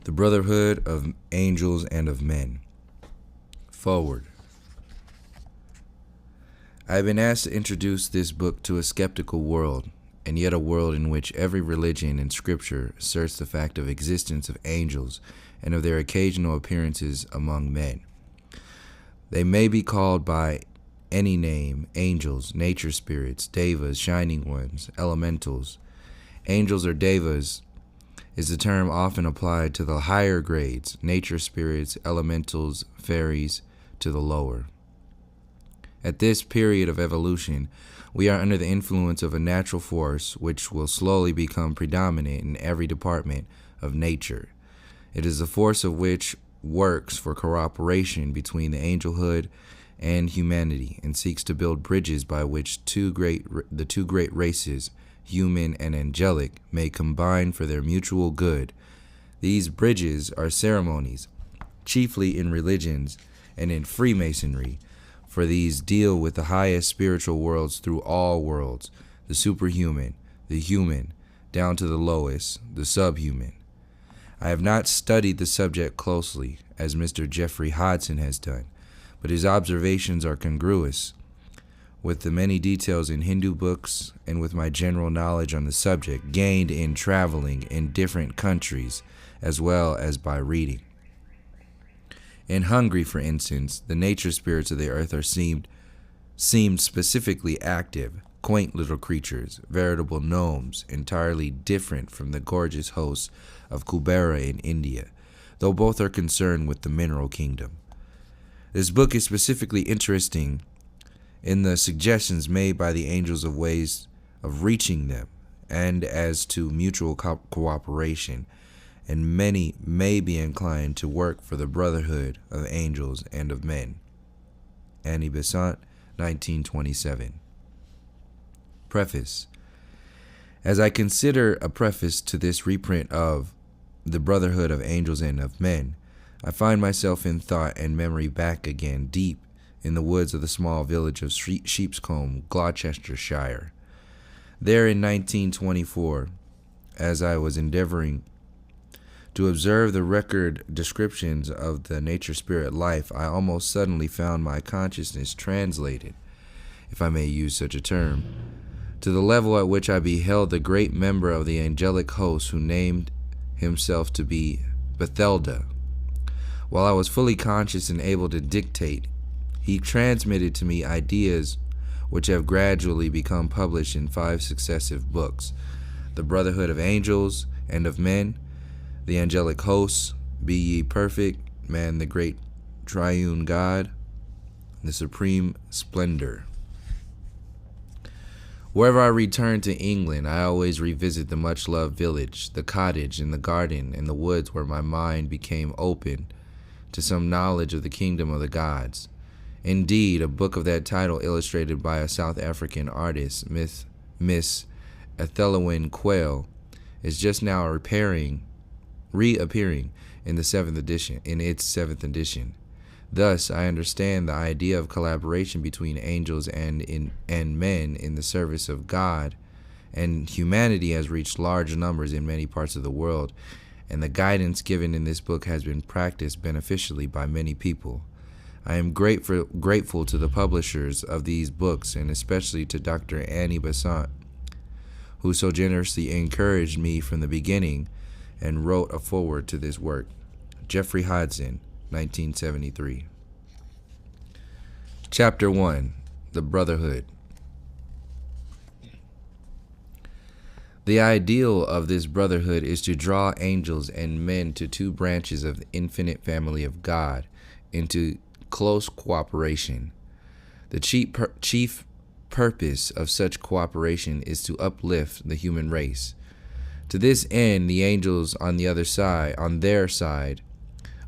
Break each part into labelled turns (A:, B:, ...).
A: The Brotherhood of Angels and of Men. Forward. I have been asked to introduce this book to a skeptical world, and yet a world in which every religion and scripture asserts the fact of existence of angels and of their occasional appearances among men. They may be called by any name: angels, nature spirits, devas, shining ones, elementals. Angels or devas is the term often applied to the higher grades: nature spirits, elementals, fairies, to the lower. At this period of evolution, we are under the influence of a natural force which will slowly become predominant in every department of nature. It is the force of which works for cooperation between the angelhood and humanity, and seeks to build bridges by which the two great races, human and angelic, may combine for their mutual good. These bridges are ceremonies, chiefly in religions and in Freemasonry, for these deal with the highest spiritual worlds through all worlds, the superhuman, the human, down to the lowest, the subhuman. I have not studied the subject closely, as Mr. Geoffrey Hodson has done, but his observations are congruous with the many details in Hindu books and with my general knowledge on the subject gained in traveling in different countries as well as by reading. In Hungary, for instance, the nature spirits of the earth seemed specifically active, quaint little creatures, veritable gnomes, entirely different from the gorgeous hosts of Kubera in India, though both are concerned with the mineral kingdom. This book is specifically interesting in the suggestions made by the angels of ways of reaching them, and as to mutual cooperation, and many may be inclined to work for the Brotherhood of Angels and of Men. Annie Besant, 1927. Preface. As I consider a preface to this reprint of The Brotherhood of Angels and of Men, I find myself in thought and memory back again deep in the woods of the small village of Sheepscombe, Gloucestershire. There in 1924, as I was endeavoring to observe the record descriptions of the nature spirit life, I almost suddenly found my consciousness translated, if I may use such a term, to the level at which I beheld the great member of the angelic host who named himself to be Bethelda. While I was fully conscious and able to dictate, he transmitted to me ideas which have gradually become published in 5 successive books: The Brotherhood of Angels and of Men, The Angelic Hosts, Be Ye Perfect, Man the Great Triune God, The Supreme Splendor. Wherever I return to England, I always revisit the much-loved village, the cottage and the garden and the woods where my mind became open to some knowledge of the kingdom of the gods. Indeed, a book of that title, illustrated by a South African artist, Miss Ethelwyn Quayle, is just now reappearing in its 7th edition. Thus, I understand the idea of collaboration between angels and men in the service of God, and humanity has reached large numbers in many parts of the world, and the guidance given in this book has been practiced beneficially by many people. I am grateful to the publishers of these books, and especially to Dr. Annie Besant, who so generously encouraged me from the beginning and wrote a foreword to this work. Geoffrey Hodson, 1973. Chapter 1. The Brotherhood. The ideal of this brotherhood is to draw angels and men to 2 branches of the infinite family of God into close cooperation. The chief purpose of such cooperation is to uplift the human race. To this end, the angels on their side,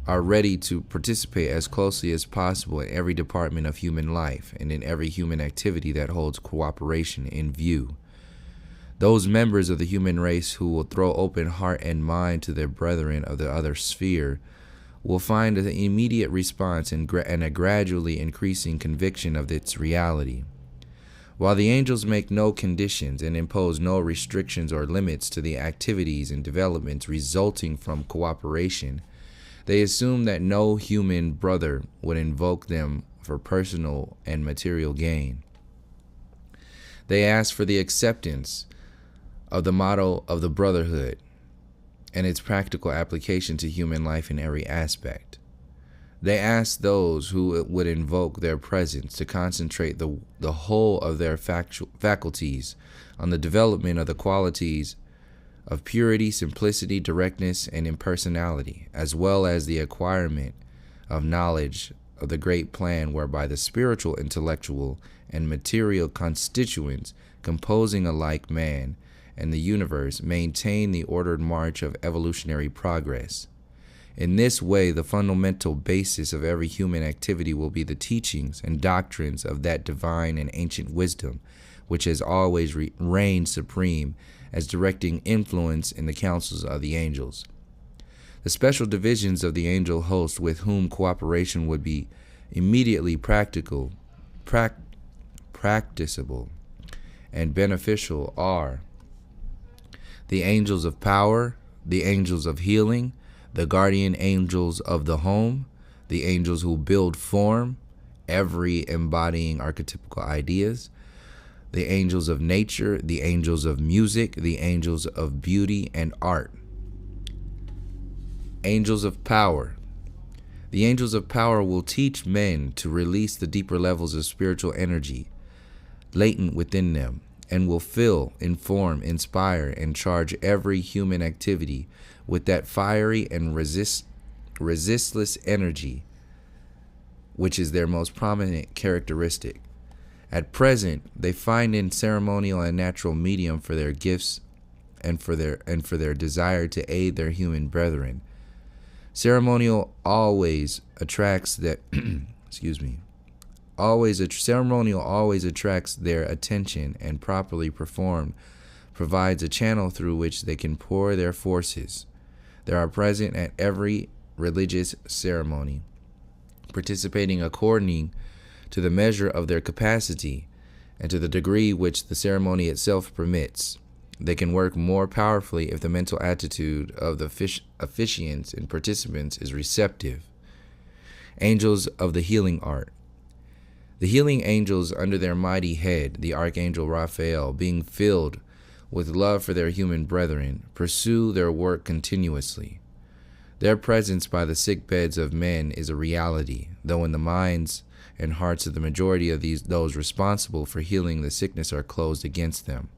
A: are ready to participate as closely as possible in every department of human life and in every human activity that holds cooperation in view. Those members of the human race who will throw open heart and mind to their brethren of the other sphere will find an immediate response and a gradually increasing conviction of its reality. While the angels make no conditions and impose no restrictions or limits to the activities and developments resulting from cooperation, they assume that no human brother would invoke them for personal and material gain. They ask for the acceptance of the motto of the Brotherhood and its practical application to human life in every aspect. They ask those who would invoke their presence to concentrate the whole of their faculties on the development of the qualities of purity, simplicity, directness, and impersonality, as well as the acquirement of knowledge of the great plan whereby the spiritual, intellectual, and material constituents composing alike man and the universe maintain the ordered march of evolutionary progress. In this way, the fundamental basis of every human activity will be the teachings and doctrines of that divine and ancient wisdom, which has always reigned supreme as directing influence in the councils of the angels. The special divisions of the angel host with whom cooperation would be immediately practicable, and beneficial are the angels of power, the angels of healing, the guardian angels of the home, the angels who build form, every embodying archetypical ideas, the angels of nature, the angels of music, the angels of beauty and art. Angels of power. The angels of power will teach men to release the deeper levels of spiritual energy latent within them, and will fill, inform, inspire, and charge every human activity with that fiery and resistless energy, which is their most prominent characteristic. At present, they find in ceremonial and natural medium for their gifts and for their desire to aid their human brethren. Ceremonial always attracts that ceremonial always attracts their attention, and properly performed provides a channel through which they can pour their forces. There are present at every religious ceremony, participating according to the measure of their capacity and to the degree which the ceremony itself permits. They can work more powerfully if the mental attitude of the officiants and participants is receptive. Angels of the healing art. The healing angels under their mighty head, the archangel Raphael, being filled with love for their human brethren, pursue their work continuously. Their presence by the sick beds of men is a reality, though in the minds and hearts of the majority of those responsible for healing the sickness are closed against them.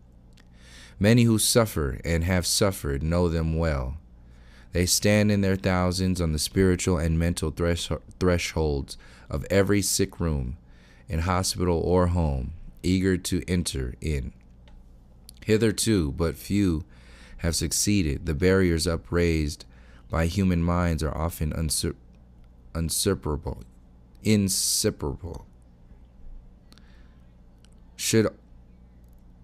A: Many who suffer and have suffered know them well. They stand in their thousands on the spiritual and mental thresholds of every sick room, in hospital or home, eager to enter in. Hitherto, but few have succeeded. The barriers upraised by human minds are often insuperable. Should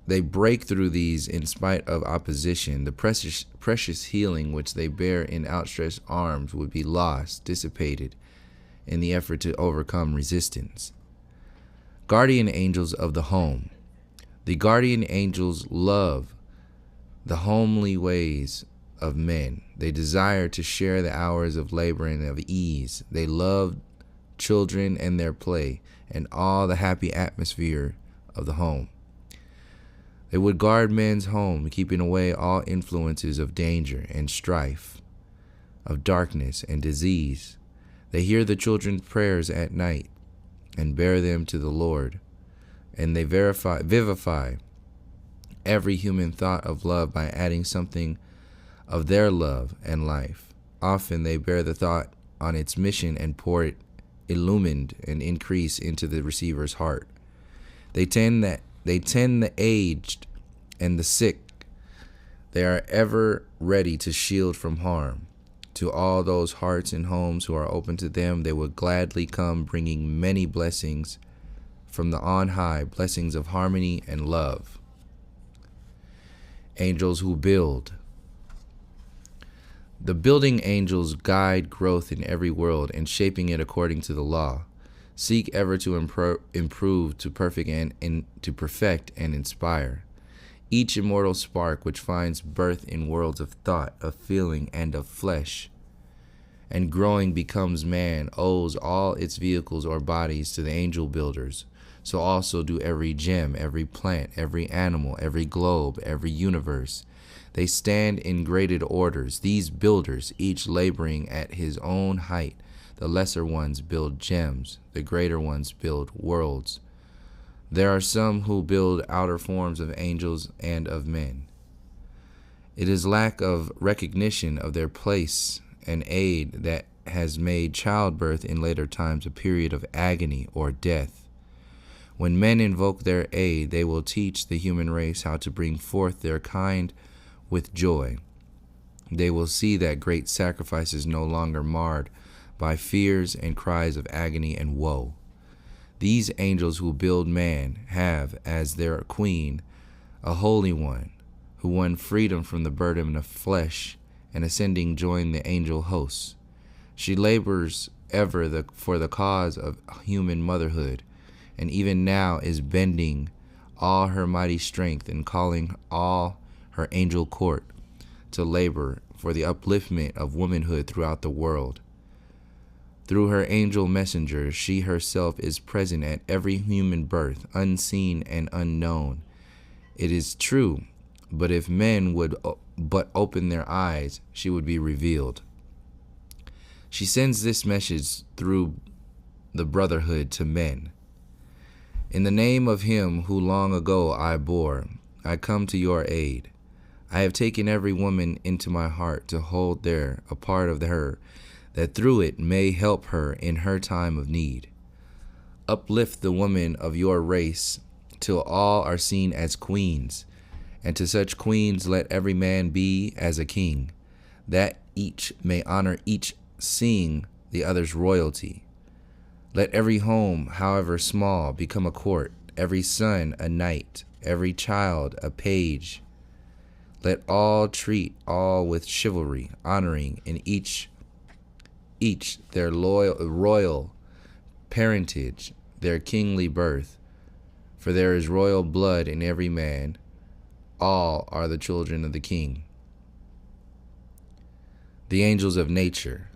A: they break through these in spite of opposition, the precious healing which they bear in outstretched arms would be lost, dissipated, in the effort to overcome resistance. Guardian angels of the home. The guardian angels love the homely ways of men. They desire to share the hours of labor and of ease. They love children and their play and all the happy atmosphere of the home. They would guard men's home, keeping away all influences of danger and strife, of darkness and disease. They hear the children's prayers at night and bear them to the Lord, and they vivify every human thought of love by adding something of their love and life. Often they bear the thought on its mission and pour it illumined and increase into the receiver's heart. They tend the aged and the sick. They are ever ready to shield from harm. To all those hearts and homes who are open to them, they will gladly come, bringing many blessings from the on high, blessings of harmony and love. Angels who build. The building angels guide growth in every world and shaping it according to the law. Seek ever to improve, to perfect and inspire. Each immortal spark which finds birth in worlds of thought, of feeling, and of flesh, and growing becomes man, owes all its vehicles or bodies to the angel builders. So also do every gem, every plant, every animal, every globe, every universe. They stand in graded orders, these builders, each laboring at his own height. The lesser ones build gems, the greater ones build worlds. There are some who build outer forms of angels and of men. It is lack of recognition of their place and aid that has made childbirth in later times a period of agony or death. When men invoke their aid, they will teach the human race how to bring forth their kind with joy. They will see that great sacrifice is no longer marred by fears and cries of agony and woe. These angels who build man have as their queen a holy one who won freedom from the burden of flesh and ascending joined the angel hosts. She labors ever for the cause of human motherhood, and even now is bending all her mighty strength and calling all her angel court to labor for the upliftment of womanhood throughout the world. Through her angel messengers, she herself is present at every human birth, unseen and unknown. It is true, but if men would but open their eyes, she would be revealed. She sends this message through the Brotherhood to men. In the name of him who long ago I bore, I come to your aid. I have taken every woman into my heart to hold there a part of her, that through it may help her in her time of need. Uplift the woman of your race till all are seen as queens, and to such queens let every man be as a king, that each may honor each, seeing the other's royalty. Let every home, however small, become a court, every son a knight, every child a page. Let all treat all with chivalry, honoring in each their royal parentage, their kingly birth. For there is royal blood in every man. All are the children of the king. The angels of nature.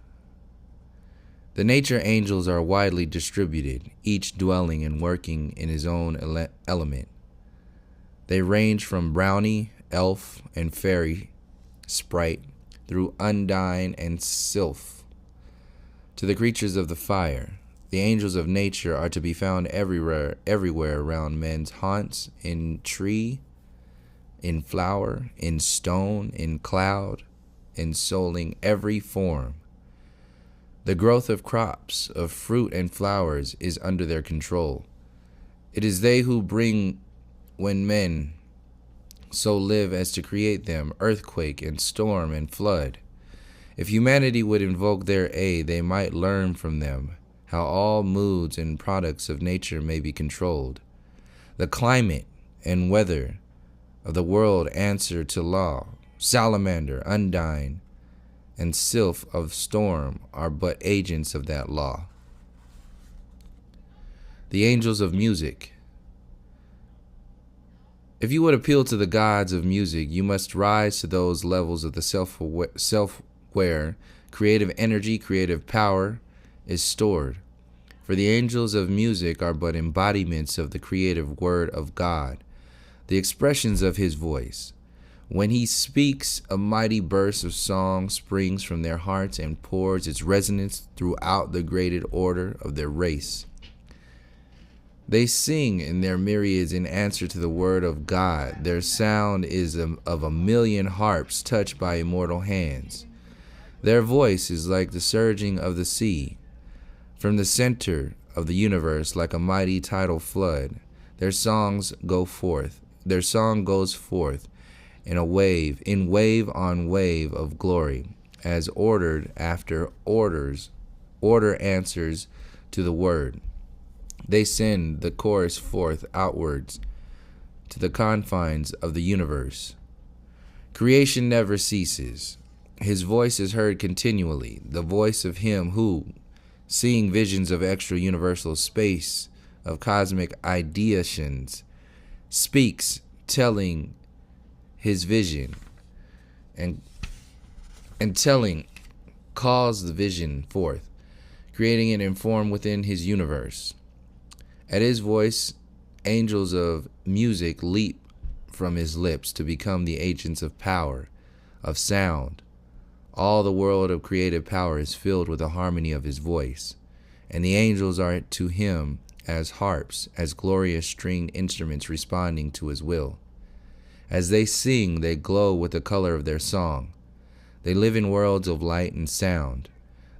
A: The nature angels are widely distributed, each dwelling and working in his own element. They range from brownie, elf, and fairy, sprite, through undine and sylph, to the creatures of the fire. The angels of nature are to be found everywhere around men's haunts, in tree, in flower, in stone, in cloud, ensouling every form. The growth of crops, of fruit and flowers is under their control. It is they who bring, when men so live as to create them, earthquake and storm and flood. If humanity would invoke their aid, they might learn from them how all moods and products of nature may be controlled. The climate and weather of the world answer to law. Salamander, undine, and sylph of storm are but agents of that law. The angels of music. If you would appeal to the gods of music, you must rise to those levels of the self-where creative energy, creative power is stored. For the angels of music are but embodiments of the creative word of God, the expressions of his voice. When he speaks, a mighty burst of song springs from their hearts and pours its resonance throughout the graded order of their race. They sing in their myriads in answer to the word of God. Their sound is of a million harps touched by immortal hands. Their voice is like the surging of the sea. From the center of the universe, like a mighty tidal flood, their song goes forth in wave on wave of glory, as ordered after order answers to the word. They send the chorus forth outwards to the confines of the universe. Creation never ceases. His voice is heard continually, the voice of him who, seeing visions of extra-universal space, of cosmic ideations, speaks, telling his vision, and telling calls the vision forth, creating it in form within his universe. At his voice, angels of music leap from his lips to become the agents of power, of sound. All the world of creative power is filled with the harmony of his voice, and the angels are to him as harps, as glorious stringed instruments responding to his will. As they sing, they glow with the color of their song. They live in worlds of light and sound.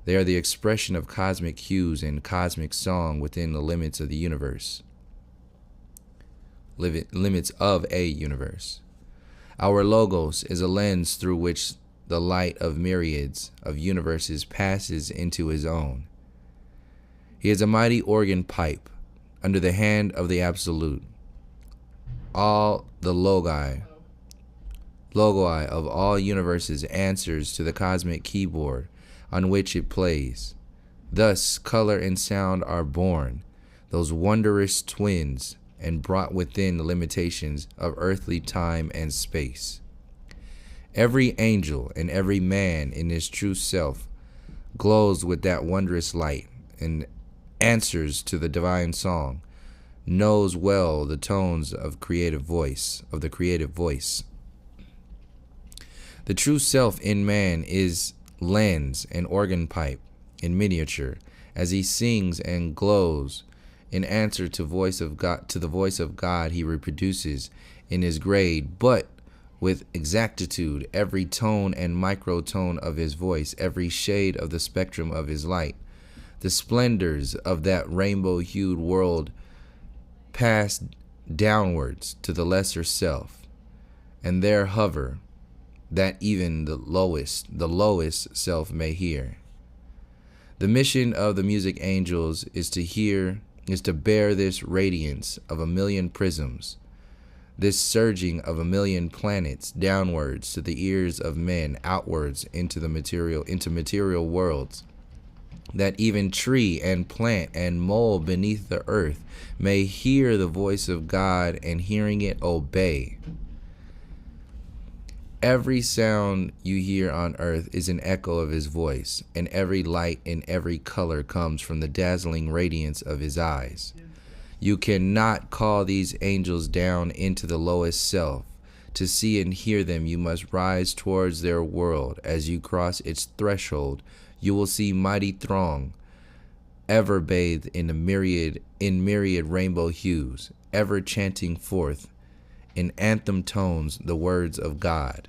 A: They are the expression of cosmic hues and cosmic song within the limits of the universe. Limits of a universe. Our logos is a lens through which the light of myriads of universes passes into his own. He is a mighty organ pipe under the hand of the Absolute. All the logi of all universes answers to the cosmic keyboard on which it plays. Thus color and sound are born, those wondrous twins, and brought within the limitations of earthly time and space. Every angel and every man in his true self glows with that wondrous light and answers to the divine song, knows well the tones of the creative voice. The true self in man is lens and organ pipe in miniature, as he sings and glows in answer to the voice of God he reproduces in his grade, but with exactitude every tone and microtone of his voice, every shade of the spectrum of his light. The splendors of that rainbow-hued world pass downwards to the lesser self, and there hover, that even the lowest self may hear. The mission of the music angels is to bear this radiance of a million prisms, this surging of a million planets downwards to the ears of men, outwards into material worlds, that even tree and plant and mole beneath the earth may hear the voice of God, and hearing it obey. Every sound you hear on earth is an echo of his voice, and every light and every color comes from the dazzling radiance of his eyes. You cannot call these angels down into the lowest self. To see and hear them, you must rise towards their world. As you cross its threshold, you will see mighty throng, ever bathed in myriad rainbow hues, ever chanting forth in anthem tones the words of God.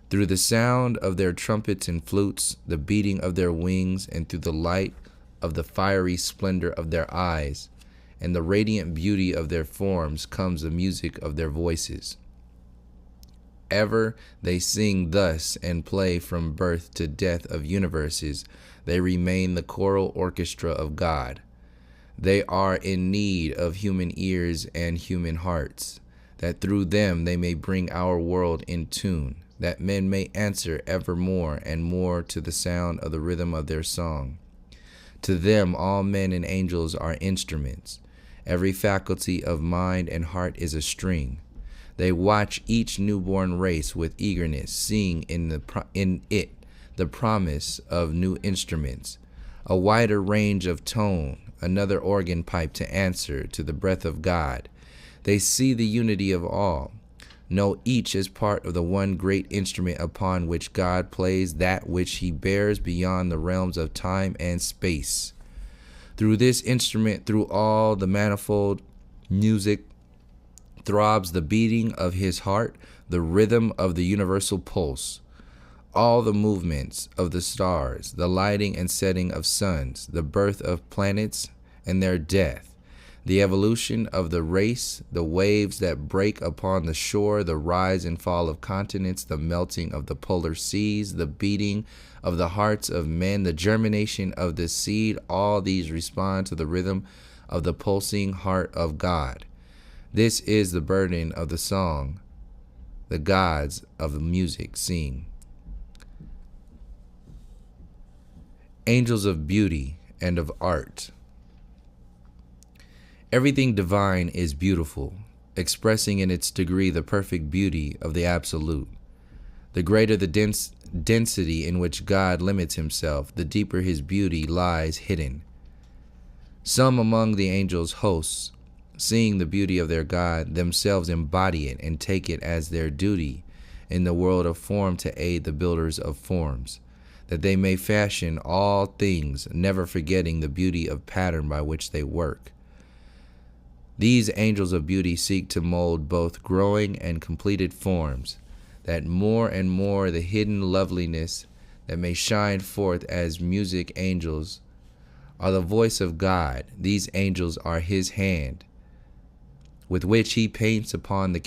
A: Through the sound of their trumpets and flutes, the beating of their wings, and through the light of the fiery splendor of their eyes, and the radiant beauty of their forms, comes the music of their voices. Ever they sing thus and play from birth to death of universes. They remain the choral orchestra of God. They are in need of human ears and human hearts, that through them they may bring our world in tune, that men may answer ever more and more to the sound of the rhythm of their song. To them all men and angels are instruments. Every faculty of mind and heart is a string. They watch each newborn race with eagerness, seeing in it the promise of new instruments, a wider range of tone, another organ pipe to answer to the breath of God. They see the unity of all, know each as part of the one great instrument upon which God plays that which he bears beyond the realms of time and space. Through this instrument, through all the manifold music, throbs the beating of his heart, the rhythm of the universal pulse. All the movements of the stars, the lighting and setting of suns, the birth of planets and their death, the evolution of the race, the waves that break upon the shore, the rise and fall of continents, the melting of the polar seas, the beating of the hearts of men, the germination of the seed, all these respond to the rhythm of the pulsing heart of God. This is the burden of the song the gods of the music sing. Angels of beauty, and of art. Everything divine is beautiful, expressing in its degree the perfect beauty of the Absolute. The greater the density in which God limits himself, the deeper his beauty lies hidden. Some among the angels' hosts, seeing the beauty of their God, themselves embody it and take it as their duty in the world of form to aid the builders of forms, that they may fashion all things, never forgetting the beauty of pattern by which they work. These angels of beauty seek to mold both growing and completed forms, that more and more the hidden loveliness that may shine forth as music angels are the voice of God. These angels are his hand, with which he paints upon the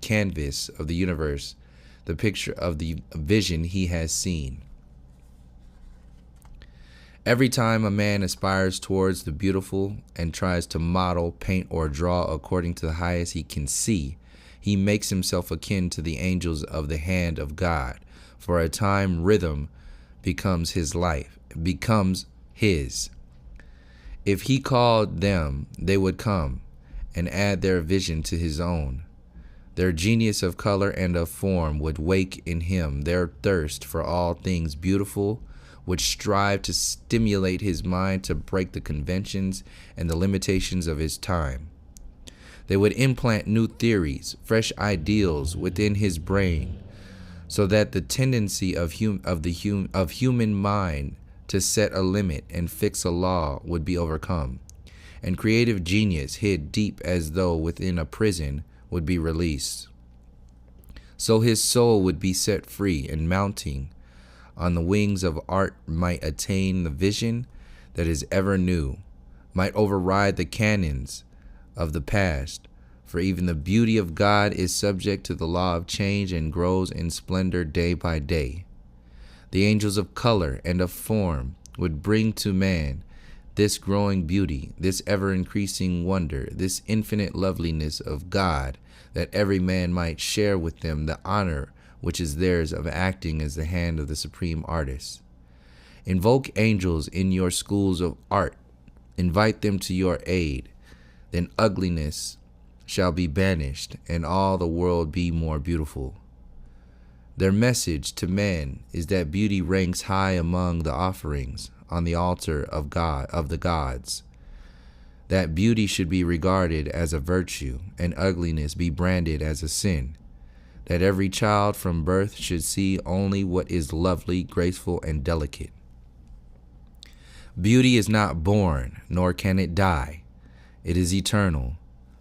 A: canvas of the universe the picture of the vision he has seen. Every time a man aspires towards the beautiful and tries to model, paint, or draw according to the highest he can see, he makes himself akin to the angels of the hand of God. For a time, rhythm becomes his life, becomes his. If he called them, they would come and add their vision to his own. Their genius of color and of form would wake in him their thirst for all things beautiful, would strive to stimulate his mind to break the conventions and the limitations of his time. They would implant new theories, fresh ideals within his brain, so that the tendency of human mind to set a limit and fix a law would be overcome, and creative genius, hid deep as though within a prison, would be released. So his soul would be set free, and mounting on the wings of art might attain the vision that is ever new, might override the canons of the past. For even the beauty of God is subject to the law of change and grows in splendor day by day. The angels of color and of form would bring to man this growing beauty, this ever-increasing wonder, this infinite loveliness of God, that every man might share with them the honor which is theirs of acting as the hand of the supreme artist. Invoke angels in your schools of art, invite them to your aid, then ugliness shall be banished, and all the world be more beautiful. Their message to men is that beauty ranks high among the offerings on the altar of God, of the gods, that beauty should be regarded as a virtue, and ugliness be branded as a sin, that every child from birth should see only what is lovely, graceful, and delicate. Beauty is not born, nor can it die. It is eternal.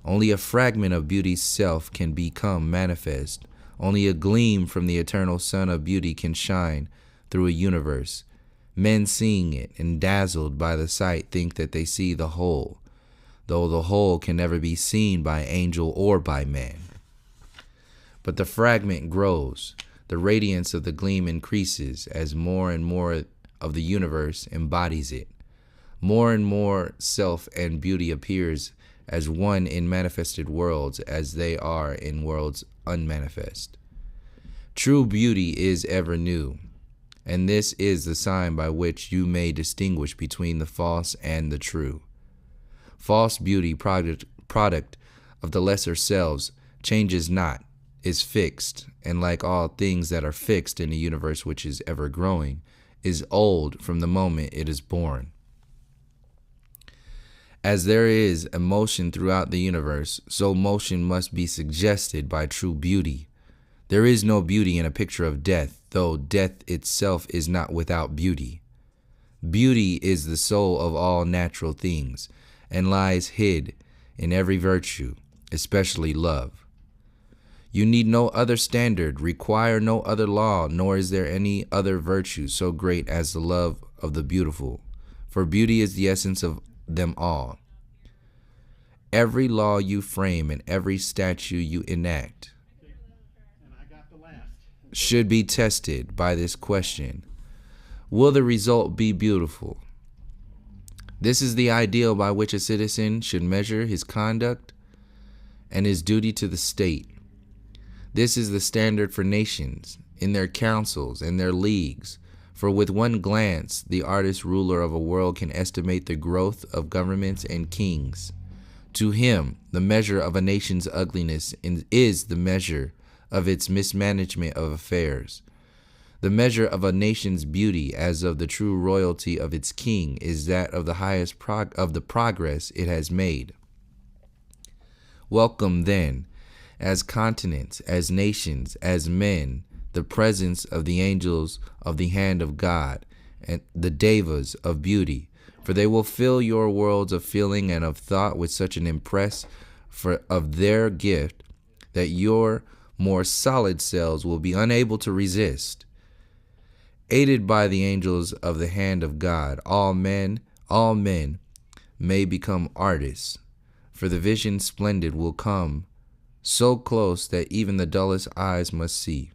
A: Only a fragment of beauty's self can become manifest. Only a gleam from the eternal sun of beauty can shine through a universe. Men seeing it and dazzled by the sight think that they see the whole, though the whole can never be seen by angel or by man. But the fragment grows. The radiance of the gleam increases as more and more of the universe embodies it. More and more self and beauty appears as one in manifested worlds as they are in worlds unmanifest. True beauty is ever new, and this is the sign by which you may distinguish between the false and the true. False beauty, product of the lesser selves, changes not, is fixed, and like all things that are fixed in a universe which is ever growing, is old from the moment it is born. As there is a motion throughout the universe, so motion must be suggested by true beauty. There is no beauty in a picture of death, though death itself is not without beauty. Beauty is the soul of all natural things, and lies hid in every virtue, especially love. You need no other standard, require no other law, nor is there any other virtue so great as the love of the beautiful, for beauty is the essence of them all. Every law you frame and every statute you enact should be tested by this question: will the result be beautiful? This is the ideal by which a citizen should measure his conduct and his duty to the state. This is the standard for nations, in their councils and their leagues, For with one glance, the artist ruler of a world can estimate the growth of governments and kings. To him, the measure of a nation's ugliness is the measure of its mismanagement of affairs. The measure of a nation's beauty, as of the true royalty of its king, is that of the highest of the progress it has made. Welcome, then, as continents, as nations, as men, the presence of the angels of the hand of God, and the devas of beauty, for they will fill your worlds of feeling and of thought with such an impress of their gift that your more solid selves will be unable to resist. Aided by the angels of the hand of God, all men may become artists, for the vision splendid will come so close that even the dullest eyes must see.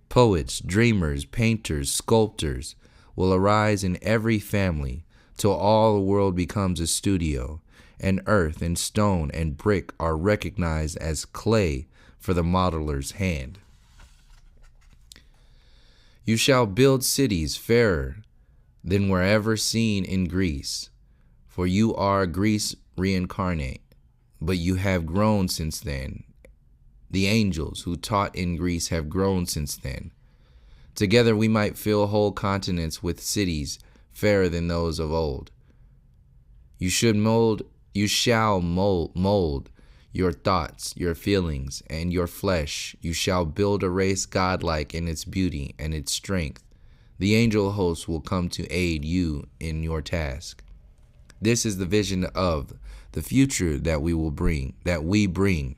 A: Poets, dreamers, painters, sculptors will arise in every family, till all the world becomes a studio, and earth and stone and brick are recognized as clay for the modeler's hand. You shall build cities fairer than were ever seen in Greece, for you are Greece reincarnate, but you have grown since then. The angels who taught in Greece have grown since then. Together we might fill whole continents with cities fairer than those of old. You shall mold your thoughts, your feelings, and your flesh. You shall build a race godlike in its beauty and its strength. The angel hosts will come to aid you in your task. This is the vision of the future that we bring,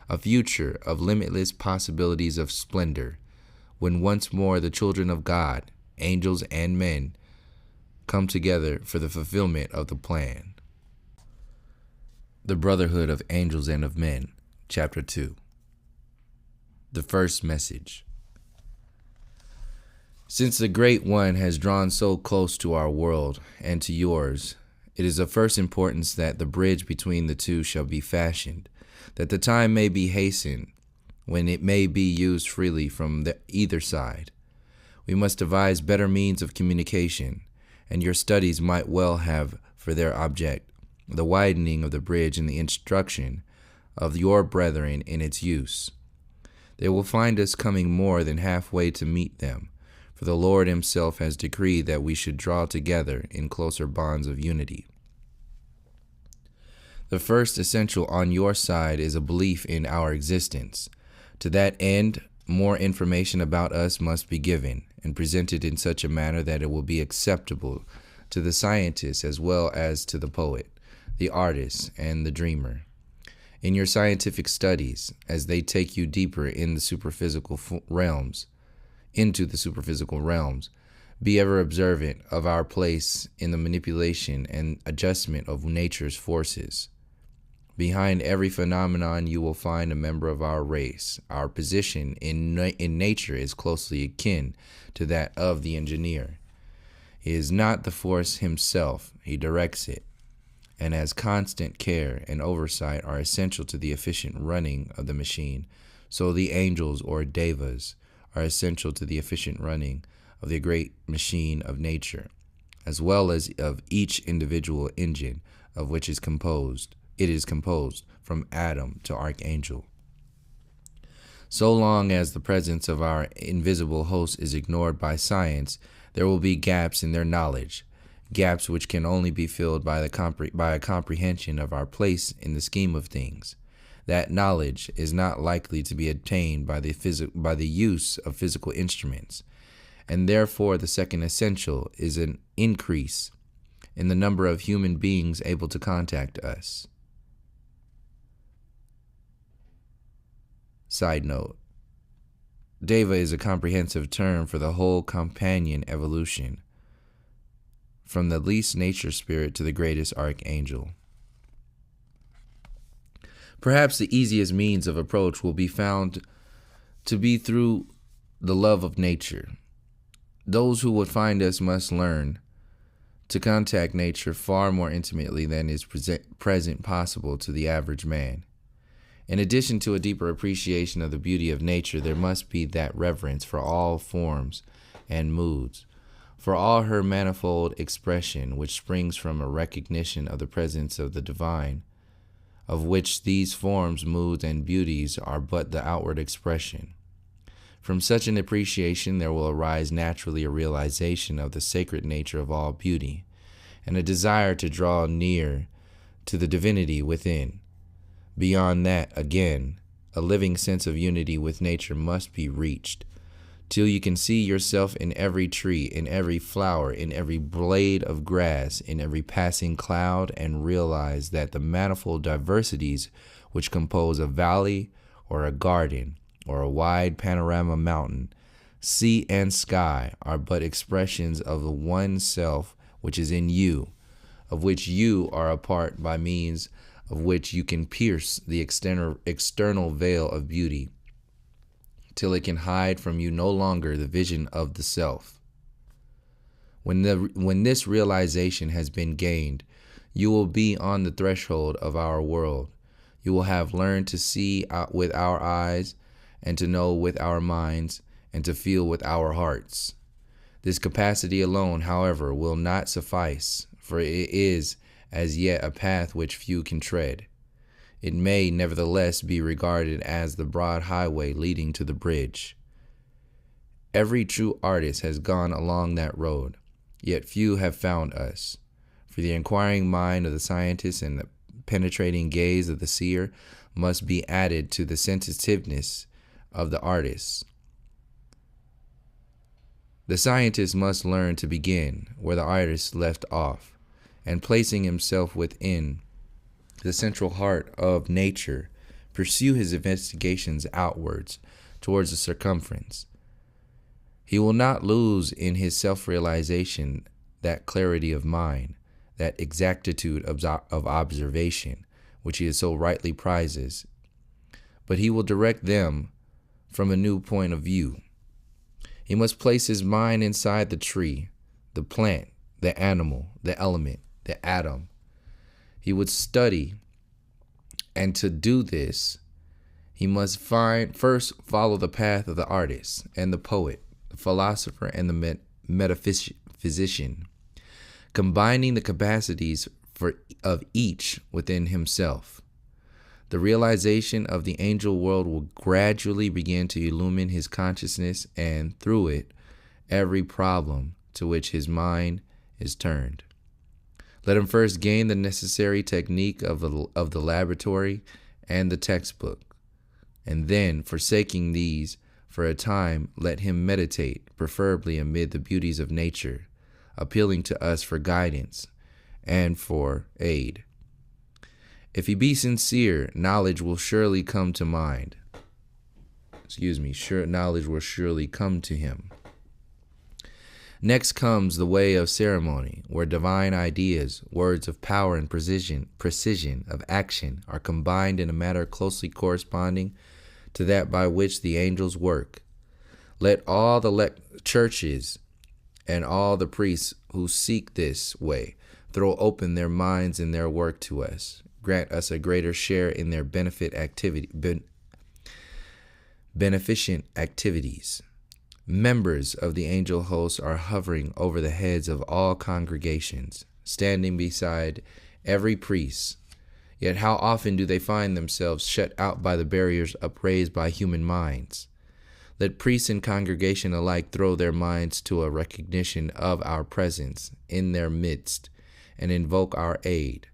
A: a future of limitless possibilities of splendor, when once more the children of God, angels and men, come together for the fulfillment of the plan. The Brotherhood of Angels and of Men, Chapter 2. The First Message. Since the Great One has drawn so close to our world and to yours, it is of first importance that the bridge between the two shall be fashioned, that the time may be hastened, when it may be used freely from either side. We must devise better means of communication, and your studies might well have for their object the widening of the bridge and the instruction of your brethren in its use. They will find us coming more than halfway to meet them, for the Lord himself has decreed that we should draw together in closer bonds of unity. The first essential on your side is a belief in our existence. To that end, more information about us must be given and presented in such a manner that it will be acceptable to the scientist as well as to the poet, the artist, and the dreamer. In your scientific studies, as they take you deeper in the superphysical realms, be ever observant of our place in the manipulation and adjustment of nature's forces. Behind every phenomenon you will find a member of our race. Our position in nature is closely akin to that of the engineer. He is not the force himself, he directs it. And as constant care and oversight are essential to the efficient running of the machine, so the angels or devas are essential to the efficient running of the great machine of nature, as well as of each individual engine of which it is composed from atom to archangel. So long as the presence of our invisible host is ignored by science, there will be gaps in their knowledge, gaps which can only be filled by a comprehension of our place in the scheme of things. That knowledge is not likely to be attained by the use of physical instruments, and therefore the second essential is an increase in the number of human beings able to contact us. Side note: Deva is a comprehensive term for the whole companion evolution, from the least nature spirit to the greatest archangel. Perhaps the easiest means of approach will be found to be through the love of nature. Those who would find us must learn to contact nature far more intimately than is present possible to the average man. In addition to a deeper appreciation of the beauty of nature, there must be that reverence for all forms and moods For all her manifold expression, which springs from a recognition of the presence of the divine, of which these forms, moods, and beauties are but the outward expression. From such an appreciation there will arise naturally a realization of the sacred nature of all beauty, and a desire to draw near to the divinity within. Beyond that, again, a living sense of unity with nature must be reached, till you can see yourself in every tree, in every flower, in every blade of grass, in every passing cloud, and realize that the manifold diversities which compose a valley or a garden or a wide panorama mountain, sea and sky are but expressions of the one self which is in you, of which you are a part, by means of which you can pierce the external veil of beauty, till it can hide from you no longer the vision of the self. When this realization has been gained, you will be on the threshold of our world. You will have learned to see with our eyes, and to know with our minds, and to feel with our hearts. This capacity alone, however, will not suffice, for it is as yet a path which few can tread. It may nevertheless be regarded as the broad highway leading to the bridge. Every true artist has gone along that road, yet few have found us. For the inquiring mind of the scientist and the penetrating gaze of the seer must be added to the sensitiveness of the artist. The scientist must learn to begin where the artist left off, and placing himself within the central heart of nature, pursue his investigations outwards towards the circumference. He will not lose in his self-realization that clarity of mind, that exactitude of observation, which he so rightly prizes, but he will direct them from a new point of view. He must place his mind inside the tree, the plant, the animal, the element, the atom. He would study, and to do this, he must first follow the path of the artist and the poet, the philosopher and the metaphysician, combining the capacities of each within himself. The realization of the angel world will gradually begin to illumine his consciousness, and through it, every problem to which his mind is turned. Let him first gain the necessary technique of the laboratory and the textbook, and then, forsaking these for a time, let him meditate, preferably amid the beauties of nature, appealing to us for guidance and for aid. If he be sincere, knowledge will surely come to mind. Knowledge will surely come to him. Next comes the way of ceremony, where divine ideas, words of power and precision of action are combined in a manner closely corresponding to that by which the angels work. Let all the churches and all the priests who seek this way throw open their minds and their work to us. Grant us a greater share in their beneficent activities. Members of the angel hosts are hovering over the heads of all congregations, standing beside every priest. Yet how often do they find themselves shut out by the barriers upraised by human minds? Let priests and congregation alike throw their minds to a recognition of our presence in their midst and invoke our aid.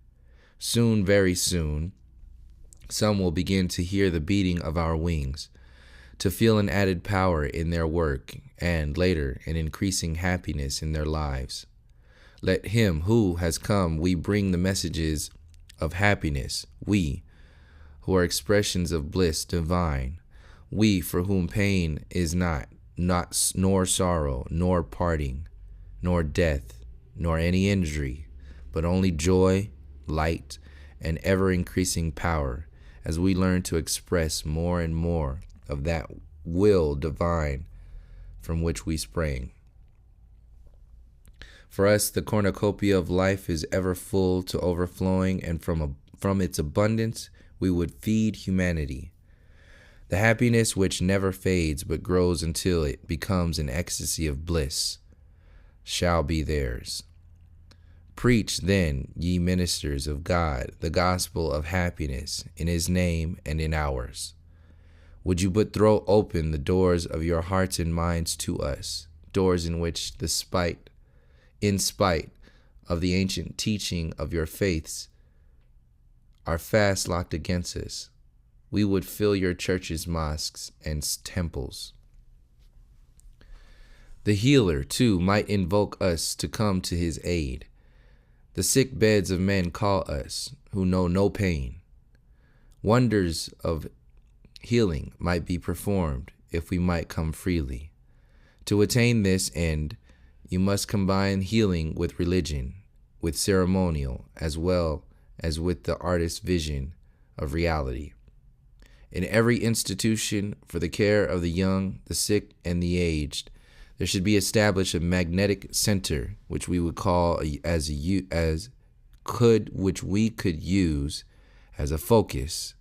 A: Soon, very soon, some will begin to hear the beating of our wings, to feel an added power in their work, and later, an increasing happiness in their lives. Let him who has come, we bring the messages of happiness, we, who are expressions of bliss divine, we for whom pain is not nor sorrow, nor parting, nor death, nor any injury, but only joy, light, and ever-increasing power, as we learn to express more and more of that will divine from which we sprang. For us, the cornucopia of life is ever full to overflowing, and from its abundance we would feed humanity. The happiness which never fades but grows until it becomes an ecstasy of bliss shall be theirs. Preach then, ye ministers of God, the gospel of happiness in his name and in ours. Would you but throw open the doors of your hearts and minds to us, doors in which in spite of the ancient teaching of your faiths, are fast locked against us, we would fill your churches, mosques, and temples. The healer, too, might invoke us to come to his aid. The sick beds of men call us, who know no pain. Wonders of healing might be performed if we might come freely. To attain this end, you must combine healing with religion, with ceremonial, as well as with the artist's vision of reality. In every institution for the care of the young, the sick, and the aged, there should be established a magnetic center, which we would call which we could use as a focus.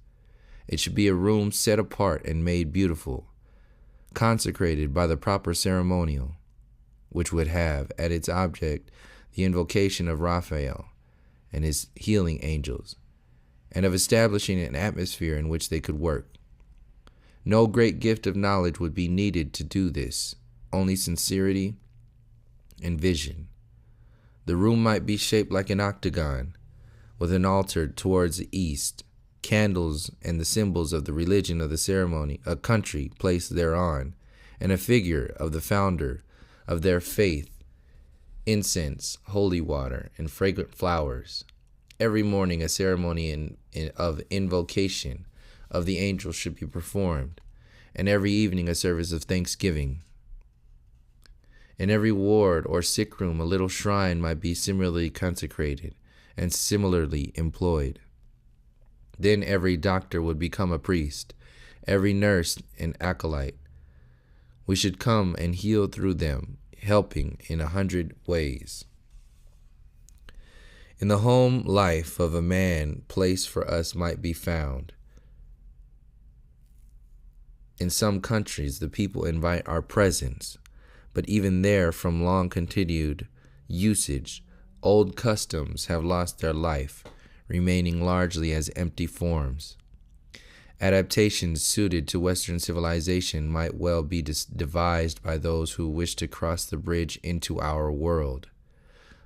A: It should be a room set apart and made beautiful, consecrated by the proper ceremonial, which would have at its object the invocation of Raphael and his healing angels, and of establishing an atmosphere in which they could work. No great gift of knowledge would be needed to do this, only sincerity and vision. The room might be shaped like an octagon, with an altar towards the east, candles and the symbols of the religion of the ceremony, a country placed thereon, and a figure of the founder of their faith, incense, holy water, and fragrant flowers. Every morning a ceremony of invocation of the angels should be performed, and every evening a service of thanksgiving. In every ward or sick room a little shrine might be similarly consecrated and similarly employed. Then every doctor would become a priest, every nurse an acolyte. We should come and heal through them, helping in 100 ways. In the home life of a man, place for us might be found. In some countries, the people invite our presence, but even there, from long continued usage, old customs have lost their life, remaining largely as empty forms. Adaptations suited to Western civilization might well be devised by those who wish to cross the bridge into our world.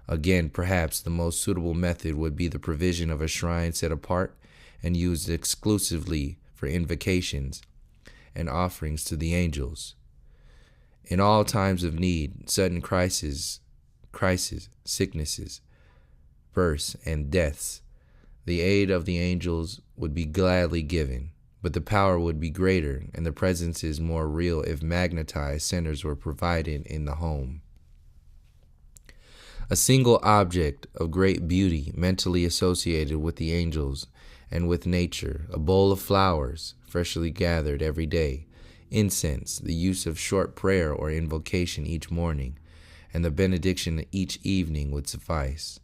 A: Again, perhaps the most suitable method would be the provision of a shrine set apart and used exclusively for invocations and offerings to the angels. In all times of need, sudden crises, sicknesses, births, and deaths, the aid of the angels would be gladly given, but the power would be greater and the presences more real if magnetized centers were provided in the home. A single object of great beauty mentally associated with the angels and with nature, a bowl of flowers freshly gathered every day, incense, the use of short prayer or invocation each morning, and the benediction each evening would suffice.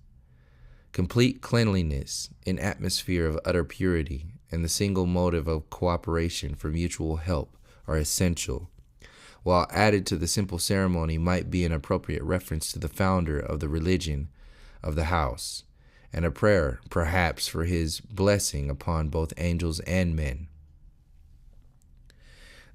A: Complete cleanliness, an atmosphere of utter purity, and the single motive of cooperation for mutual help are essential, while added to the simple ceremony might be an appropriate reference to the founder of the religion of the house, and a prayer, perhaps, for his blessing upon both angels and men.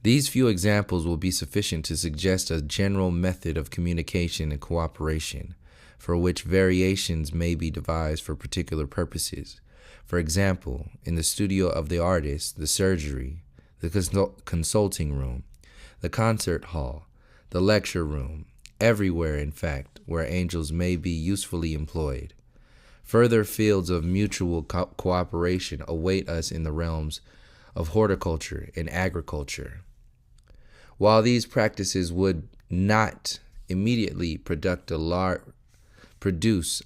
A: These few examples will be sufficient to suggest a general method of communication and cooperation, for which variations may be devised for particular purposes. For example, in the studio of the artist, the surgery, the consulting room, the concert hall, the lecture room, everywhere, in fact, where angels may be usefully employed. Further fields of mutual cooperation await us in the realms of horticulture and agriculture. While these practices would not immediately produce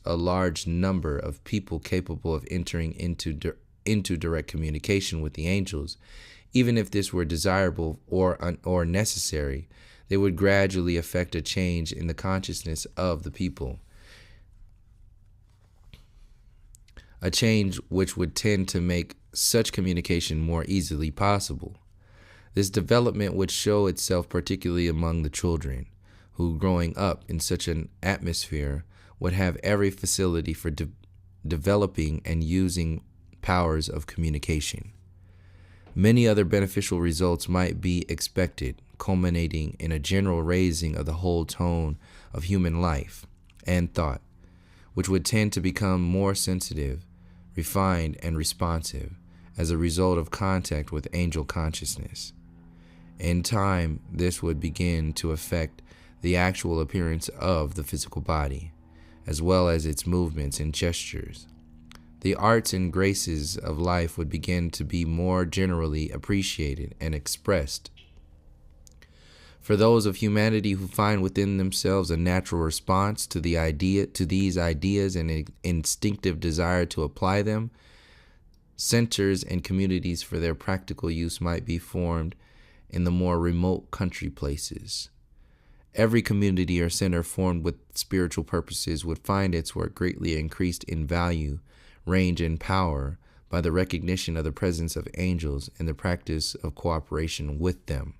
A: a large number of people capable of entering into direct communication with the angels, even if this were desirable or necessary, they would gradually effect a change in the consciousness of the people, a change which would tend to make such communication more easily possible. This development would show itself particularly among the children, who, growing up in such an atmosphere, would have every facility for developing and using powers of communication. Many other beneficial results might be expected, culminating in a general raising of the whole tone of human life and thought, which would tend to become more sensitive, refined, and responsive as a result of contact with angel consciousness. In time, this would begin to affect the actual appearance of the physical body, as well as its movements and gestures. The arts and graces of life would begin to be more generally appreciated and expressed. For those of humanity who find within themselves a natural response to these ideas and an instinctive desire to apply them, centers and communities for their practical use might be formed in the more remote country places. Every community or center formed with spiritual purposes would find its work greatly increased in value, range, and power by the recognition of the presence of angels and the practice of cooperation with them.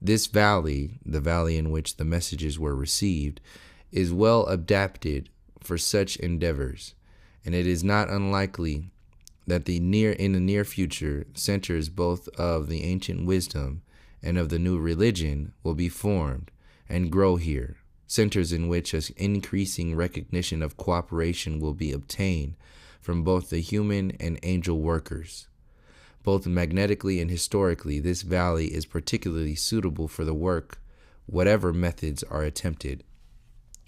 A: This valley, the valley in which the messages were received, is well adapted for such endeavors, and it is not unlikely that in the near future, centers both of the ancient wisdom and of the new religion will be formed and grow here, centers in which an increasing recognition of cooperation will be obtained from both the human and angel workers. Both magnetically and historically, this valley is particularly suitable for the work, whatever methods are attempted.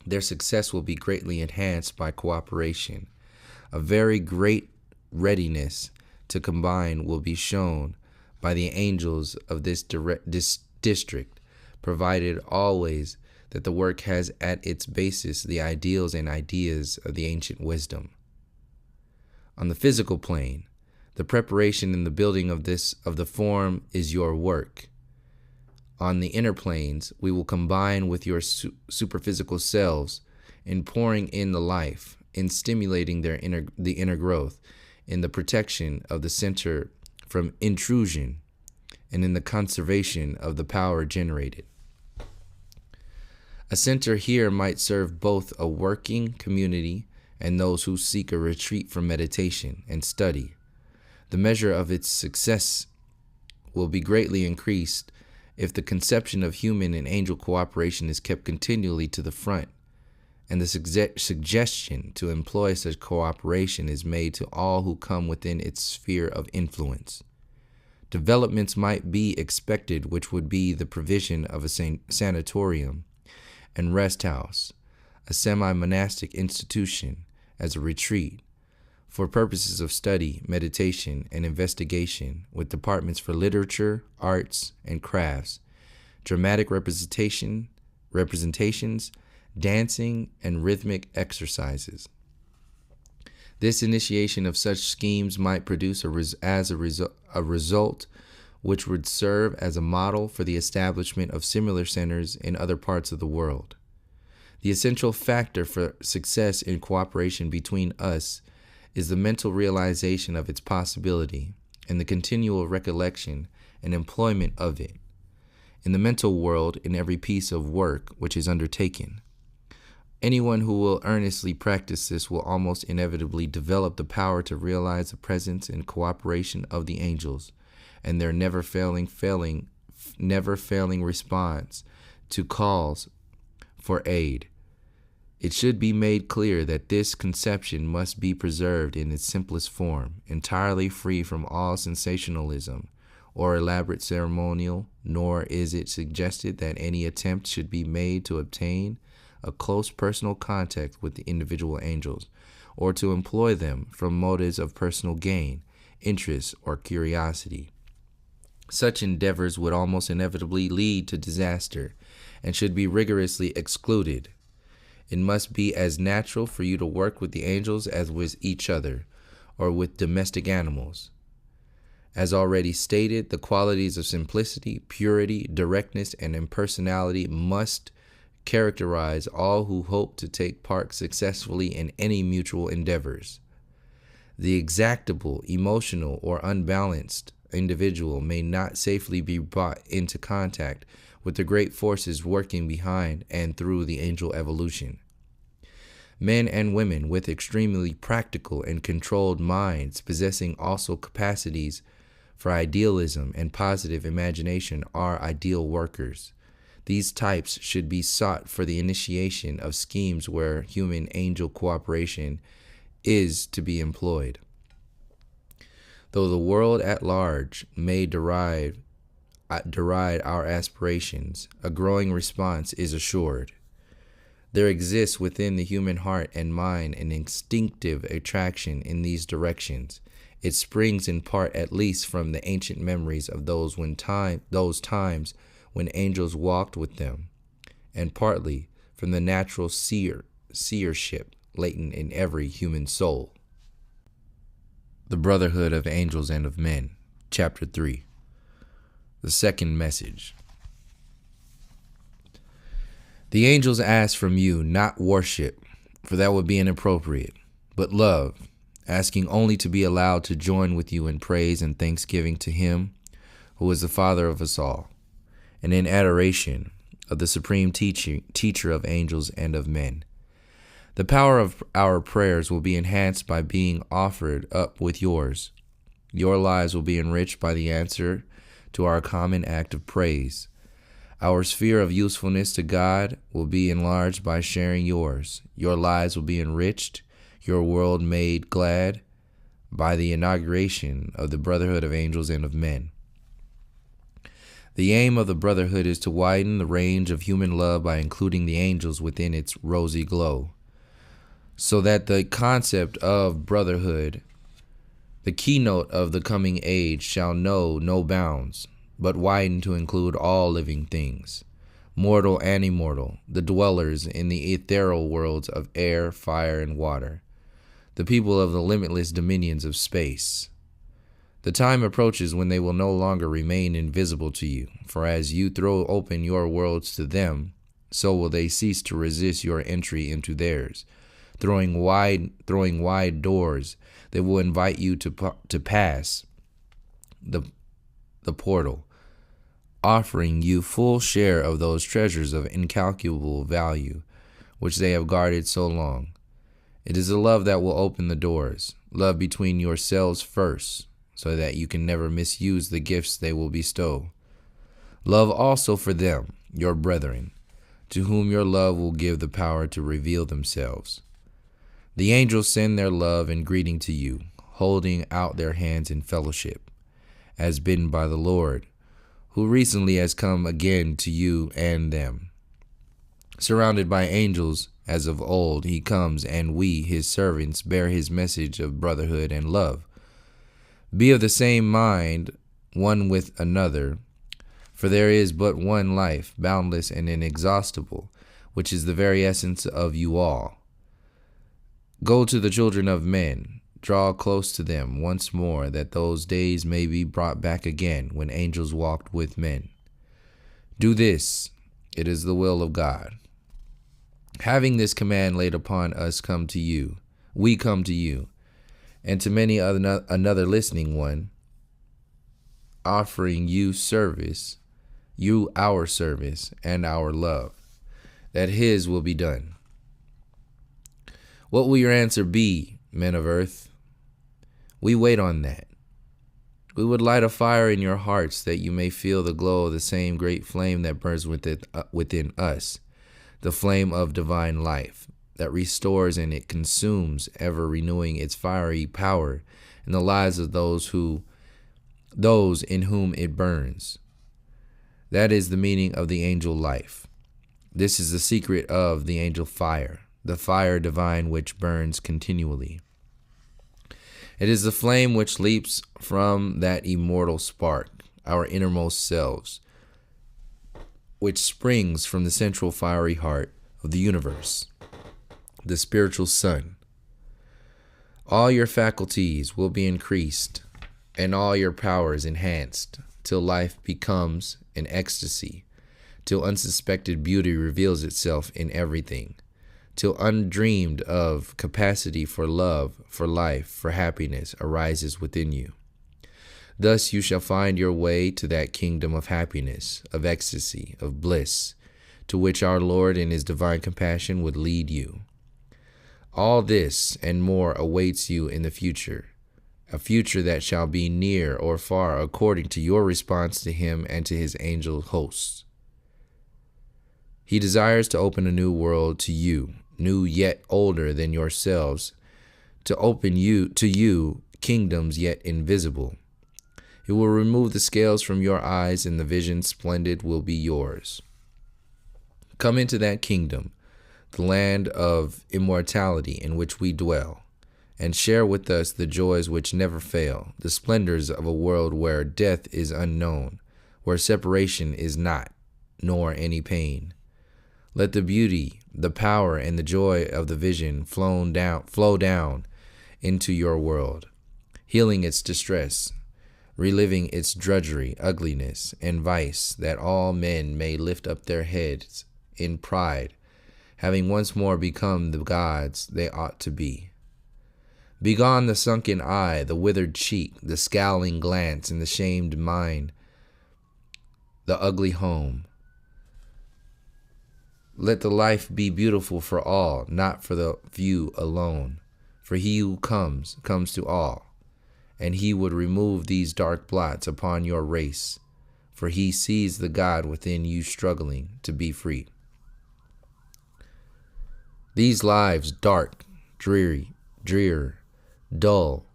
A: Their success will be greatly enhanced by cooperation. A very great readiness to combine will be shown by the angels of this district, provided always that the work has at its basis the ideals and ideas of the ancient wisdom. On the physical plane, the preparation and the building of the form is your work. On the inner planes, we will combine with your superphysical selves in pouring in the life, in stimulating the inner growth, in the protection of the center from intrusion, and in the conservation of the power generated. A center here might serve both a working community and those who seek a retreat for meditation and study. The measure of its success will be greatly increased if the conception of human and angel cooperation is kept continually to the front, and the suggestion to employ such cooperation is made to all who come within its sphere of influence. Developments might be expected which would be the provision of a sanatorium and rest house, a semi-monastic institution as a retreat, for purposes of study, meditation, and investigation, with departments for literature, arts, and crafts, dramatic representations, dancing, and rhythmic exercises. This initiation of such schemes might produce a result which would serve as a model for the establishment of similar centers in other parts of the world. The essential factor for success in cooperation between us is the mental realization of its possibility and the continual recollection and employment of it in the mental world in every piece of work which is undertaken. Anyone who will earnestly practice this will almost inevitably develop the power to realize the presence and cooperation of the angels and their never failing response to calls for aid. It should be made clear that this conception must be preserved in its simplest form, entirely free from all sensationalism or elaborate ceremonial, nor is it suggested that any attempt should be made to obtain a close personal contact with the individual angels, or to employ them from motives of personal gain, interest, or curiosity. Such endeavors would almost inevitably lead to disaster and should be rigorously excluded. It must be as natural for you to work with the angels as with each other, or with domestic animals. As already stated, the qualities of simplicity, purity, directness, and impersonality must characterize all who hope to take part successfully in any mutual endeavors. The exactable, emotional, or unbalanced individual may not safely be brought into contact with the great forces working behind and through the angel evolution. Men and women with extremely practical and controlled minds, possessing also capacities for idealism and positive imagination, are ideal workers. These types should be sought for the initiation of schemes where human-angel cooperation is to be employed. Though the world at large may deride our aspirations, a growing response is assured. There exists within the human heart and mind an instinctive attraction in these directions. It springs in part at least from the ancient memories of those times when angels walked with them, and partly from the natural seership latent in every human soul. The Brotherhood of Angels and of Men, Chapter 3. The second message. The angels ask from you not worship, for that would be inappropriate, but love, asking only to be allowed to join with you in praise and thanksgiving to Him who is the Father of us all, and in adoration of the supreme teacher of angels and of men. The power of our prayers will be enhanced by being offered up with yours. Your lives will be enriched by the answer to our common act of praise. Our sphere of usefulness to God will be enlarged by sharing yours. Your lives will be enriched, your world made glad by the inauguration of the Brotherhood of Angels and of Men. The aim of the Brotherhood is to widen the range of human love by including the angels within its rosy glow, so that the concept of brotherhood, the keynote of the coming age, shall know no bounds, but widen to include all living things, mortal and immortal, the dwellers in the ethereal worlds of air, fire, and water, the people of the limitless dominions of space. The time approaches when they will no longer remain invisible to you, for as you throw open your worlds to them, so will they cease to resist your entry into theirs, throwing wide doors that will invite you to pass the portal, offering you full share of those treasures of incalculable value which they have guarded so long. It is a love that will open the doors, love between yourselves first, so that you can never misuse the gifts they will bestow. Love also for them, your brethren, to whom your love will give the power to reveal themselves. The angels send their love and greeting to you, holding out their hands in fellowship, as bidden by the Lord, who recently has come again to you and them. Surrounded by angels, as of old, he comes, and we, his servants, bear his message of brotherhood and love. Be of the same mind one with another, for there is but one life, boundless and inexhaustible, which is the very essence of you all. Go to the children of men, draw close to them once more, that those days may be brought back again when angels walked with men. Do this, it is the will of God. Having this command laid upon us, we come to you, and to many another listening one, offering you our service and our love, that his will be done. What will your answer be, men of earth? We wait on that. We would light a fire in your hearts that you may feel the glow of the same great flame that burns within us, the flame of divine life that restores and it consumes, ever renewing its fiery power in the lives of those in whom it burns. That is the meaning of the angel life. This is the secret of the angel fire, the fire divine which burns continually. It is the flame which leaps from that immortal spark, our innermost selves, which springs from the central fiery heart of the universe, the spiritual sun. All your faculties will be increased and all your powers enhanced till life becomes an ecstasy, till unsuspected beauty reveals itself in everything, till undreamed of capacity for love, for life, for happiness arises within you. Thus you shall find your way to that kingdom of happiness, of ecstasy, of bliss, to which our Lord in his divine compassion would lead you. All this and more awaits you in the future, a future that shall be near or far according to your response to him and to his angel hosts. He desires to open a new world to you, new yet older than yourselves, to open to you kingdoms yet invisible. It will remove the scales from your eyes, and the vision splendid will be yours. Come into that kingdom, the land of immortality in which we dwell, and share with us the joys which never fail, the splendors of a world where death is unknown, where separation is not, nor any pain. Let the beauty, the power, and the joy of the vision flow down into your world, healing its distress, reliving its drudgery, ugliness, and vice, that all men may lift up their heads in pride, having once more become the gods they ought to be. Begone the sunken eye, the withered cheek, the scowling glance, and the shamed mind, the ugly home. Let the life be beautiful for all, not for the few alone. For he who comes to all, and he would remove these dark blots upon your race, for he sees the God within you struggling to be free. These lives, dark, drear, dull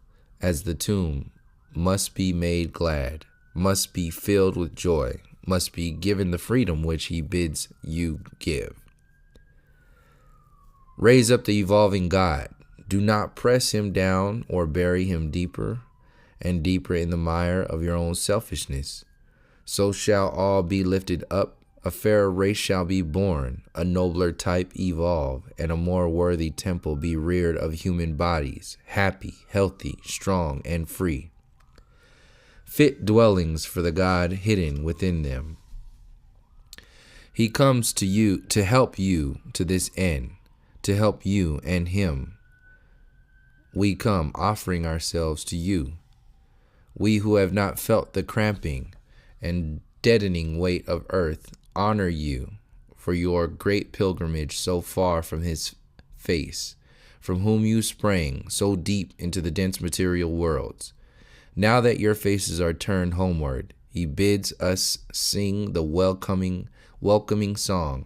A: as the tomb, must be made glad, must be filled with joy, must be given the freedom which he bids you give. Raise up the evolving God. Do not press him down or bury him deeper and deeper in the mire of your own selfishness. So shall all be lifted up, a fairer race shall be born, a nobler type evolve, and a more worthy temple be reared of human bodies, happy, healthy, strong, and free. Fit dwellings for the God hidden within them. He comes to you to help you to this end, to help you and him. We come offering ourselves to you, we who have not felt the cramping and deadening weight of earth. Honor you for your great pilgrimage so far from his face, from whom you sprang so deep into the dense material worlds. Now that your faces are turned homeward, he bids us sing the welcoming song.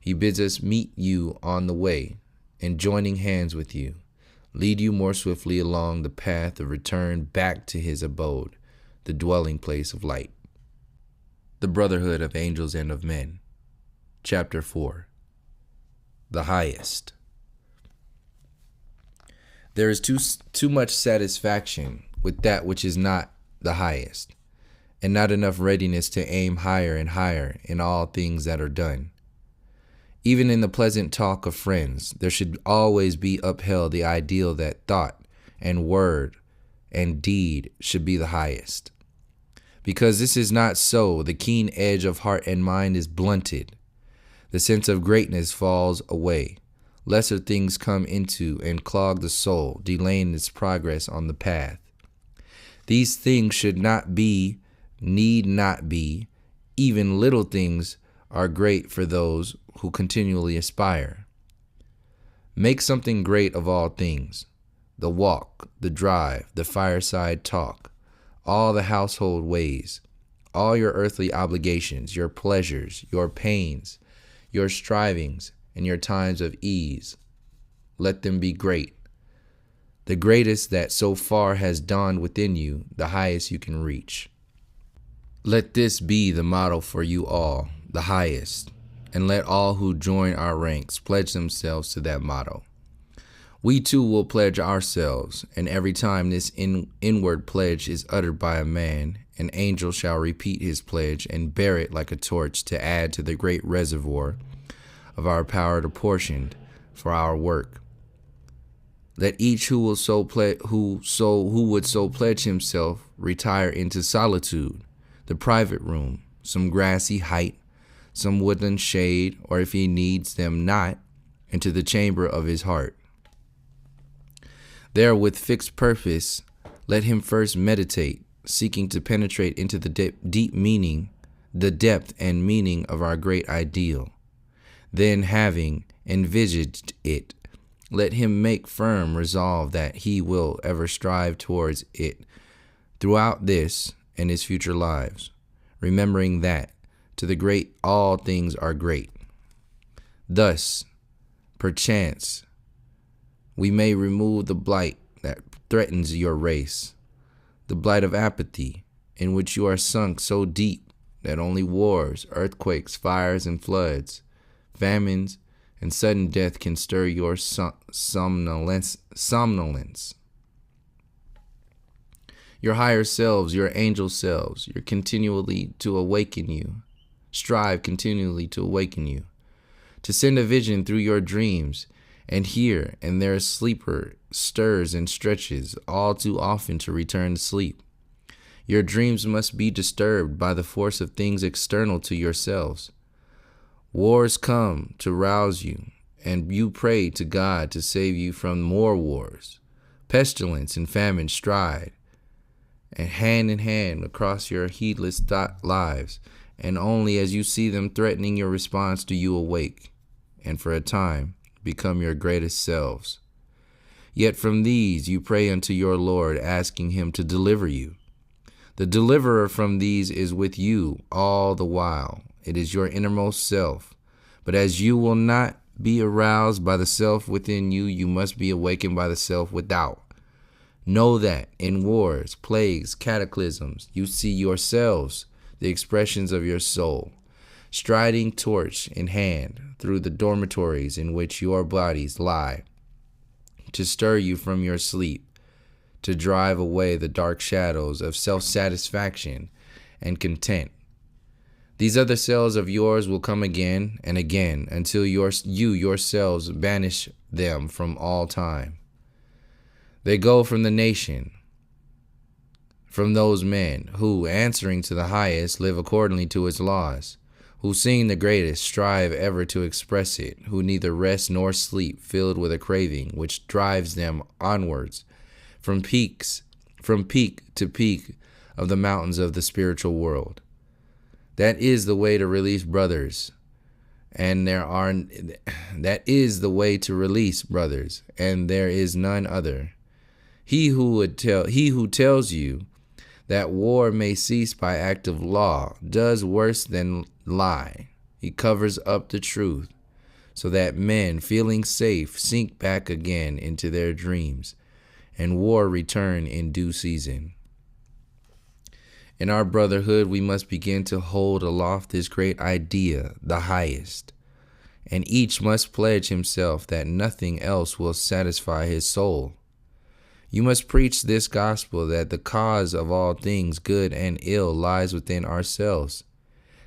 A: He bids us meet you on the way, and joining hands with you, lead you more swiftly along the path of return back to his abode, the dwelling place of light. The Brotherhood of Angels and of Men. Chapter 4. The Highest. There is too much satisfaction with that which is not the highest, and not enough readiness to aim higher and higher in all things that are done. Even in the pleasant talk of friends, there should always be upheld the ideal that thought and word and deed should be the highest. Because this is not so, the keen edge of heart and mind is blunted. The sense of greatness falls away. Lesser things come into and clog the soul, delaying its progress on the path. These things should not be, need not be. Even little things are great for those who continually aspire. Make something great of all things. The walk, the drive, the fireside talk, all the household ways, all your earthly obligations, your pleasures, your pains, your strivings, and your times of ease. Let them be great. The greatest that so far has dawned within you, the highest you can reach. Let this be the motto for you all, the highest, and let all who join our ranks pledge themselves to that motto. We too will pledge ourselves, and every time this inward pledge is uttered by a man, an angel shall repeat his pledge and bear it like a torch to add to the great reservoir of our power apportioned for our work. Let each who would so pledge himself retire into solitude, the private room, some grassy height, some woodland shade, or if he needs them not, into the chamber of his heart. There with fixed purpose, let him first meditate, seeking to penetrate into the deep meaning, the depth and meaning of our great ideal. Then, having envisaged it, let him make firm resolve that he will ever strive towards it throughout this and his future lives, remembering that to the great all things are great. Thus, perchance, we may remove the blight that threatens your race, the blight of apathy, in which you are sunk so deep that only wars, earthquakes, fires, and floods, famines, and sudden death can stir your somnolence. Your higher selves, your angel selves, strive continually to awaken you, to send a vision through your dreams, and here and there a sleeper stirs and stretches, all too often to return to sleep. Your dreams must be disturbed by the force of things external to yourselves. Wars come to rouse you, and you pray to God to save you from more wars. Pestilence and famine stride, and hand in hand across your heedless lives, and only as you see them threatening your response do you awake, and for a time become your greatest selves. Yet from these you pray unto your Lord, asking him to deliver you. The deliverer from these is with you all the while. It is your innermost self. But as you will not be aroused by the self within you, you must be awakened by the self without. Know that in wars, plagues, cataclysms, you see yourselves, the expressions of your soul, striding torch in hand through the dormitories in which your bodies lie, to stir you from your sleep, to drive away the dark shadows of self-satisfaction and content. These other selves of yours will come again and again until you yourselves banish them from all time. They go from the nation, from those men who, answering to the highest, live accordingly to its laws, who seeing the greatest, strive ever to express it, who neither rest nor sleep, filled with a craving which drives them onwards from peak to peak of the mountains of the spiritual world. That is the way to release brothers, and that is the way to release brothers, and there is none other. He who tells you that war may cease by act of law does worse than lie. He covers up the truth, so that men, feeling safe, sink back again into their dreams, and war return in due season. In our brotherhood, we must begin to hold aloft this great idea, the highest, and each must pledge himself that nothing else will satisfy his soul. You must preach this gospel, that the cause of all things good and ill lies within ourselves,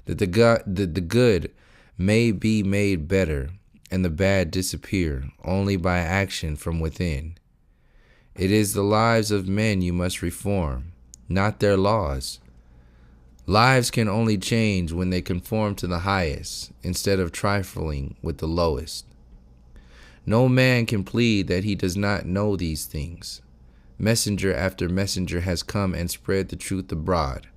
A: that the good may be made better and the bad disappear only by action from within. It is the lives of men you must reform, not their laws. Lives can only change when they conform to the highest, instead of trifling with the lowest. No man can plead that he does not know these things. Messenger after messenger has come and spread the truth abroad.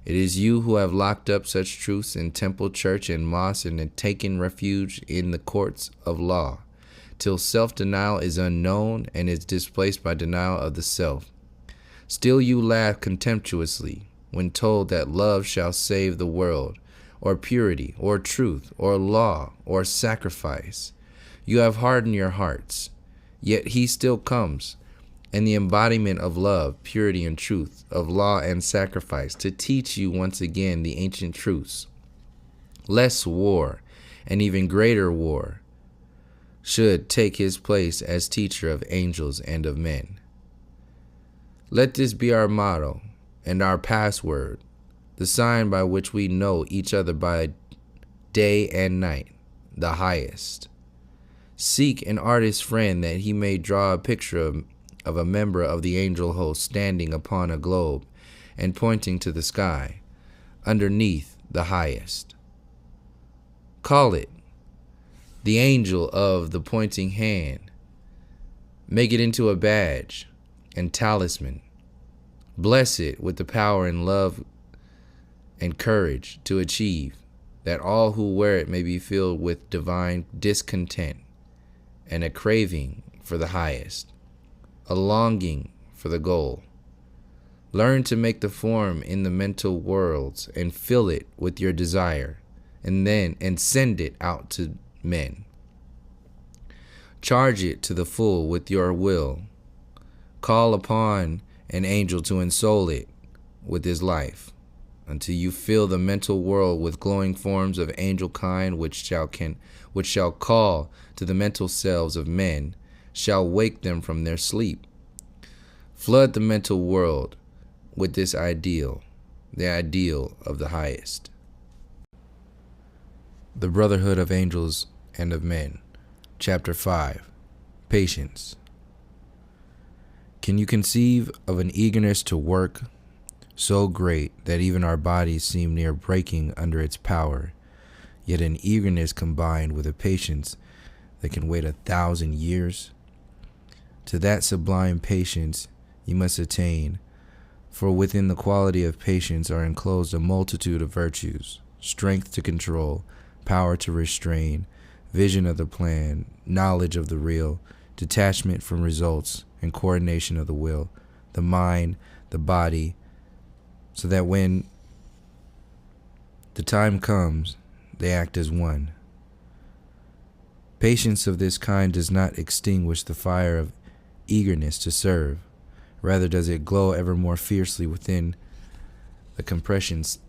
A: It is you who have locked up such truths in temple, church, and mosque, and taken refuge in the courts of law, till self-denial is unknown and is displaced by denial of the self. Still you laugh contemptuously when told that love shall save the world, or purity, or truth, or law, or sacrifice. You have hardened your hearts, yet he still comes, and the embodiment of love, purity, and truth, of law and sacrifice, to teach you once again the ancient truths. Less war, and even greater war, should take his place as teacher of angels and of men. Let this be our motto and our password, the sign by which we know each other by day and night, the highest. Seek an artist friend that he may draw a picture of a member of the angel host standing upon a globe and pointing to the sky, underneath the highest. Call it the angel of the pointing hand. Make it into a badge and talisman. Bless it with the power and love and courage to achieve, that all who wear it may be filled with divine discontent and a craving for the highest, a longing for the goal. Learn to make the form in the mental worlds and fill it with your desire, and send it out to men. Charge it to the full with your will. Call upon an angel to ensoul it with his life, until you fill the mental world with glowing forms of angel kind, which shall call to the mental selves of men, shall wake them from their sleep. Flood the mental world with this ideal, the ideal of the highest. The Brotherhood of Angels and of Men, Chapter 5, Patience. Can you conceive of an eagerness to work so great that even our bodies seem near breaking under its power, yet an eagerness combined with a patience that can wait 1,000 years? To that sublime patience you must attain, for within the quality of patience are enclosed a multitude of virtues: strength to control, power to restrain, vision of the plan, knowledge of the real, detachment from results, and coordination of the will, the mind, the body, so that when the time comes, they act as one. Patience of this kind does not extinguish the fire of eagerness to serve. Rather does it glow ever more fiercely within the compressions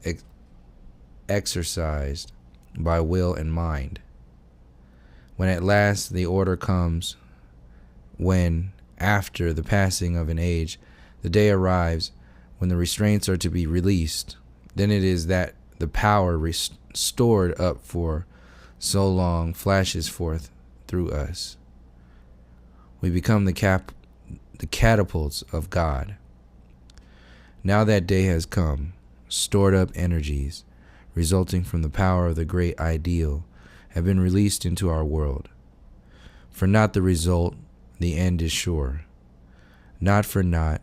A: exercised by will and mind. When at last the order comes, when, after the passing of an age, the day arrives when the restraints are to be released, then it is that the power stored up for so long flashes forth through us. We become the catapults of God. Now that day has come, stored up energies resulting from the power of the great ideal have been released into our world. For not the result, the end is sure. Not for naught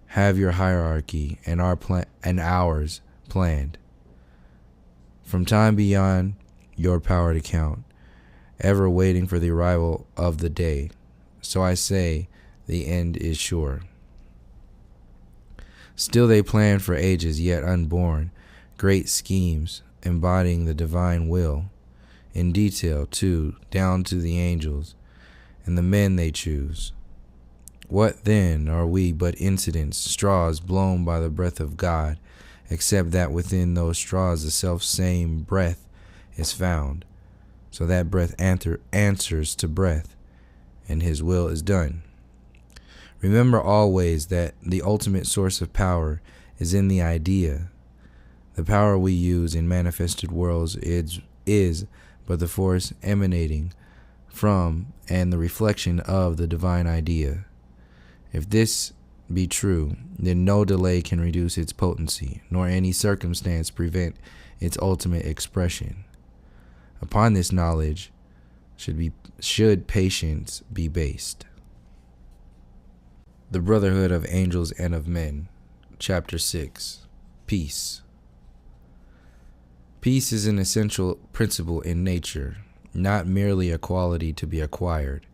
A: have your hierarchy and ours planned. From time beyond your power to count, ever waiting for the arrival of the day. So I say, the end is sure. Still they plan for ages yet unborn, great schemes embodying the divine will, in detail too, down to the angels and the men they choose. What then are we but incidents, straws blown by the breath of God, except that within those straws the self-same breath is found, so that breath answers to breath, and his will is done. Remember always that the ultimate source of power is in the idea. The power we use in manifested worlds is but the force emanating from and the reflection of the divine idea. If this be true, then no delay can reduce its potency, nor any circumstance prevent its ultimate expression. Upon this knowledge should patience be based. The Brotherhood of Angels and of Men, Chapter 6, Peace. Peace is an essential principle in nature, not merely a quality to be acquired.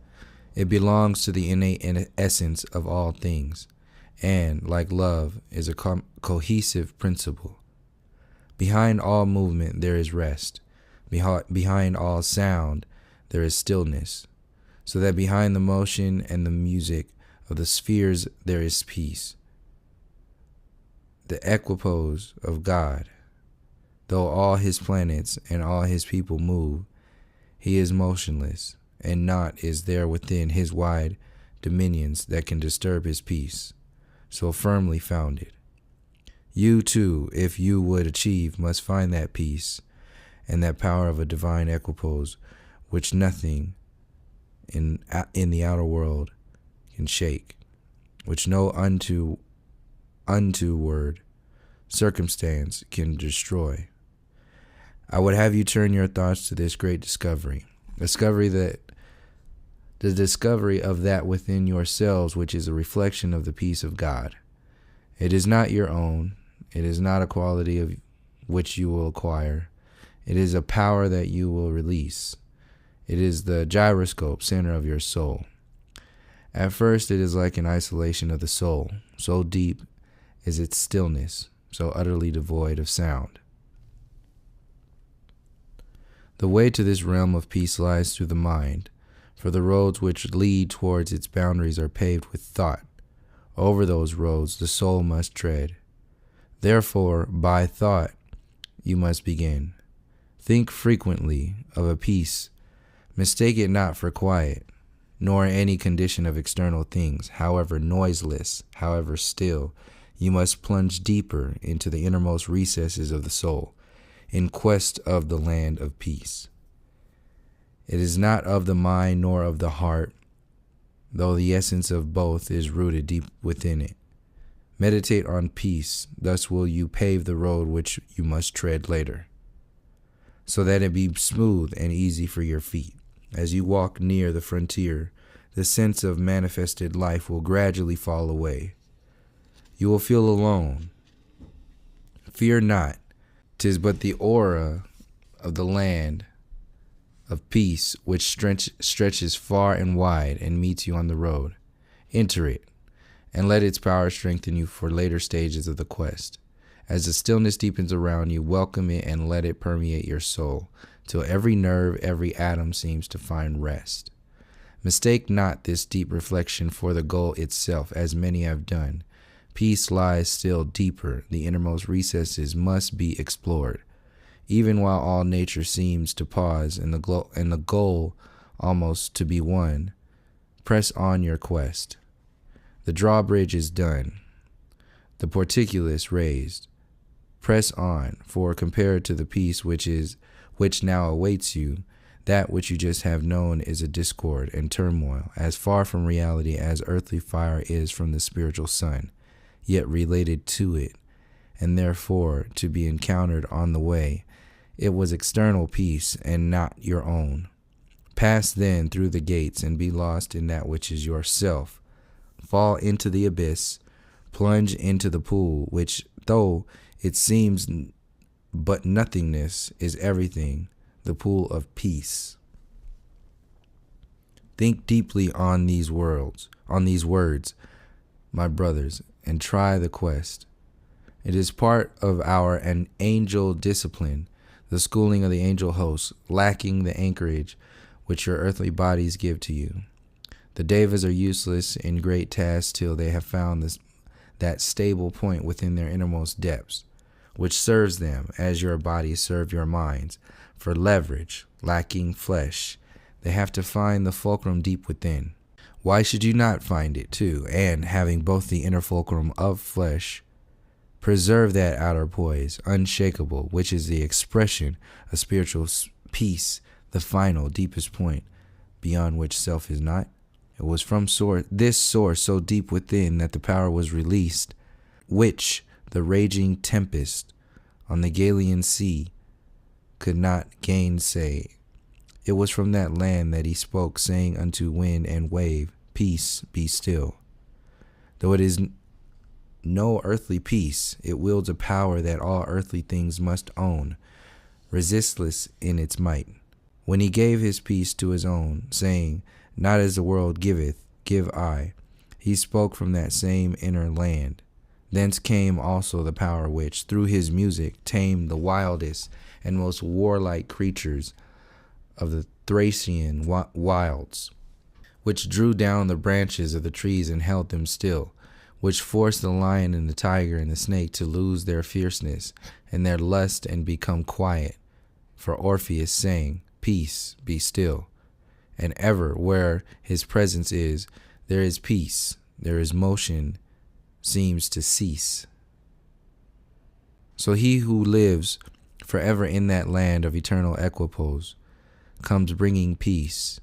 A: It belongs to the innate essence of all things, and, like love, is a cohesive principle. Behind all movement there is rest. Behind all sound there is stillness, so that behind the motion and the music of the spheres there is peace. The equipoise of God. Though all his planets and all his people move, he is motionless, and naught is there within his wide dominions that can disturb his peace, so firmly founded. You too, if you would achieve, must find that peace and that power of a divine equipoise which nothing in the outer world can shake, which no untoward circumstance can destroy. I would have you turn your thoughts to this great discovery the discovery of that within yourselves which is a reflection of the peace of God, It is not your own. It is not a quality of which you will acquire. It is a power that you will release. It is the gyroscope center of your soul. At first, it is like an isolation of the soul. So deep is its stillness, so utterly devoid of sound. The way to this realm of peace lies through the mind, for the roads which lead towards its boundaries are paved with thought. Over those roads the soul must tread. Therefore, by thought, you must begin. Think frequently of a peace. Mistake it not for quiet, nor any condition of external things, however noiseless, however still. You must plunge deeper into the innermost recesses of the soul, in quest of the land of peace. It is not of the mind nor of the heart, though the essence of both is rooted deep within it. Meditate on peace, thus will you pave the road which you must tread later, so that it be smooth and easy for your feet. As you walk near the frontier, the sense of manifested life will gradually fall away. You will feel alone. Fear not, 'tis but the aura of the land of peace which stretches far and wide and meets you on the road. Enter it, and let its power strengthen you for later stages of the quest. As the stillness deepens around you, welcome it and let it permeate your soul, till every nerve, every atom seems to find rest. Mistake not this deep reflection for the goal itself, as many have done. Peace lies still deeper. The innermost recesses must be explored. Even while all nature seems to pause and the goal almost to be won, press on your quest. The drawbridge is done, the portcullis raised. Press on, for compared to the peace which now awaits you, that which you just have known is a discord and turmoil, as far from reality as earthly fire is from the spiritual sun, yet related to it, and therefore to be encountered on the way. It was external peace and not your own. Pass then through the gates and be lost in that which is yourself. Fall into the abyss, plunge into the pool, which, though it seems but nothingness, is everything, the pool of peace. Think deeply on these words, my brothers, and try the quest. It is part of our angel discipline, the schooling of the angel hosts, lacking the anchorage which your earthly bodies give to you. The devas are useless in great tasks till they have found that stable point within their innermost depths, which serves them as your bodies serve your minds, for leverage, lacking flesh. They have to find the fulcrum deep within. Why should you not find it too, and, having both the inner fulcrum of flesh, preserve that outer poise, unshakable, which is the expression of spiritual peace, the final, deepest point, beyond which self is not? It was from this source so deep within that the power was released, which the raging tempest on the Galilean Sea could not gainsay. It was from that land that he spoke, saying unto wind and wave, Peace, be still. Though it is no earthly peace, it wields a power that all earthly things must own, resistless in its might. When he gave his peace to his own, saying, Not as the world giveth, give I, he spoke from that same inner land. Thence came also the power which, through his music, tamed the wildest and most warlike creatures of the Thracian wilds, which drew down the branches of the trees and held them still, which forced the lion and the tiger and the snake to lose their fierceness and their lust and become quiet. For Orpheus sang, Peace, be still. And ever where his presence is, there is peace, there is motion, seems to cease. So he who lives forever in that land of eternal equipoise comes bringing peace,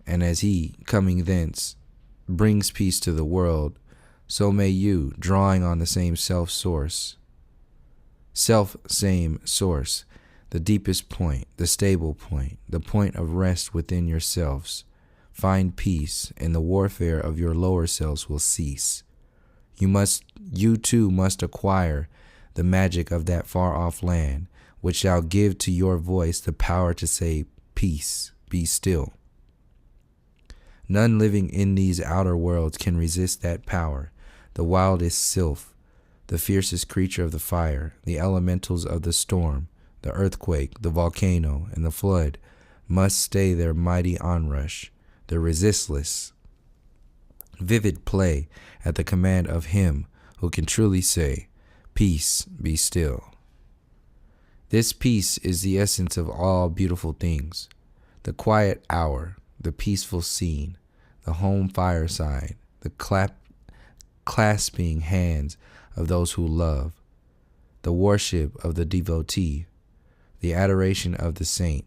A: and as he, coming thence, brings peace to the world, so may you, drawing on the same same source, the deepest point, the stable point, the point of rest within yourselves, find peace, and the warfare of your lower selves will cease. You too must acquire the magic of that far-off land, which shall give to your voice the power to say, "Peace, be still." None living in these outer worlds can resist that power. The wildest sylph, the fiercest creature of the fire, the elementals of the storm, the earthquake, the volcano, and the flood must stay their mighty onrush, their resistless, vivid play at the command of him who can truly say, "Peace, be still." This peace is the essence of all beautiful things. The quiet hour, the peaceful scene, the home fireside, the clasping hands of those who love, the worship of the devotee, the adoration of the saint,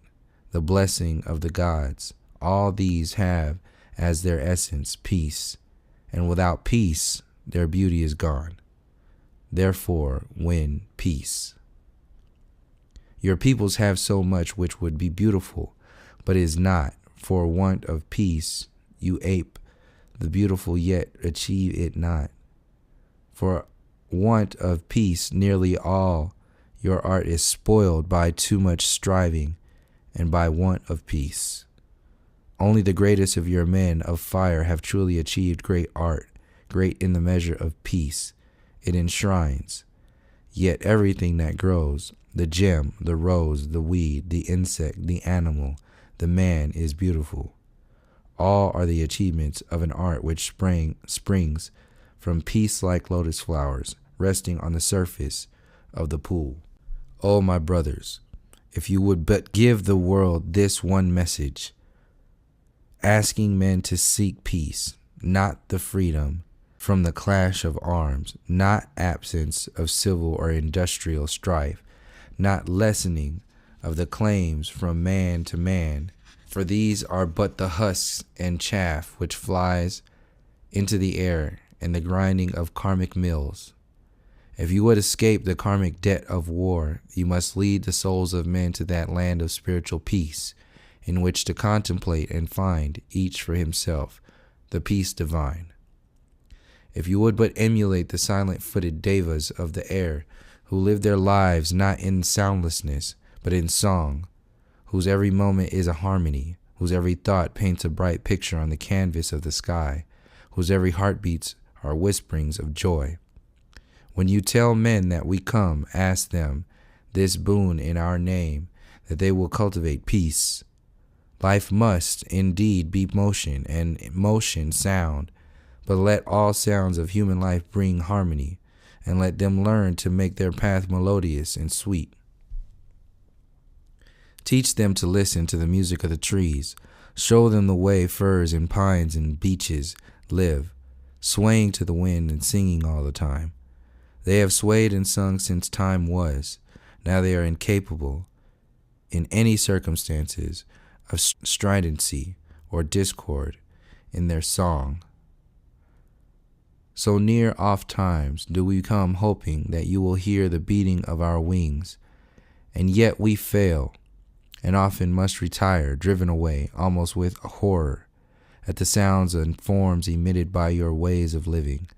A: the blessing of the gods, all these have as their essence peace, and without peace their beauty is gone. Therefore, win peace. Your peoples have so much which would be beautiful, but is not. For want of peace you ape the beautiful, yet achieve it not. For want of peace nearly all your art is spoiled by too much striving and by want of peace. Only the greatest of your men of fire have truly achieved great art, great in the measure of peace it enshrines. Yet everything that grows, the gem, the rose, the weed, the insect, the animal, the man is beautiful. All are the achievements of an art which springs from peace-like lotus flowers resting on the surface of the pool. Oh, my brothers, if you would but give the world this one message, asking men to seek peace, not the freedom from the clash of arms, not absence of civil or industrial strife, not lessening of the claims from man to man, for these are but the husks and chaff which flies into the air and the grinding of karmic mills. If you would escape the karmic debt of war, you must lead the souls of men to that land of spiritual peace, in which to contemplate and find, each for himself, the peace divine. If you would but emulate the silent-footed devas of the air, who live their lives not in soundlessness, but in song, whose every moment is a harmony, whose every thought paints a bright picture on the canvas of the sky, whose every heartbeats are whisperings of joy. When you tell men that we come, ask them this boon in our name, that they will cultivate peace. Life must, indeed, be motion, and motion sound, but let all sounds of human life bring harmony, and let them learn to make their path melodious and sweet. Teach them to listen to the music of the trees. Show them the way firs and pines and beeches live, swaying to the wind and singing all the time. They have swayed and sung since time was. Now they are incapable, in any circumstances, of stridency or discord in their song. So near oft times do we come hoping that you will hear the beating of our wings, and yet we fail, and often must retire, driven away, almost with horror, at the sounds and forms emitted by your ways of living.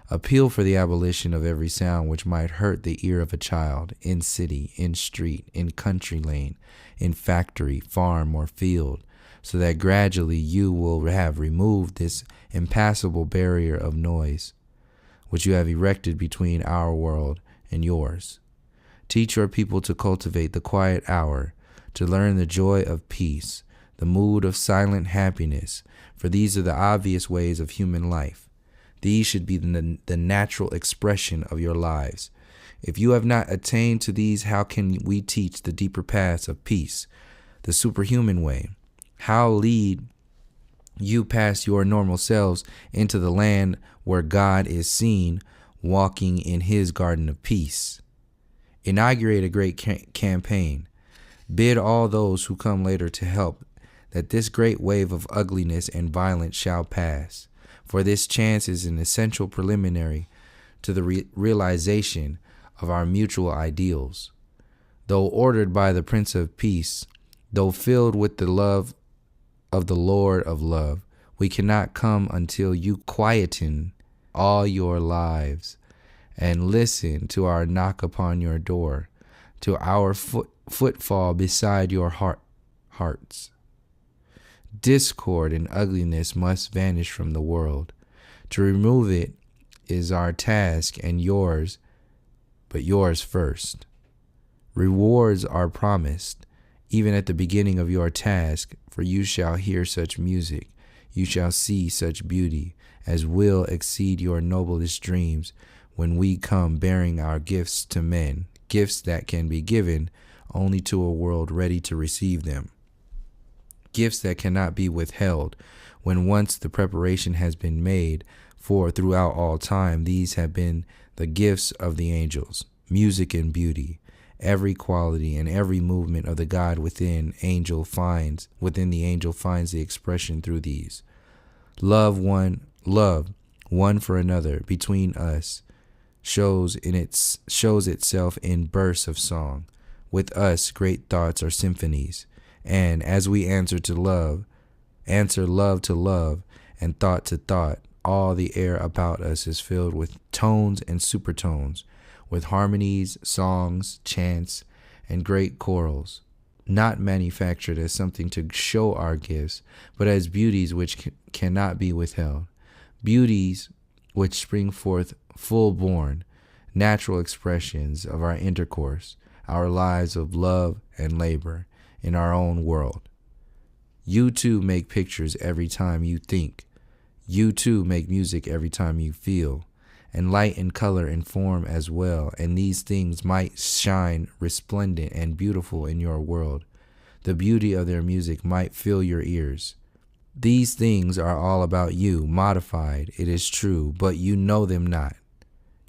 A: Appeal for the abolition of every sound which might hurt the ear of a child, in city, in street, in country lane, in factory, farm, or field, so that gradually you will have removed this impassable barrier of noise, which you have erected between our world and yours. Teach your people to cultivate the quiet hour, to learn the joy of peace, the mood of silent happiness, for these are the obvious ways of human life. These should be the natural expression of your lives. If you have not attained to these, how can we teach the deeper paths of peace, the superhuman way? How lead you past your normal selves into the land where God is seen walking in his garden of peace? Inaugurate a great campaign. Bid all those who come later to help that this great wave of ugliness and violence shall pass. For this chance is an essential preliminary to the realization of our mutual ideals. Though ordered by the Prince of Peace, though filled with the love of the Lord of Love, we cannot come until you quieten all your lives, and listen to our knock upon your door, to our footfall beside your hearts. Discord and ugliness must vanish from the world. To remove it is our task and yours, but yours first. Rewards are promised, even at the beginning of your task, for you shall hear such music, you shall see such beauty, as will exceed your noblest dreams when we come bearing our gifts to men, gifts that can be given only to a world ready to receive them. Gifts that cannot be withheld when once the preparation has been made, for throughout all time these have been the gifts of the angels, music and beauty. Every quality and every movement of the God within the angel finds the expression through these. Love one for another between us shows itself in bursts of song. With us great thoughts are symphonies, and as we answer love to love, and thought to thought, all the air about us is filled with tones and supertones, with harmonies, songs, chants, and great chorals, not manufactured as something to show our gifts, but as beauties which cannot be withheld, beauties which spring forth full-born, natural expressions of our intercourse, our lives of love and labor in our own world. You too make pictures every time you think. You too make music every time you feel, and light and color and form as well, and these things might shine resplendent and beautiful in your world. The beauty of their music might fill your ears. These things are all about you, modified, it is true, but you know them not.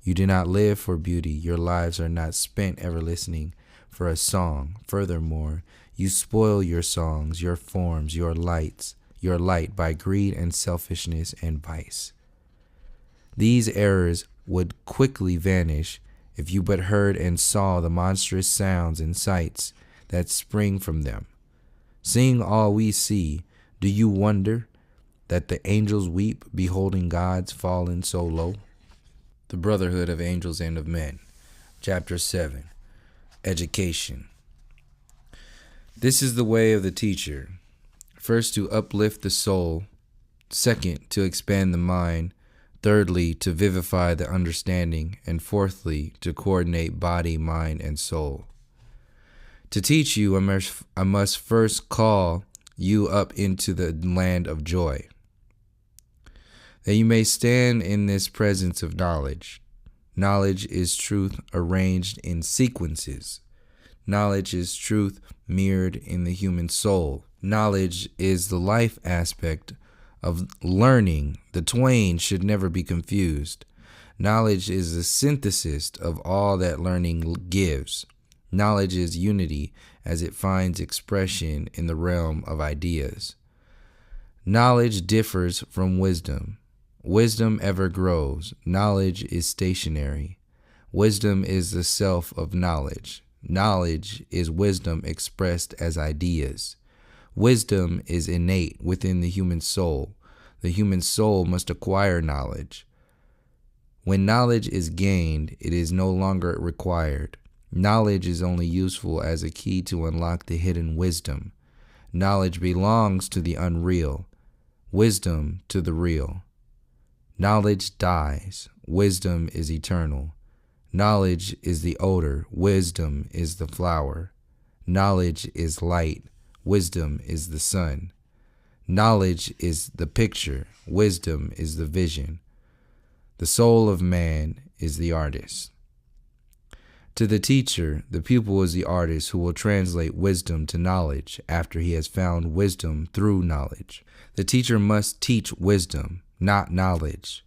A: You do not live for beauty. Your lives are not spent ever listening for a song. Furthermore, you spoil your songs, your forms, your light by greed and selfishness and vice. These errors would quickly vanish if you but heard and saw the monstrous sounds and sights that spring from them. Seeing all we see, do you wonder that the angels weep, beholding gods fallen so low? The Brotherhood of Angels and of Men, Chapter 7, Education. This is the way of the teacher. First, to uplift the soul. Second, to expand the mind. Thirdly, to vivify the understanding. And fourthly, to coordinate body, mind, and soul. To teach you, I must first call you up into the land of joy, that you may stand in this presence of knowledge. Knowledge is truth arranged in sequences. Knowledge is truth mirrored in the human soul. Knowledge is the life aspect of learning. The twain should never be confused. Knowledge is the synthesis of all that learning gives. Knowledge is unity as it finds expression in the realm of ideas. Knowledge differs from wisdom. Wisdom ever grows. Knowledge is stationary. Wisdom is the self of knowledge. Knowledge is wisdom expressed as ideas. Wisdom is innate within the human soul. The human soul must acquire knowledge. When knowledge is gained, it is no longer required. Knowledge is only useful as a key to unlock the hidden wisdom. Knowledge belongs to the unreal, wisdom to the real. Knowledge dies, wisdom is eternal. Knowledge is the odor, wisdom is the flower. Knowledge is light, wisdom is the sun. Knowledge is the picture, wisdom is the vision. The soul of man is the artist. To the teacher, the pupil is the artist who will translate wisdom to knowledge after he has found wisdom through knowledge. The teacher must teach wisdom, not knowledge.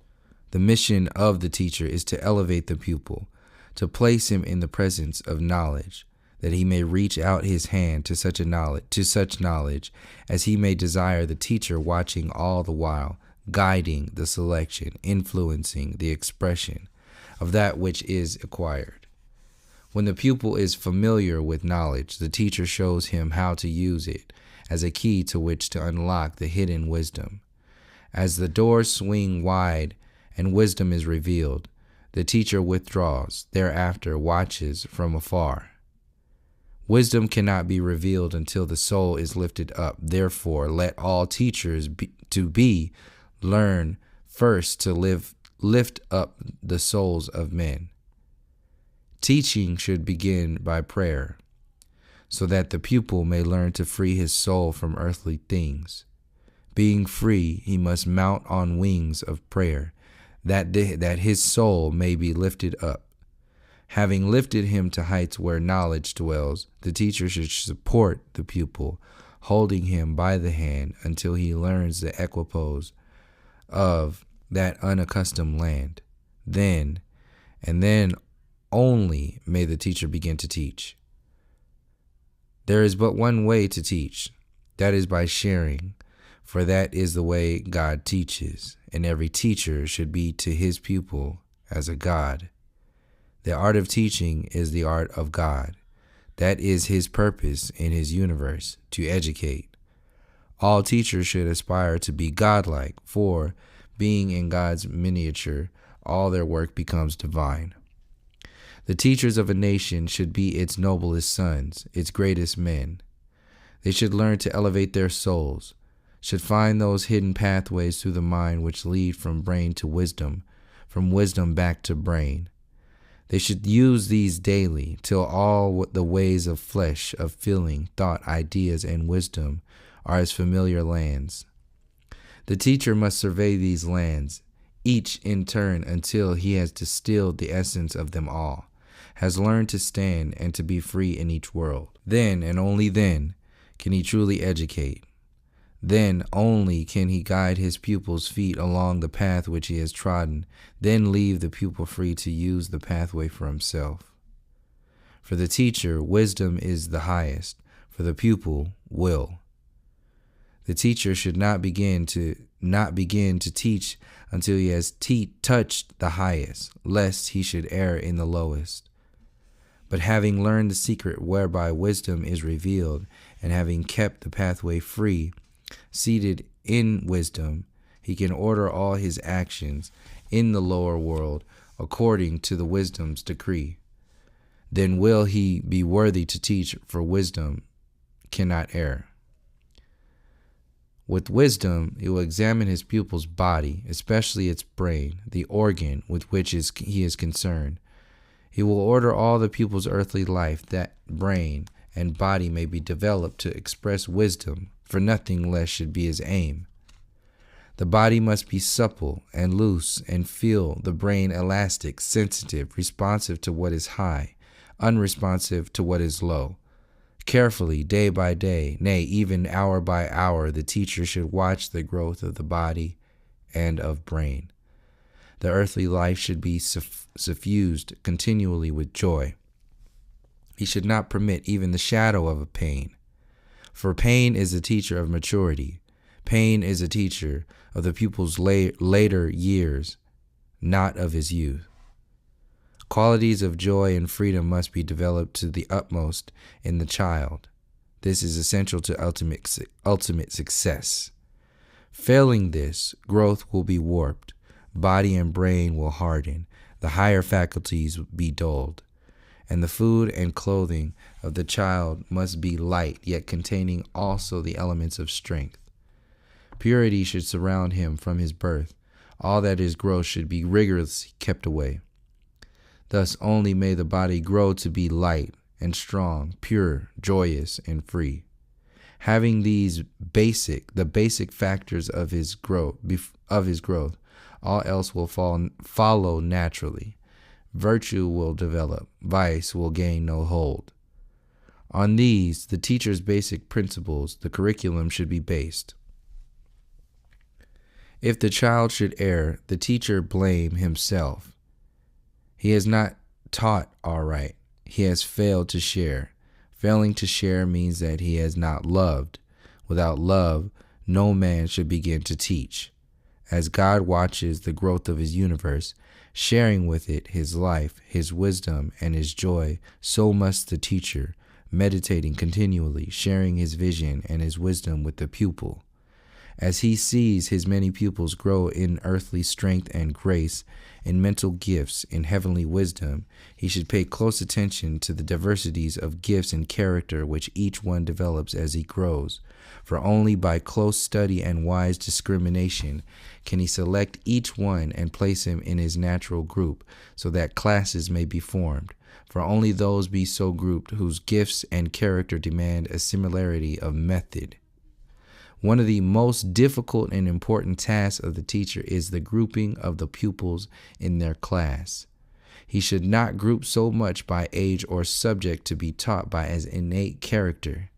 A: The mission of the teacher is to elevate the pupil, to place him in the presence of knowledge, that he may reach out his hand to such knowledge as he may desire, the teacher watching all the while, guiding the selection, influencing the expression of that which is acquired. When the pupil is familiar with knowledge, the teacher shows him how to use it as a key to which to unlock the hidden wisdom. As the doors swing wide and wisdom is revealed. The teacher withdraws, thereafter watches from afar. Wisdom cannot be revealed until the soul is lifted up. Therefore, let all teachers learn first to lift up the souls of men. Teaching should begin by prayer, so that the pupil may learn to free his soul from earthly things. Being free, he must mount on wings of prayer, that his soul may be lifted up. Having lifted him to heights where knowledge dwells, the teacher should support the pupil, holding him by the hand until he learns the equipoise of that unaccustomed land. Then, and then only, may the teacher begin to teach. There is but one way to teach, that is by sharing, for that is the way God teaches, and every teacher should be to his pupil as a God. The art of teaching is the art of God. That is his purpose in his universe, to educate. All teachers should aspire to be godlike, for, being in God's miniature, all their work becomes divine. The teachers of a nation should be its noblest sons, its greatest men. They should learn to elevate their souls, should find those hidden pathways through the mind which lead from brain to wisdom, from wisdom back to brain. They should use these daily, till all the ways of flesh, of feeling, thought, ideas, and wisdom are as familiar lands. The teacher must survey these lands, each in turn, until he has distilled the essence of them all, has learned to stand and to be free in each world. Then, and only then, can he truly educate. Then only can he guide his pupil's feet along the path which he has trodden, then leave the pupil free to use the pathway for himself. For the teacher, wisdom is the highest, for the pupil, will. The teacher should not begin to teach until he has touched the highest, lest he should err in the lowest. But having learned the secret whereby wisdom is revealed, and having kept the pathway free, seated in wisdom, he can order all his actions in the lower world according to the wisdom's decree. Then will he be worthy to teach, for wisdom cannot err. With wisdom, he will examine his pupil's body, especially its brain, the organ with which he is concerned. He will order all the pupil's earthly life, that brain and body may be developed to express wisdom, for nothing less should be his aim. The body must be supple and loose, and feel the brain elastic, sensitive, responsive to what is high, unresponsive to what is low. Carefully, day by day, nay, even hour by hour, the teacher should watch the growth of the body and of brain. The earthly life should be suffused continually with joy. He should not permit even the shadow of a pain. For pain is a teacher of maturity. Pain is a teacher of the pupil's later years, not of his youth. Qualities of joy and freedom must be developed to the utmost in the child. This is essential to ultimate success. Failing this, growth will be warped, body and brain will harden, the higher faculties be dulled. And the food and clothing of the child must be light, yet containing also the elements of strength. Purity should surround him from his birth. All that is gross should be rigorously kept away. Thus only may the body grow to be light and strong, pure, joyous, and free. Having the basic factors of his growth, all else will follow naturally. Virtue will develop, vice will gain no hold. On these, the teacher's basic principles, the curriculum should be based. If the child should err, the teacher blame himself. He has not taught aright. He has failed to share. Failing to share means that he has not loved. Without love, no man should begin to teach. As God watches the growth of his universe, sharing with it his life, his wisdom, and his joy, so must the teacher, meditating continually, sharing his vision and his wisdom with the pupil. As he sees his many pupils grow in earthly strength and grace, in mental gifts, in heavenly wisdom, he should pay close attention to the diversities of gifts and character which each one develops as he grows. For only by close study and wise discrimination can he select each one and place him in his natural group, so that classes may be formed. For only those be so grouped whose gifts and character demand a similarity of method. One of the most difficult and important tasks of the teacher is the grouping of the pupils in their class. He should not group so much by age or subject to be taught by as innate character.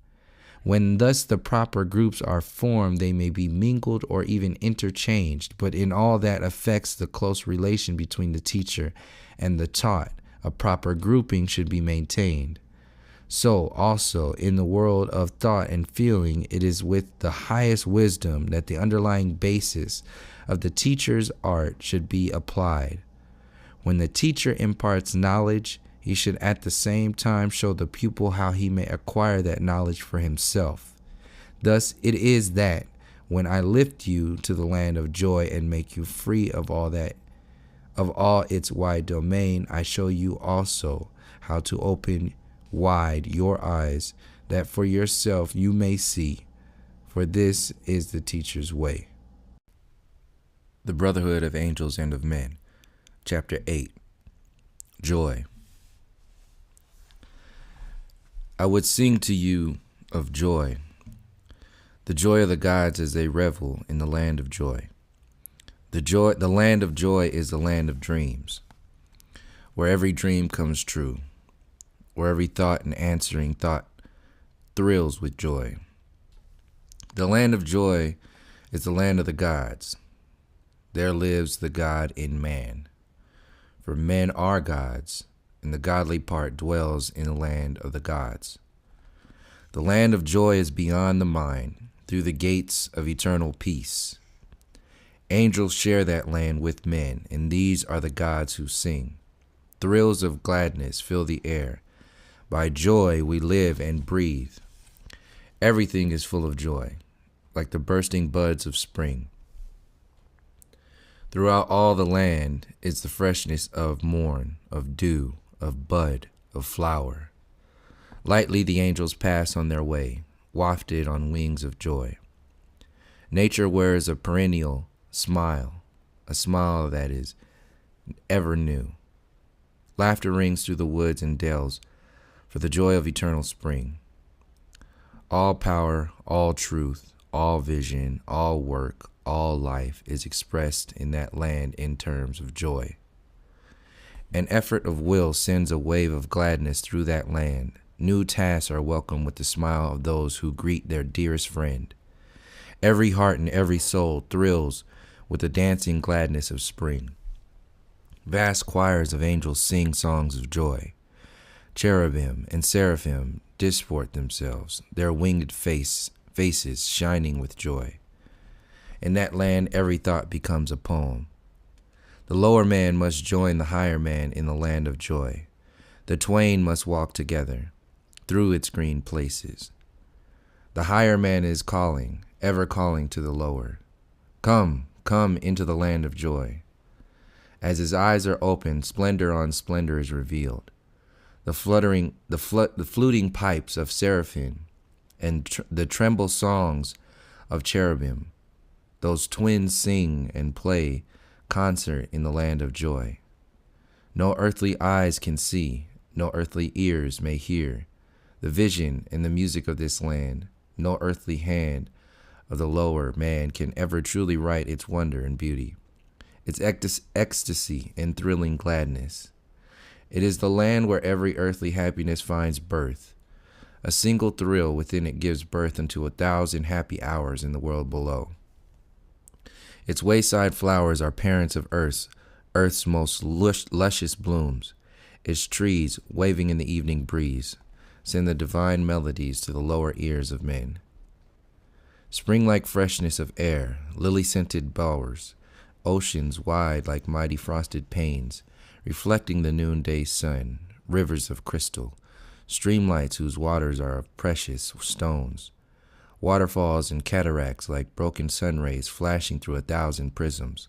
A: When thus the proper groups are formed, they may be mingled or even interchanged, but in all that affects the close relation between the teacher and the taught, a proper grouping should be maintained. So also in the world of thought and feeling, it is with the highest wisdom that the underlying basis of the teacher's art should be applied. When the teacher imparts knowledge, he should at the same time show the pupil how he may acquire that knowledge for himself. Thus it is that when I lift you to the land of joy and make you free of all its wide domain, I show you also how to open wide your eyes, that for yourself you may see, for this is the teacher's way. The Brotherhood of Angels and of Men, Chapter 8, Joy. I would sing to you of joy, the joy of the gods as they revel in the land of joy. The land of joy is the land of dreams, where every dream comes true, where every thought and answering thought thrills with joy. The land of joy is the land of the gods. There lives the God in man. For men are gods, and the godly part dwells in the land of the gods. The land of joy is beyond the mind, through the gates of eternal peace. Angels share that land with men, and these are the gods who sing. Thrills of gladness fill the air. By joy we live and breathe. Everything is full of joy, like the bursting buds of spring. Throughout all the land is the freshness of morn, of dew, of bud, of flower. Lightly the angels pass on their way, wafted on wings of joy. Nature wears a perennial smile, a smile that is ever new. Laughter rings through the woods and dales, for the joy of eternal spring. All power, all truth, all vision, all work, all life is expressed in that land in terms of joy. An effort of will sends a wave of gladness through that land. New tasks are welcomed with the smile of those who greet their dearest friend. Every heart and every soul thrills with the dancing gladness of spring. Vast choirs of angels sing songs of joy. Cherubim and seraphim disport themselves, their winged faces shining with joy. In that land every thought becomes a poem. The lower man must join the higher man in the land of joy. The twain must walk together through its green places. The higher man is calling, ever calling to the lower. Come, come into the land of joy. As his eyes are opened, splendor on splendor is revealed. The fluting pipes of seraphim and the tremble songs of cherubim. Those twins sing and play concert in the land of joy. No earthly eyes can see, no earthly ears may hear the vision and the music of this land. No earthly hand of the lower man can ever truly write its wonder and beauty, its ecstasy and thrilling gladness. It is the land where every earthly happiness finds birth. A single thrill within it gives birth unto 1,000 happy hours in the world below. Its wayside flowers are parents of earth's most luscious blooms. Its trees, waving in the evening breeze, send the divine melodies to the lower ears of men. Spring-like freshness of air, lily-scented bowers, oceans wide like mighty frosted panes, reflecting the noonday sun, rivers of crystal, streamlights whose waters are of precious stones, waterfalls and cataracts like broken sun rays flashing through 1,000 prisms,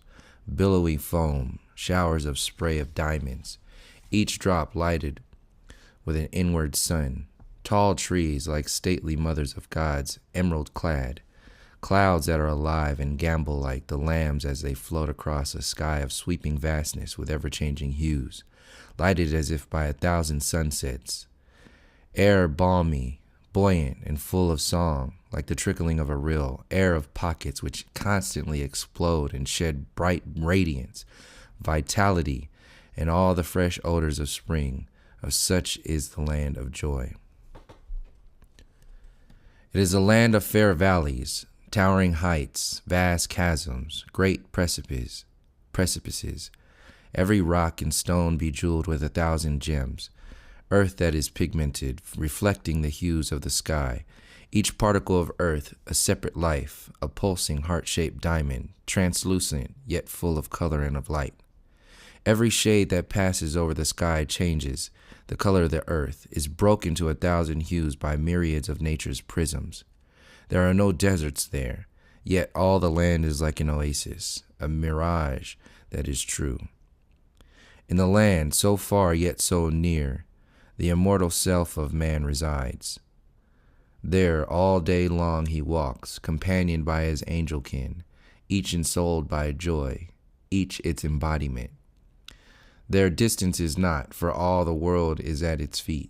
A: billowy foam, showers of spray of diamonds, each drop lighted with an inward sun, tall trees like stately mothers of gods, emerald clad, clouds that are alive and gambol like the lambs as they float across a sky of sweeping vastness with ever-changing hues, lighted as if by 1,000 sunsets, air balmy, buoyant and full of song, like the trickling of a rill, air of pockets which constantly explode and shed bright radiance, vitality, and all the fresh odors of spring. Of such is the land of joy. It is a land of fair valleys, towering heights, vast chasms, great precipices, every rock and stone bejeweled with 1,000 gems, earth that is pigmented, reflecting the hues of the sky, each particle of earth a separate life, a pulsing heart-shaped diamond, translucent yet full of color and of light. Every shade that passes over the sky changes. The color of the earth is broken to 1,000 hues by myriads of nature's prisms. There are no deserts there, yet all the land is like an oasis, a mirage that is true. In the land, so far yet so near, the immortal self of man resides. There all day long he walks, companioned by his angel kin, each ensouled by joy, each its embodiment. Their distance is not, for all the world is at his feet.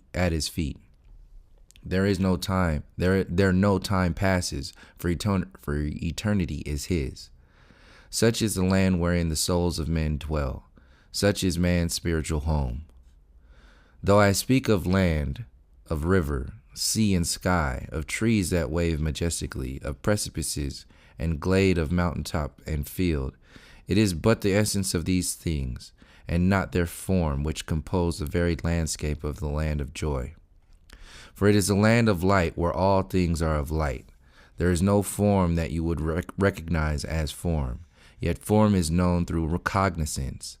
A: There is no time. There no time passes, for eternity is his. Such is the land wherein the souls of men dwell. Such is man's spiritual home. Though I speak of land, of river, sea and sky, of trees that wave majestically, of precipices and glade of mountaintop and field, it is but the essence of these things, and not their form, which compose the very landscape of the land of joy. For it is a land of light where all things are of light. There is no form that you would recognize as form, yet form is known through cognizance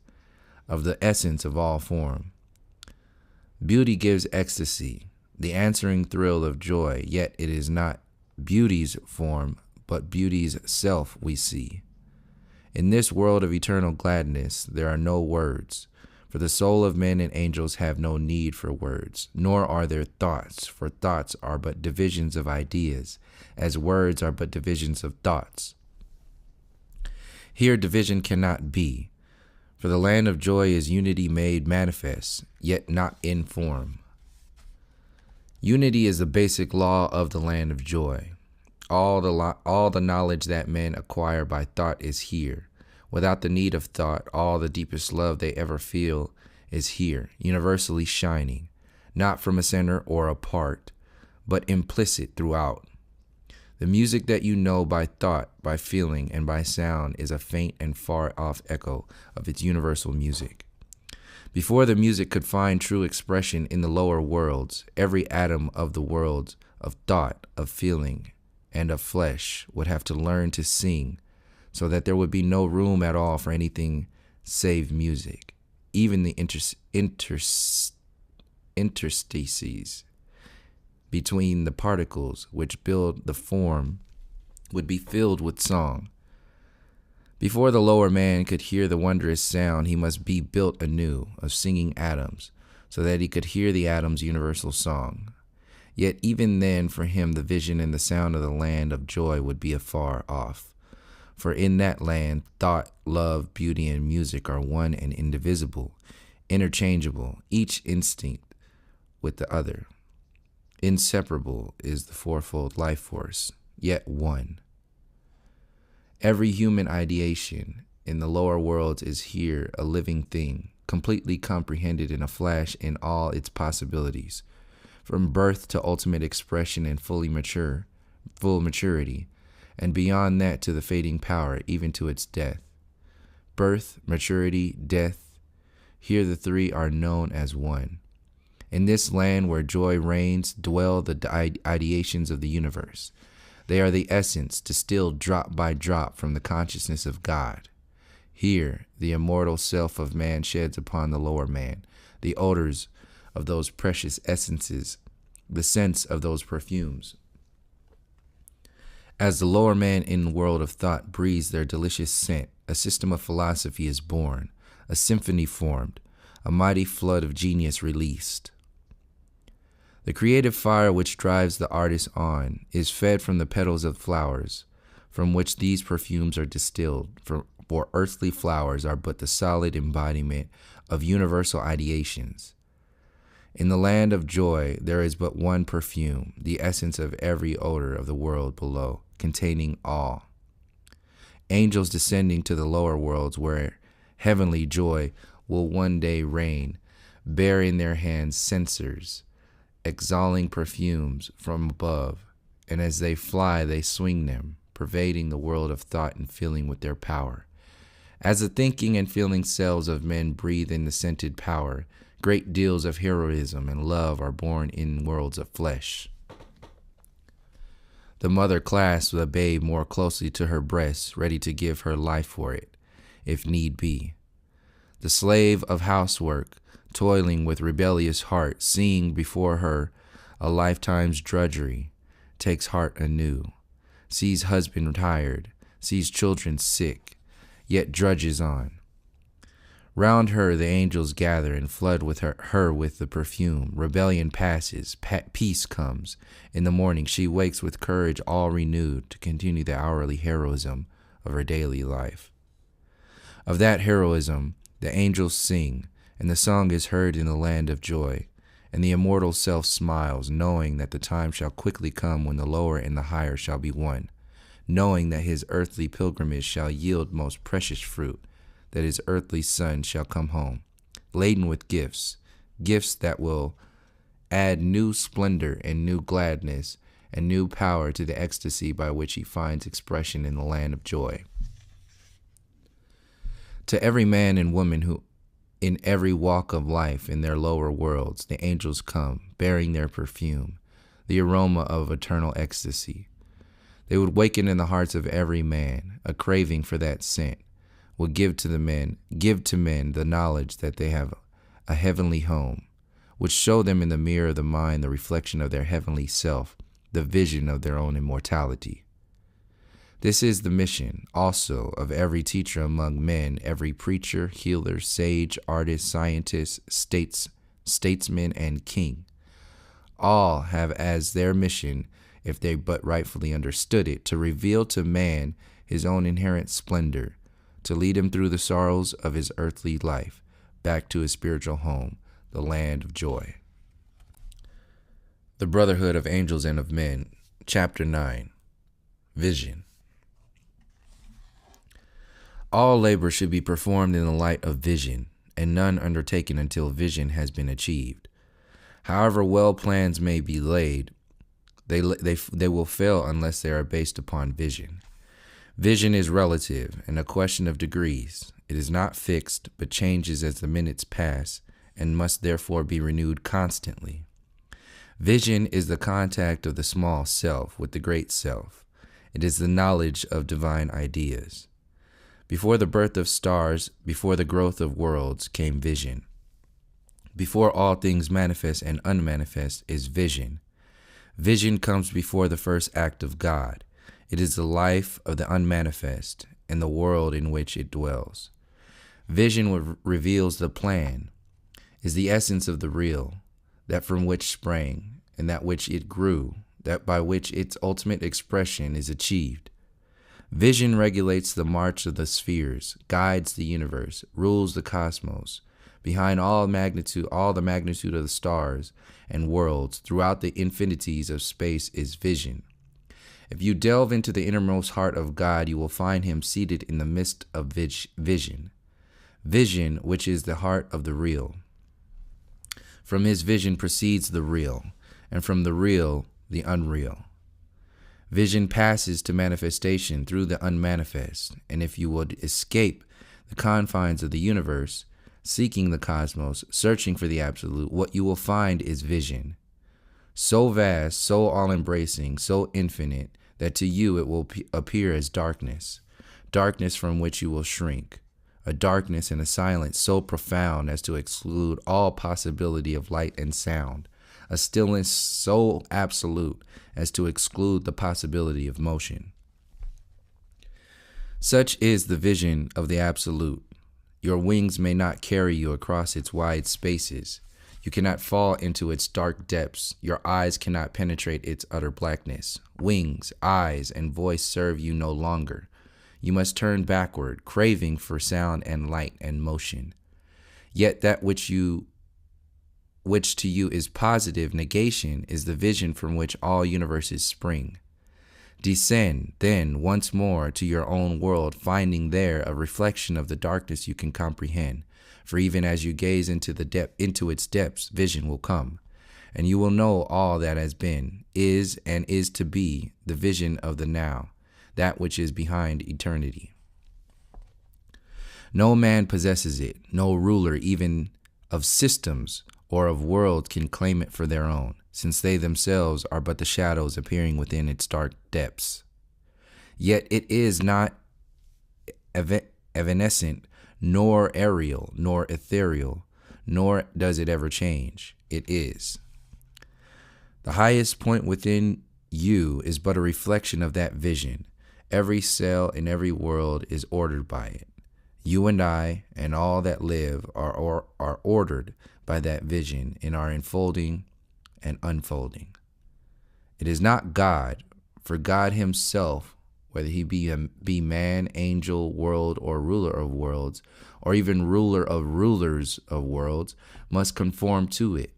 A: of the essence of all form. Beauty gives ecstasy, the answering thrill of joy, yet it is not beauty's form, but beauty's self we see. In this world of eternal gladness, there are no words, for the soul of men and angels have no need for words, nor are there thoughts, for thoughts are but divisions of ideas, as words are but divisions of thoughts. Here division cannot be, for the land of joy is unity made manifest, yet not in form. Unity is the basic law of the land of joy. All the knowledge that men acquire by thought is here. Without the need of thought, all the deepest love they ever feel is here, universally shining, not from a center or a part, but implicit throughout. The music that you know by thought, by feeling, and by sound is a faint and far-off echo of its universal music. Before the music could find true expression in the lower worlds, every atom of the worlds of thought, of feeling, and of flesh would have to learn to sing, so that there would be no room at all for anything save music. Even the interstices between the particles which build the form would be filled with song. Before the lower man could hear the wondrous sound, he must be built anew of singing atoms, so that he could hear the atom's universal song. Yet even then, for him, the vision and the sound of the land of joy would be afar off. For in that land, thought, love, beauty, and music are one and indivisible, interchangeable, each instinct with the other. Inseparable is the fourfold life force, yet one. Every human ideation in the lower worlds is here a living thing, completely comprehended in a flash in all its possibilities, from birth to ultimate expression and full maturity, and beyond that to the fading power, even to its death. Birth, maturity, death, here the three are known as one. In this land where joy reigns dwell the ideations of the universe. They are the essence distilled drop by drop from the consciousness of God. Here, the immortal self of man sheds upon the lower man the odors of those precious essences, the scents of those perfumes. As the lower man in the world of thought breathes their delicious scent, a system of philosophy is born, a symphony formed, a mighty flood of genius released. The creative fire which drives the artist on is fed from the petals of flowers, from which these perfumes are distilled, for earthly flowers are but the solid embodiment of universal ideations. In the land of joy there is but one perfume, the essence of every odor of the world below, containing all. Angels descending to the lower worlds where heavenly joy will one day reign, bear in their hands censers, exhaling perfumes from above, and as they fly they swing them, pervading the world of thought and feeling with their power. As the thinking and feeling selves of men breathe in the scented power, great deals of heroism and love are born in worlds of flesh. The mother clasps the babe more closely to her breast, ready to give her life for it, if need be. The slave of housework, toiling with rebellious heart, seeing before her a lifetime's drudgery, takes heart anew, sees husband tired, sees children sick, yet drudges on. Round her the angels gather and flood with her with the perfume. Rebellion passes, peace comes. In the morning she wakes with courage all renewed to continue the hourly heroism of her daily life. Of that heroism the angels sing, and the song is heard in the land of joy. And the immortal self smiles, knowing that the time shall quickly come when the lower and the higher shall be one, knowing that his earthly pilgrimage shall yield most precious fruit, that his earthly son shall come home, laden with gifts that will add new splendor and new gladness and new power to the ecstasy by which he finds expression in the land of joy. To every man and woman who, in every walk of life in their lower worlds, the angels come, bearing their perfume, the aroma of eternal ecstasy. They would waken in the hearts of every man a craving for that scent, will give to men the knowledge that they have a heavenly home, which show them in the mirror of the mind the reflection of their heavenly self, the vision of their own immortality. This is the mission, also, of every teacher among men, every preacher, healer, sage, artist, scientist, statesman, and king. All have as their mission, if they but rightfully understood it, to reveal to man his own inherent splendor, to lead him through the sorrows of his earthly life, back to his spiritual home, the land of joy. The Brotherhood of Angels and of Men, Chapter 9, Vision. All labor should be performed in the light of vision, and none undertaken until vision has been achieved. However well plans may be laid, they will fail unless they are based upon vision. Vision is relative and a question of degrees. It is not fixed, but changes as the minutes pass, and must therefore be renewed constantly. Vision is the contact of the small self with the great self. It is the knowledge of divine ideas. Before the birth of stars, before the growth of worlds, came vision. Before all things manifest and unmanifest is vision. Vision comes before the first act of God. It is the life of the unmanifest and the world in which it dwells. Vision reveals the plan, is the essence of the real, that from which sprang, and that which it grew, that by which its ultimate expression is achieved. Vision regulates the march of the spheres, guides the universe, rules the cosmos. Behind all the magnitude of the stars and worlds, throughout the infinities of space, is vision. If you delve into the innermost heart of God, you will find him seated in the midst of vision. Vision, which is the heart of the real. From his vision proceeds the real, and from the real, the unreal. Vision passes to manifestation through the unmanifest, and if you would escape the confines of the universe, seeking the cosmos, searching for the absolute, what you will find is vision. So vast, so all-embracing, so infinite, that to you it will appear as darkness, darkness from which you will shrink, a darkness and a silence so profound as to exclude all possibility of light and sound, a stillness so absolute as to exclude the possibility of motion. Such is the vision of the absolute. Your wings may not carry you across its wide spaces. You cannot fall into its dark depths. Your eyes cannot penetrate its utter blackness. Wings, eyes, and voice serve you no longer. You must turn backward, craving for sound and light and motion. Yet that which to you is positive negation is the vision from which all universes spring. Descend, then, once more to your own world, finding there a reflection of the darkness you can comprehend. For even as you gaze into its depths, vision will come, and you will know all that has been, is, and is to be, the vision of the now, that which is behind eternity. No man possesses it, no ruler even of systems or of worlds can claim it for their own, since they themselves are but the shadows appearing within its dark depths. Yet it is not evanescent, nor aerial, nor ethereal, nor does it ever change. It is. The highest point within you is but a reflection of that vision. Every cell in every world is ordered by it. You and I and all that live are ordered by that vision in our enfolding and unfolding. It is not God, for God himself, whether he be man, angel, world, or ruler of worlds, or even ruler of rulers of worlds, must conform to it.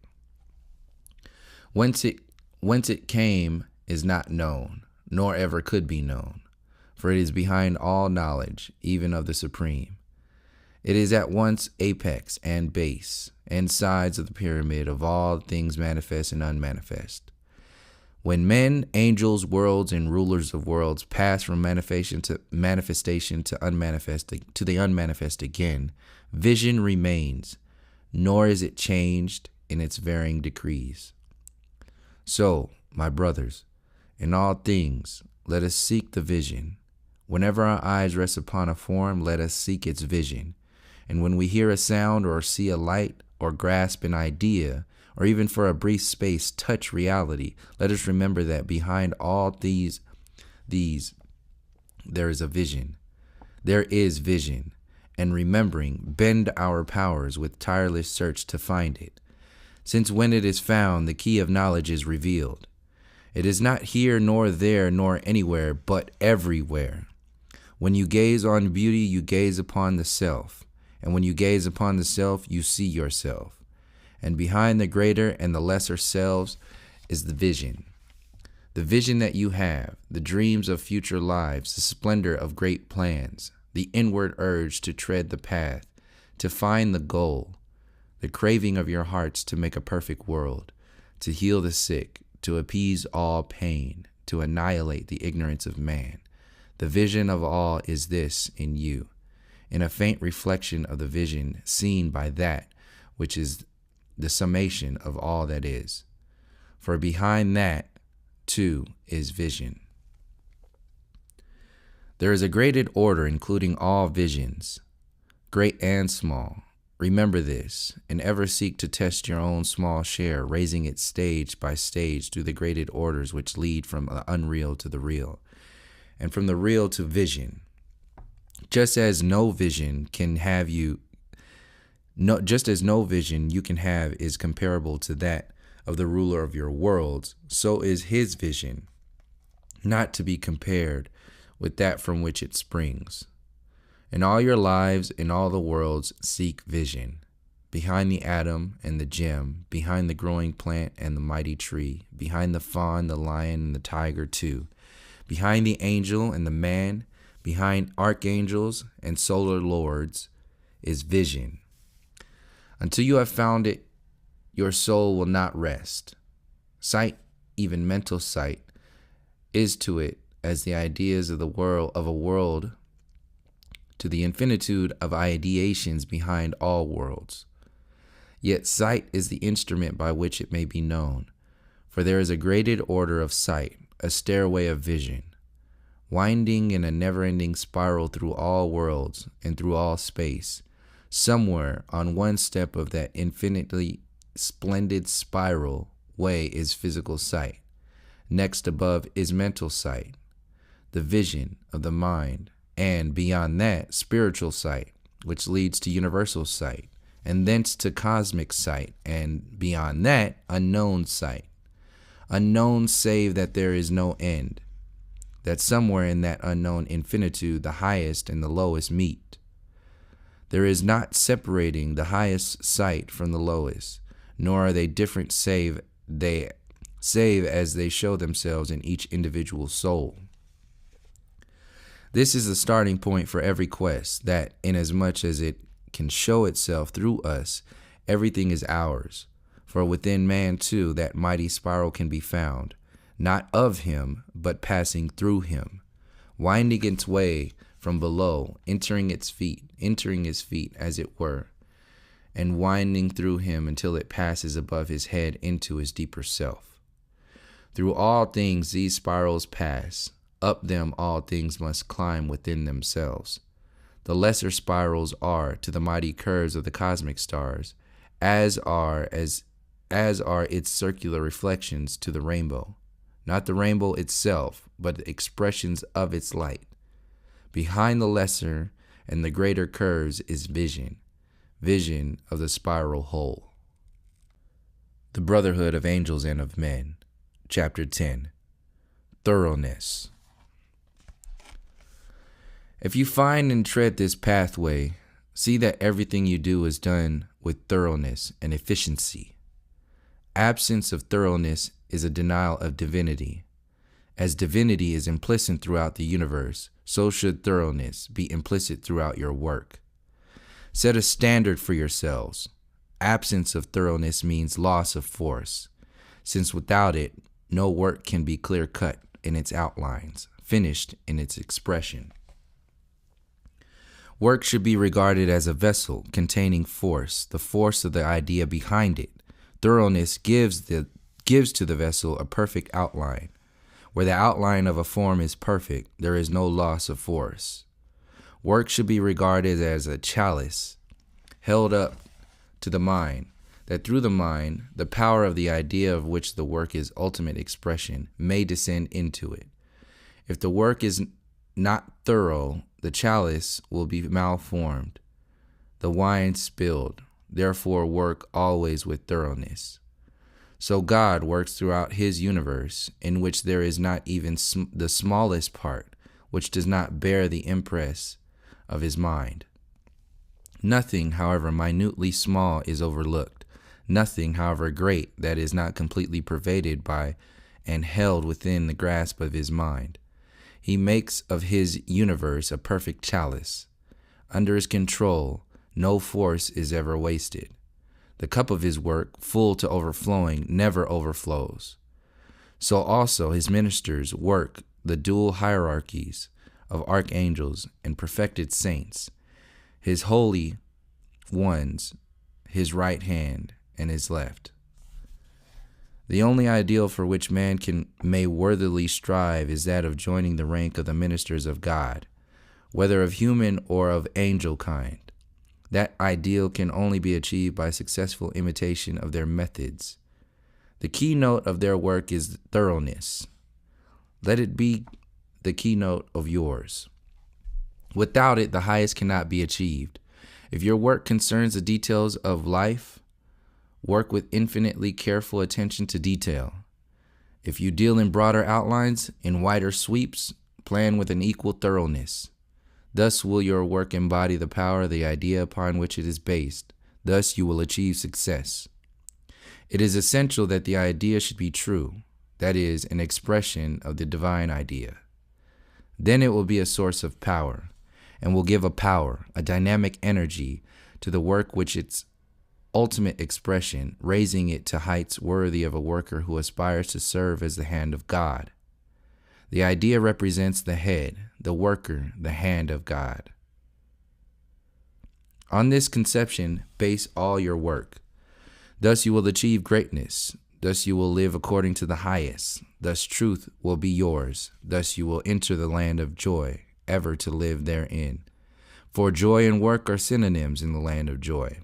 A: Whence it came is not known, nor ever could be known, for it is behind all knowledge, even of the supreme. It is at once apex and base, and sides of the pyramid of all things manifest and unmanifest. When men, angels, worlds, and rulers of worlds pass from manifestation to the unmanifest again, vision remains, nor is it changed in its varying decrees. So, my brothers, in all things, let us seek the vision. Whenever our eyes rest upon a form, let us seek its vision. And when we hear a sound or see a light or grasp an idea, or even for a brief space touch reality, let us remember that behind all these there is a vision. There is vision, and remembering, bend our powers with tireless search to find it. Since when it is found, the key of knowledge is revealed. It is not here nor there nor anywhere, but everywhere. When you gaze on beauty, you gaze upon the self. And when you gaze upon the self, you see yourself. And behind the greater and the lesser selves is the vision. The vision that you have, the dreams of future lives, the splendor of great plans, the inward urge to tread the path, to find the goal, the craving of your hearts to make a perfect world, to heal the sick, to appease all pain, to annihilate the ignorance of man. The vision of all is this in you, in a faint reflection of the vision seen by that which is the summation of all that is. For behind that, too, is vision. There is a graded order including all visions, great and small. Remember this, and ever seek to test your own small share, raising it stage by stage through the graded orders which lead from the unreal to the real, and from the real to vision. Just as no vision you can have is comparable to that of the ruler of your worlds, so is his vision not to be compared with that from which it springs. In all your lives, in all the worlds, seek vision. Behind the atom and the gem, behind the growing plant and the mighty tree, behind the fawn, the lion, and the tiger too, behind the angel and the man, behind archangels and solar lords, is vision. Until you have found it, your soul will not rest. Sight, even mental sight, is to it as the ideas of a world to the infinitude of ideations behind all worlds. Yet sight is the instrument by which it may be known, for there is a graded order of sight, a stairway of vision, winding in a never-ending spiral through all worlds and through all space. Somewhere on one step of that infinitely splendid spiral way is physical sight. Next above is mental sight, the vision of the mind, and beyond that, spiritual sight, which leads to universal sight, and thence to cosmic sight, and beyond that, unknown sight. Unknown save that there is no end, that somewhere in that unknown infinitude the highest and the lowest meet. There is not separating the highest sight from the lowest, nor are they different save as they show themselves in each individual soul. This is the starting point for every quest, that inasmuch as it can show itself through us, everything is ours. For within man too that mighty spiral can be found, not of him, but passing through him, winding its way from below, entering his feet as it were, and winding through him until it passes above his head into his deeper self. Through all things these spirals pass, up them all things must climb within themselves. The lesser spirals are to the mighty curves of the cosmic stars, as are its circular reflections to the rainbow, not the rainbow itself, but the expressions of its light. Behind the lesser and the greater curves is vision of the spiral whole. The Brotherhood of Angels and of Men, Chapter 10, Thoroughness. If you find and tread this pathway, see that everything you do is done with thoroughness and efficiency. Absence of thoroughness is a denial of divinity. As divinity is implicit throughout the universe, so should thoroughness be implicit throughout your work. Set a standard for yourselves. Absence of thoroughness means loss of force, since without it, no work can be clear-cut in its outlines, finished in its expression. Work should be regarded as a vessel containing force, the force of the idea behind it. Thoroughness gives to the vessel a perfect outline. Where the outline of a form is perfect, there is no loss of force. Work should be regarded as a chalice held up to the mind, that through the mind, the power of the idea of which the work is ultimate expression may descend into it. If the work is not thorough, the chalice will be malformed, the wine spilled. Therefore, work always with thoroughness. So God works throughout his universe, in which there is not even the smallest part which does not bear the impress of his mind. Nothing, however minutely small, is overlooked. Nothing, however great, that is not completely pervaded by and held within the grasp of his mind. He makes of his universe a perfect chalice. Under his control, no force is ever wasted. The cup of his work, full to overflowing, never overflows. So also his ministers work the dual hierarchies of archangels and perfected saints, his holy ones, his right hand and his left. The only ideal for which man may worthily strive is that of joining the rank of the ministers of God, whether of human or of angel kind. That ideal can only be achieved by successful imitation of their methods. The keynote of their work is thoroughness. Let it be the keynote of yours. Without it, the highest cannot be achieved. If your work concerns the details of life, work with infinitely careful attention to detail. If you deal in broader outlines, in wider sweeps, plan with an equal thoroughness. Thus will your work embody the power of the idea upon which it is based. Thus you will achieve success. It is essential that the idea should be true, that is, an expression of the divine idea. Then it will be a source of power, and will give a dynamic energy to the work which its ultimate expression, raising it to heights worthy of a worker who aspires to serve as the hand of God. The idea represents the head, the worker, the hand of God. On this conception, base all your work. Thus you will achieve greatness. Thus you will live according to the highest. Thus truth will be yours. Thus you will enter the land of joy, ever to live therein. For joy and work are synonyms in the land of joy.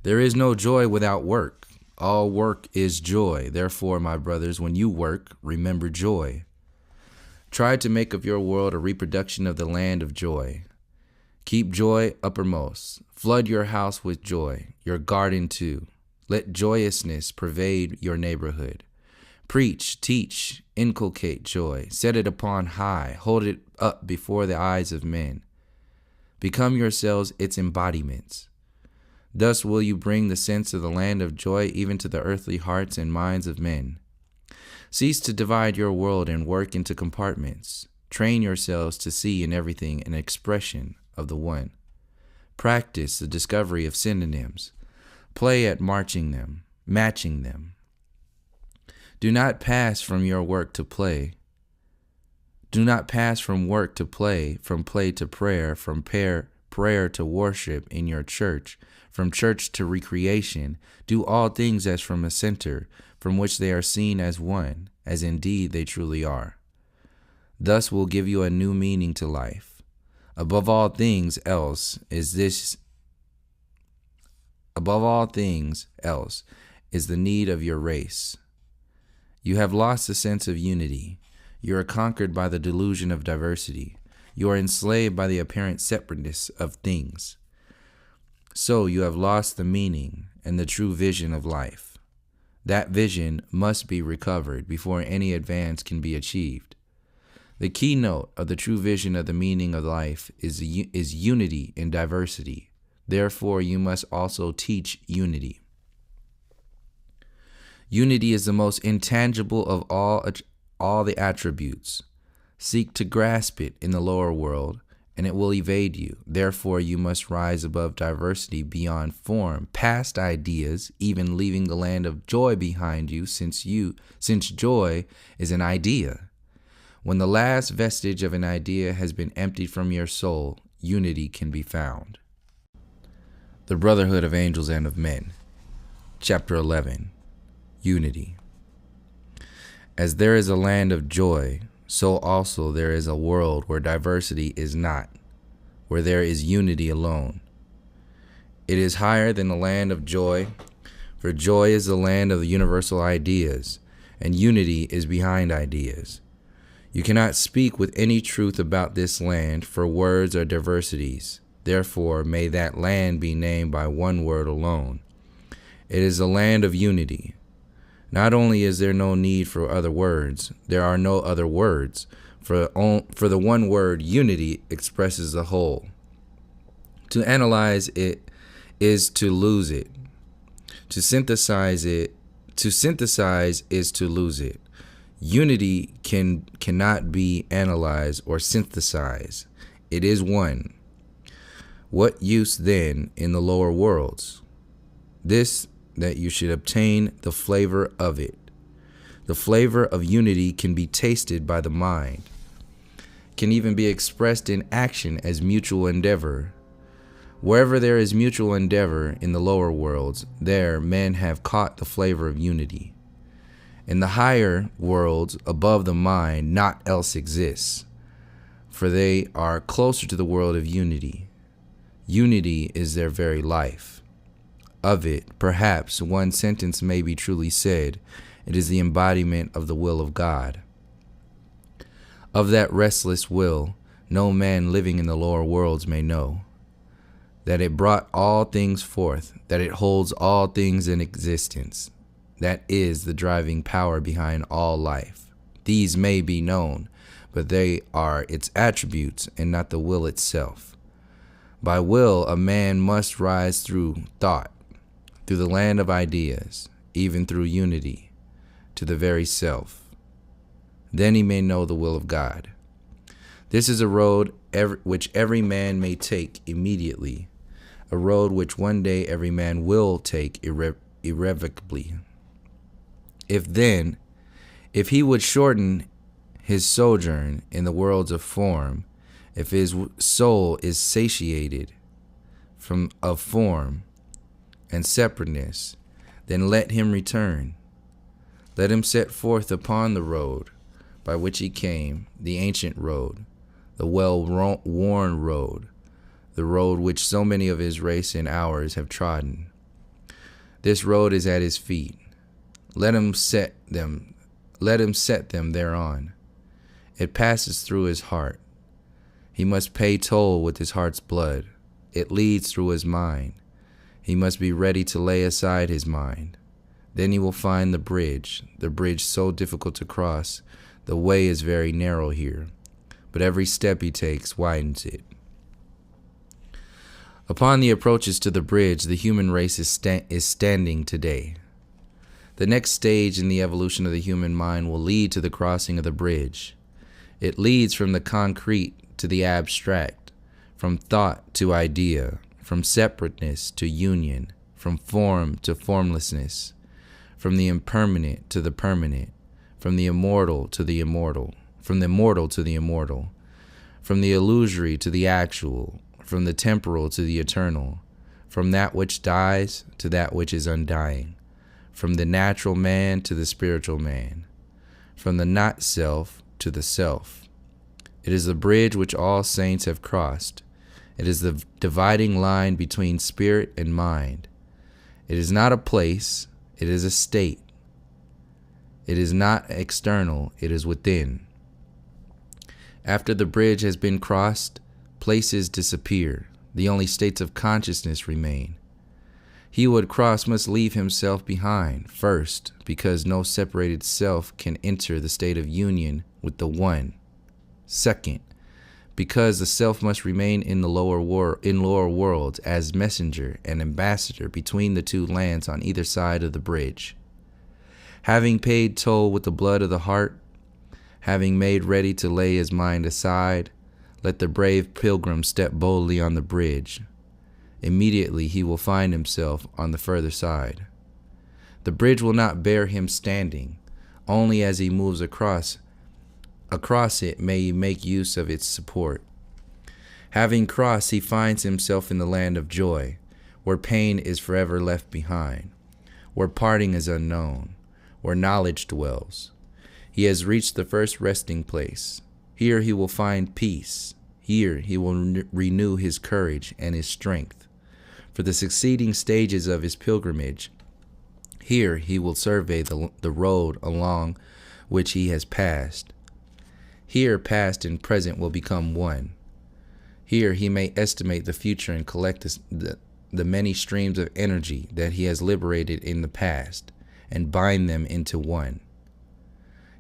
A: There is no joy without work. All work is joy. Therefore, my brothers, when you work, remember joy. Try to make of your world a reproduction of the land of joy. Keep joy uppermost. Flood your house with joy, your garden too. Let joyousness pervade your neighborhood. Preach, teach, inculcate joy. Set it upon high. Hold it up before the eyes of men. Become yourselves its embodiments. Thus will you bring the sense of the land of joy even to the earthly hearts and minds of men. Cease to divide your world and work into compartments. Train yourselves to see in everything an expression of the one. Practice the discovery of synonyms. Play at matching them. Do not pass from your work to play. Do not pass from work to play, from play to prayer, from prayer to worship in your church, from church to recreation. Do all things as from a center, from which they are seen as one, as indeed they truly are. Thus will give you a new meaning to life. Above all things else is the need of your race. You have lost the sense of unity. You are conquered by the delusion of diversity. You are enslaved by the apparent separateness of things. So you have lost the meaning and the true vision of life. That vision must be recovered before any advance can be achieved. The keynote of the true vision of the meaning of life is unity in diversity. Therefore, you must also teach unity. Unity is the most intangible of all the attributes. Seek to grasp it in the lower world, and it will evade you. Therefore, you must rise above diversity beyond form, past ideas, even leaving the land of joy behind you, since joy is an idea. When the last vestige of an idea has been emptied from your soul, unity can be found. The Brotherhood of Angels and of Men. Chapter 11. Unity. As there is a land of joy, so also there is a world where diversity is not, where there is unity alone. It is higher than the land of joy, for joy is the land of the universal ideas, and unity is behind ideas. You cannot speak with any truth about this land, for words are diversities. Therefore, may that land be named by one word alone. It is a land of unity. Not only is there no need for other words, there are no other words, for the one word unity expresses the whole. To analyze it is to lose it. To synthesize is to lose it. Unity cannot be analyzed or synthesized. It is one. What use then in the lower worlds? This, that you should obtain the flavor of it. The flavor of unity can be tasted by the mind, can even be expressed in action as mutual endeavor. Wherever there is mutual endeavor in the lower worlds, there men have caught the flavor of unity. In the higher worlds above the mind, naught else exists, for they are closer to the world of unity. Unity is their very life. Of it, perhaps, one sentence may be truly said: it is the embodiment of the will of God. Of that restless will, no man living in the lower worlds may know. That it brought all things forth, that it holds all things in existence. That is the driving power behind all life. These may be known, but they are its attributes and not the will itself. By will, a man must rise through thought, through the land of ideas, even through unity, to the very self. Then he may know the will of God. This is a road which every man may take immediately, a road which one day every man will take irrevocably. If he would shorten his sojourn in the worlds of form, if his soul is satiated of form and separateness, then let him return. Let him set forth upon the road by which he came, the ancient road, the well-worn road, the road which so many of his race and ours have trodden. This road is at his feet. Let him set them thereon. It passes through his heart. He must pay toll with his heart's blood. It leads through his mind. He must be ready to lay aside his mind. Then he will find the bridge so difficult to cross. The way is very narrow here, but every step he takes widens it. Upon the approaches to the bridge, the human race is standing today. The next stage in the evolution of the human mind will lead to the crossing of the bridge. It leads from the concrete to the abstract, from thought to idea, from separateness to union, from form to formlessness, from the impermanent to the permanent, from the immortal to the immortal, from the mortal to the immortal, from the illusory to the actual, from the temporal to the eternal, from that which dies to that which is undying, from the natural man to the spiritual man, from the not self to the self. It is the bridge which all saints have crossed. It is the dividing line between spirit and mind. It is not a place, it is a state. It is not external, it is within. After the bridge has been crossed, places disappear. The only states of consciousness remain. He who would cross must leave himself behind, first, because no separated self can enter the state of union with the One. Second, because the self must remain in the lower worlds as messenger and ambassador between the two lands on either side of the bridge. Having paid toll with the blood of the heart, having made ready to lay his mind aside, let the brave pilgrim step boldly on the bridge. Immediately he will find himself on the further side. The bridge will not bear him standing. Only as he moves across it may he make use of its support. Having crossed, he finds himself in the land of joy, where pain is forever left behind, where parting is unknown, where knowledge dwells. He has reached the first resting place. Here he will find peace. Here he will renew his courage and his strength. For the succeeding stages of his pilgrimage, here he will survey the road along which he has passed. Here past and present will become one. Here he may estimate the future and collect the many streams of energy that he has liberated in the past and bind them into one.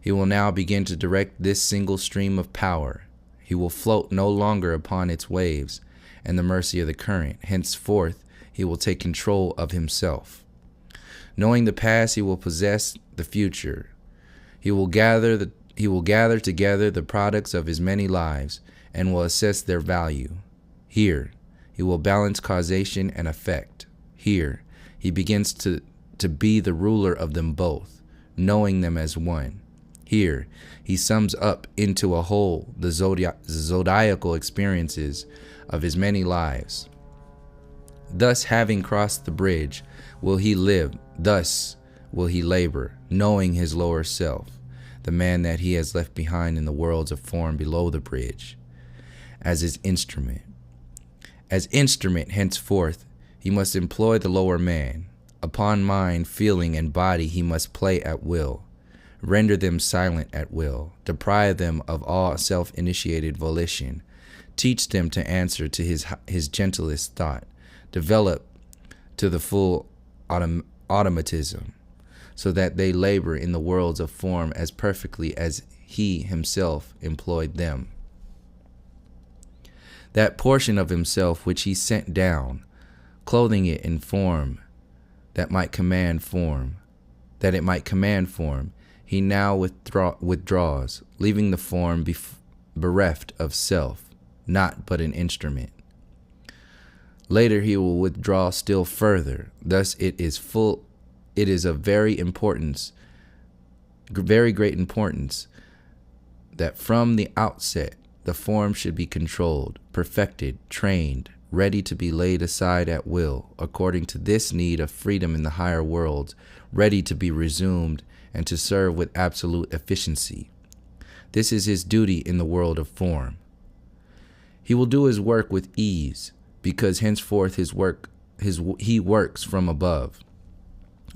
A: He will now begin to direct this single stream of power. He will float no longer upon its waves and the mercy of the current. Henceforth, he will take control of himself. Knowing the past, he will possess the future. He will gather together the products of his many lives and will assess their value. Here, he will balance causation and effect. Here, he begins to be the ruler of them both, knowing them as one. Here, he sums up into a whole the zodiacal experiences of his many lives. Thus, having crossed the bridge, will he live. Thus will he labor, knowing his lower self, the man that he has left behind in the worlds of form below the bridge, as his instrument. As instrument, henceforth, he must employ the lower man. Upon mind, feeling, and body he must play at will. Render them silent at will, deprive them of all self-initiated volition, teach them to answer to his gentlest thought, develop to the full automatism, so that they labor in the worlds of form as perfectly as he himself employed them. That portion of himself which he sent down, clothing it in form that it might command form, he now withdraws, leaving the form bereft of self, not but an instrument. Later he will withdraw still further. Thus it is of very great importance that from the outset the form should be controlled, perfected, trained, ready to be laid aside at will, according to this need of freedom in the higher worlds, ready to be resumed and to serve with absolute efficiency. This is his duty in the world of form. He will do his work with ease, because henceforth he works from above.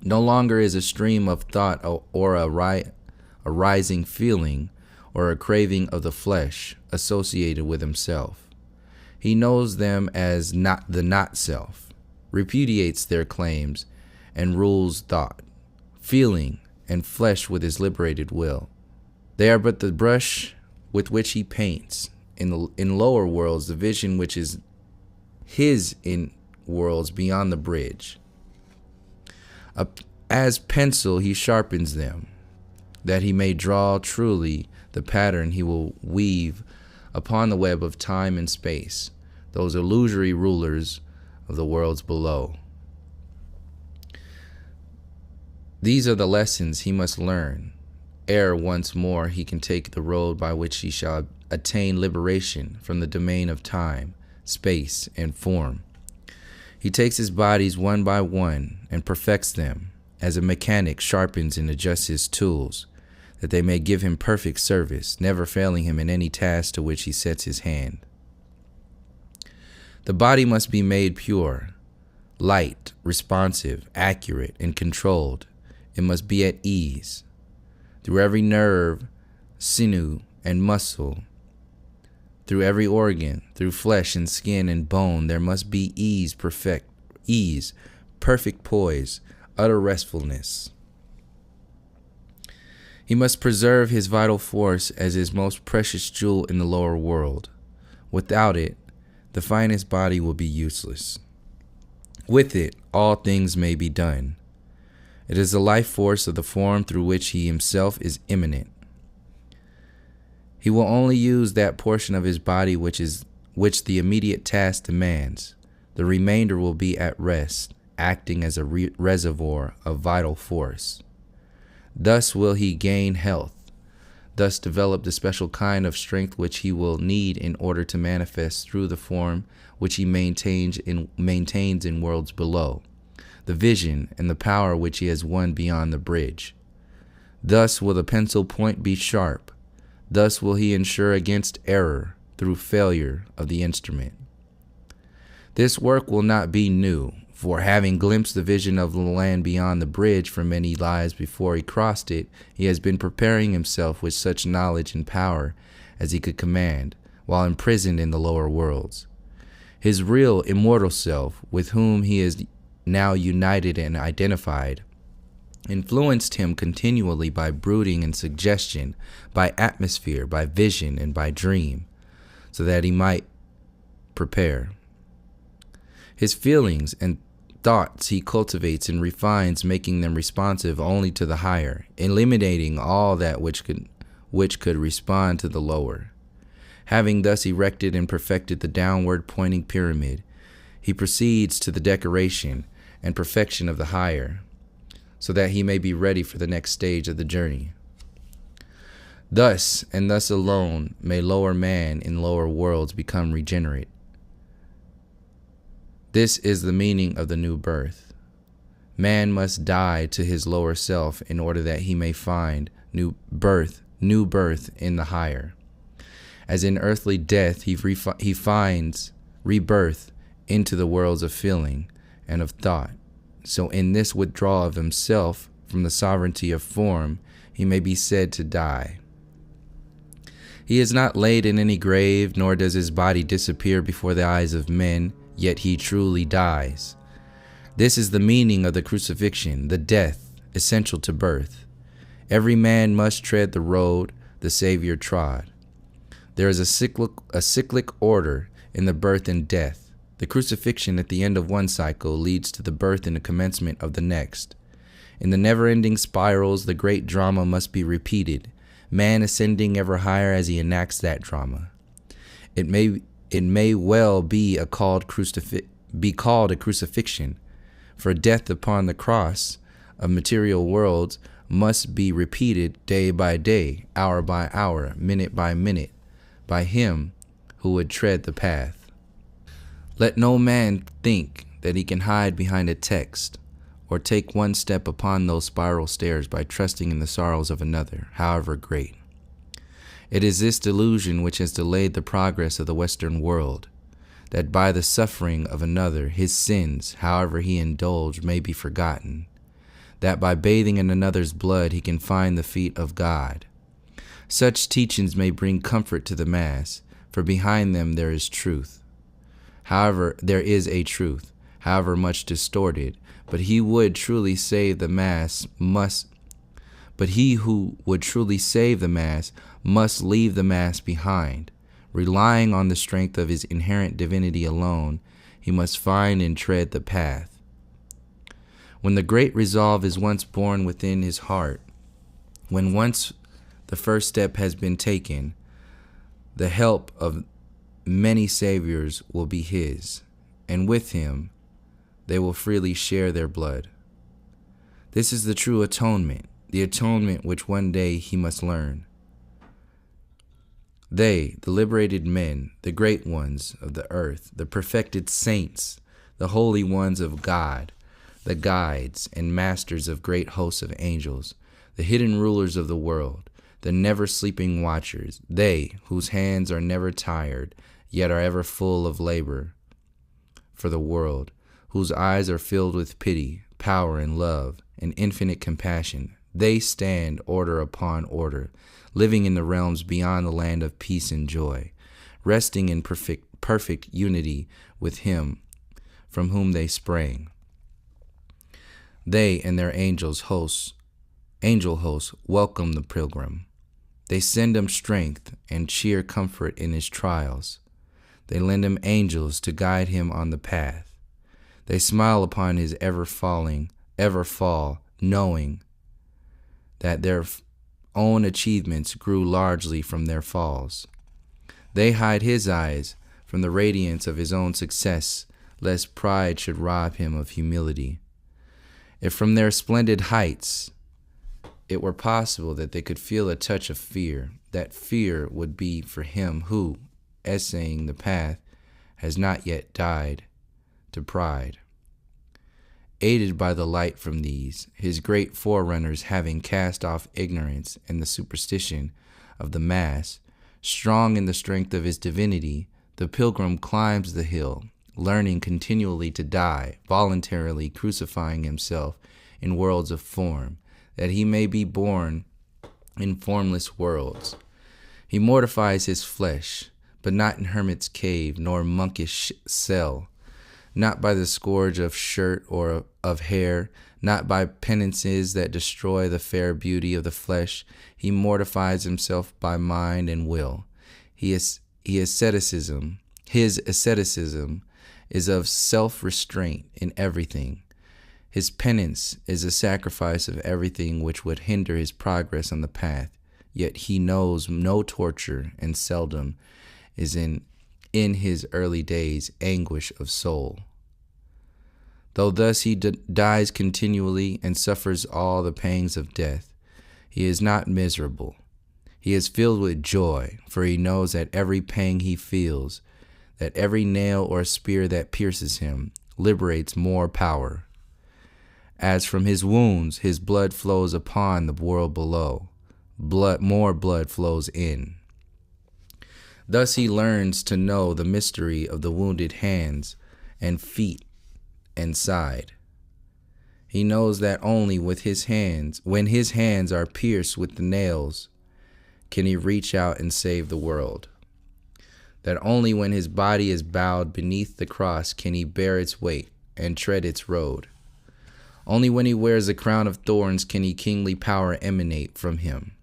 A: No longer is a stream of thought or a rising feeling or a craving of the flesh associated with himself. He knows them as not the not-self, repudiates their claims, and rules thought, feeling, and flesh with his liberated will. They are but the brush with which he paints, in lower worlds, the vision which is his in worlds beyond the bridge. As pencil he sharpens them, that he may draw truly the pattern he will weave upon the web of time and space, those illusory rulers of the worlds below. These are the lessons he must learn, ere once more he can take the road by which he shall attain liberation from the domain of time, space, and form. He takes his bodies one by one and perfects them, as a mechanic sharpens and adjusts his tools, that they may give him perfect service, never failing him in any task to which he sets his hand. The body must be made pure, light, responsive, accurate, and controlled. It must be at ease. Through every nerve, sinew, and muscle, through every organ, through flesh and skin and bone, there must be ease, perfect poise, utter restfulness. He must preserve his vital force as his most precious jewel in the lower world. Without it, the finest body will be useless. With it, all things may be done. It is the life force of the form through which he himself is immanent. He will only use that portion of his body which the immediate task demands. The remainder will be at rest, acting as a reservoir of vital force. Thus will he gain health, thus develop the special kind of strength which he will need in order to manifest through the form which he maintains in worlds below, the vision and the power which he has won beyond the bridge. Thus will the pencil point be sharp. Thus will he ensure against error through failure of the instrument. This work will not be new, for having glimpsed the vision of the land beyond the bridge for many lives before he crossed it, he has been preparing himself with such knowledge and power as he could command, while imprisoned in the lower worlds. His real immortal self, with whom he is now united and identified, influenced him continually by brooding and suggestion, by atmosphere, by vision, and by dream, so that he might prepare. His feelings and thoughts he cultivates and refines, making them responsive only to the higher, eliminating all that which could respond to the lower. Having thus erected and perfected the downward pointing pyramid, he proceeds to the decoration and perfection of the higher, so that he may be ready for the next stage of the journey. Thus, and thus alone, may lower man in lower worlds become regenerate. This is the meaning of the new birth. Man must die to his lower self in order that he may find new birth in the higher. As in earthly death, he finds rebirth into the worlds of feeling and of thought. So in this withdrawal of himself from the sovereignty of form, he may be said to die. He is not laid in any grave, nor does his body disappear before the eyes of men, yet he truly dies. This is the meaning of the crucifixion, the death essential to birth. Every man must tread the road the Savior trod. There is a cyclic order in the birth and death. The crucifixion at the end of one cycle leads to the birth and the commencement of the next. In the never-ending spirals, the great drama must be repeated, man ascending ever higher as he enacts that drama. It may well be called a crucifixion, for death upon the cross of material worlds must be repeated day by day, hour by hour, minute by minute, by him who would tread the path. Let no man think that he can hide behind a text or take one step upon those spiral stairs by trusting in the sorrows of another, however great. It is this delusion which has delayed the progress of the Western world, that by the suffering of another his sins, however he indulged, may be forgotten. that by bathing in another's blood he can find the feet of God. Such teachings may bring comfort to the mass, for behind them there is truth. However, there is a truth, however much distorted, but he who would truly save the mass must leave the mass behind. Relying on the strength of his inherent divinity alone, he must find and tread the path. When the great resolve is once born within his heart, when once the first step has been taken, the help of many saviors will be his, and with him they will freely share their blood. This is the true atonement, the atonement which one day he must learn. They, the liberated men, the great ones of the earth, the perfected saints, the holy ones of God, the guides and masters of great hosts of angels, the hidden rulers of the world, the never-sleeping watchers, they whose hands are never tired, yet are ever full of labor for the world, whose eyes are filled with pity, power, and love, and infinite compassion. They stand order upon order, living in the realms beyond the land of peace and joy, resting in perfect unity with him from whom they sprang. They and their angel hosts, welcome the pilgrim. They send him strength and cheer comfort in his trials. They lend him angels to guide him on the path. They smile upon his ever fall, knowing that their own achievements grew largely from their falls. They hide his eyes from the radiance of his own success, lest pride should rob him of humility. If from their splendid heights it were possible that they could feel a touch of fear, that fear would be for him who, essaying the path, has not yet died to pride. Aided by the light from these, his great forerunners having cast off ignorance and the superstition of the mass, strong in the strength of his divinity, the pilgrim climbs the hill, learning continually to die, voluntarily crucifying himself in worlds of form, that he may be born in formless worlds. He mortifies his flesh, but not in hermit's cave nor monkish cell, not by the scourge of shirt or of hair, not by penances that destroy the fair beauty of the flesh. He mortifies himself by mind and will. His asceticism is of self-restraint in everything. His penance is a sacrifice of everything which would hinder his progress on the path. Yet he knows no torture and seldom is in his early days anguish of soul. Though thus he dies continually and suffers all the pangs of death, he is not miserable. He is filled with joy, for he knows that every pang he feels, that every nail or spear that pierces him, liberates more power. As from his wounds his blood flows upon the world below, more blood flows in. Thus he learns to know the mystery of the wounded hands and feet and side. He knows that only with his hands, when his hands are pierced with the nails, can he reach out and save the world. That only when his body is bowed beneath the cross can he bear its weight and tread its road. Only when he wears a crown of thorns can kingly power emanate from him.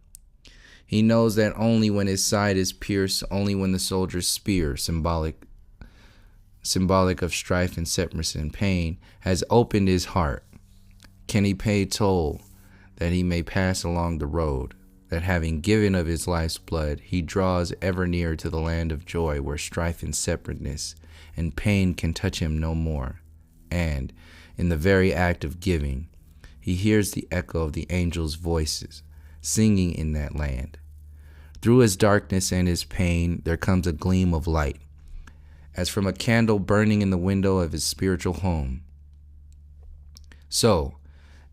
A: He knows that only when his side is pierced, only when the soldier's spear, symbolic of strife and separateness and pain, has opened his heart, can he pay toll that he may pass along the road, that having given of his life's blood, he draws ever nearer to the land of joy where strife and separateness and pain can touch him no more. And, in the very act of giving, he hears the echo of the angels' voices, singing in that land. Through his darkness and his pain, there comes a gleam of light, as from a candle burning in the window of his spiritual home. So,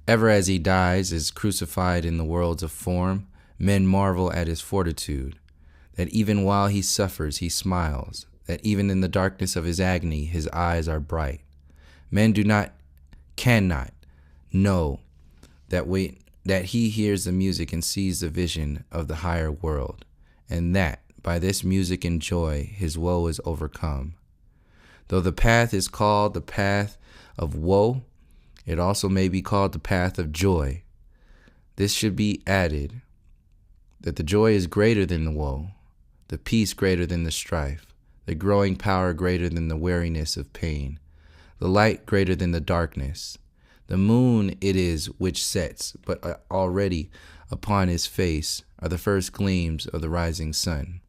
A: ever as he dies, is crucified in the worlds of form, men marvel at his fortitude, that even while he suffers, he smiles, that even in the darkness of his agony, his eyes are bright. Men cannot know that he hears the music and sees the vision of the higher world, and that by this music and joy his woe is overcome. Though the path is called the path of woe, it also may be called the path of joy. This should be added, that the joy is greater than the woe, the peace greater than the strife, the growing power greater than the weariness of pain, the light greater than the darkness. The moon it is which sets, but already upon his face are the first gleams of the rising sun.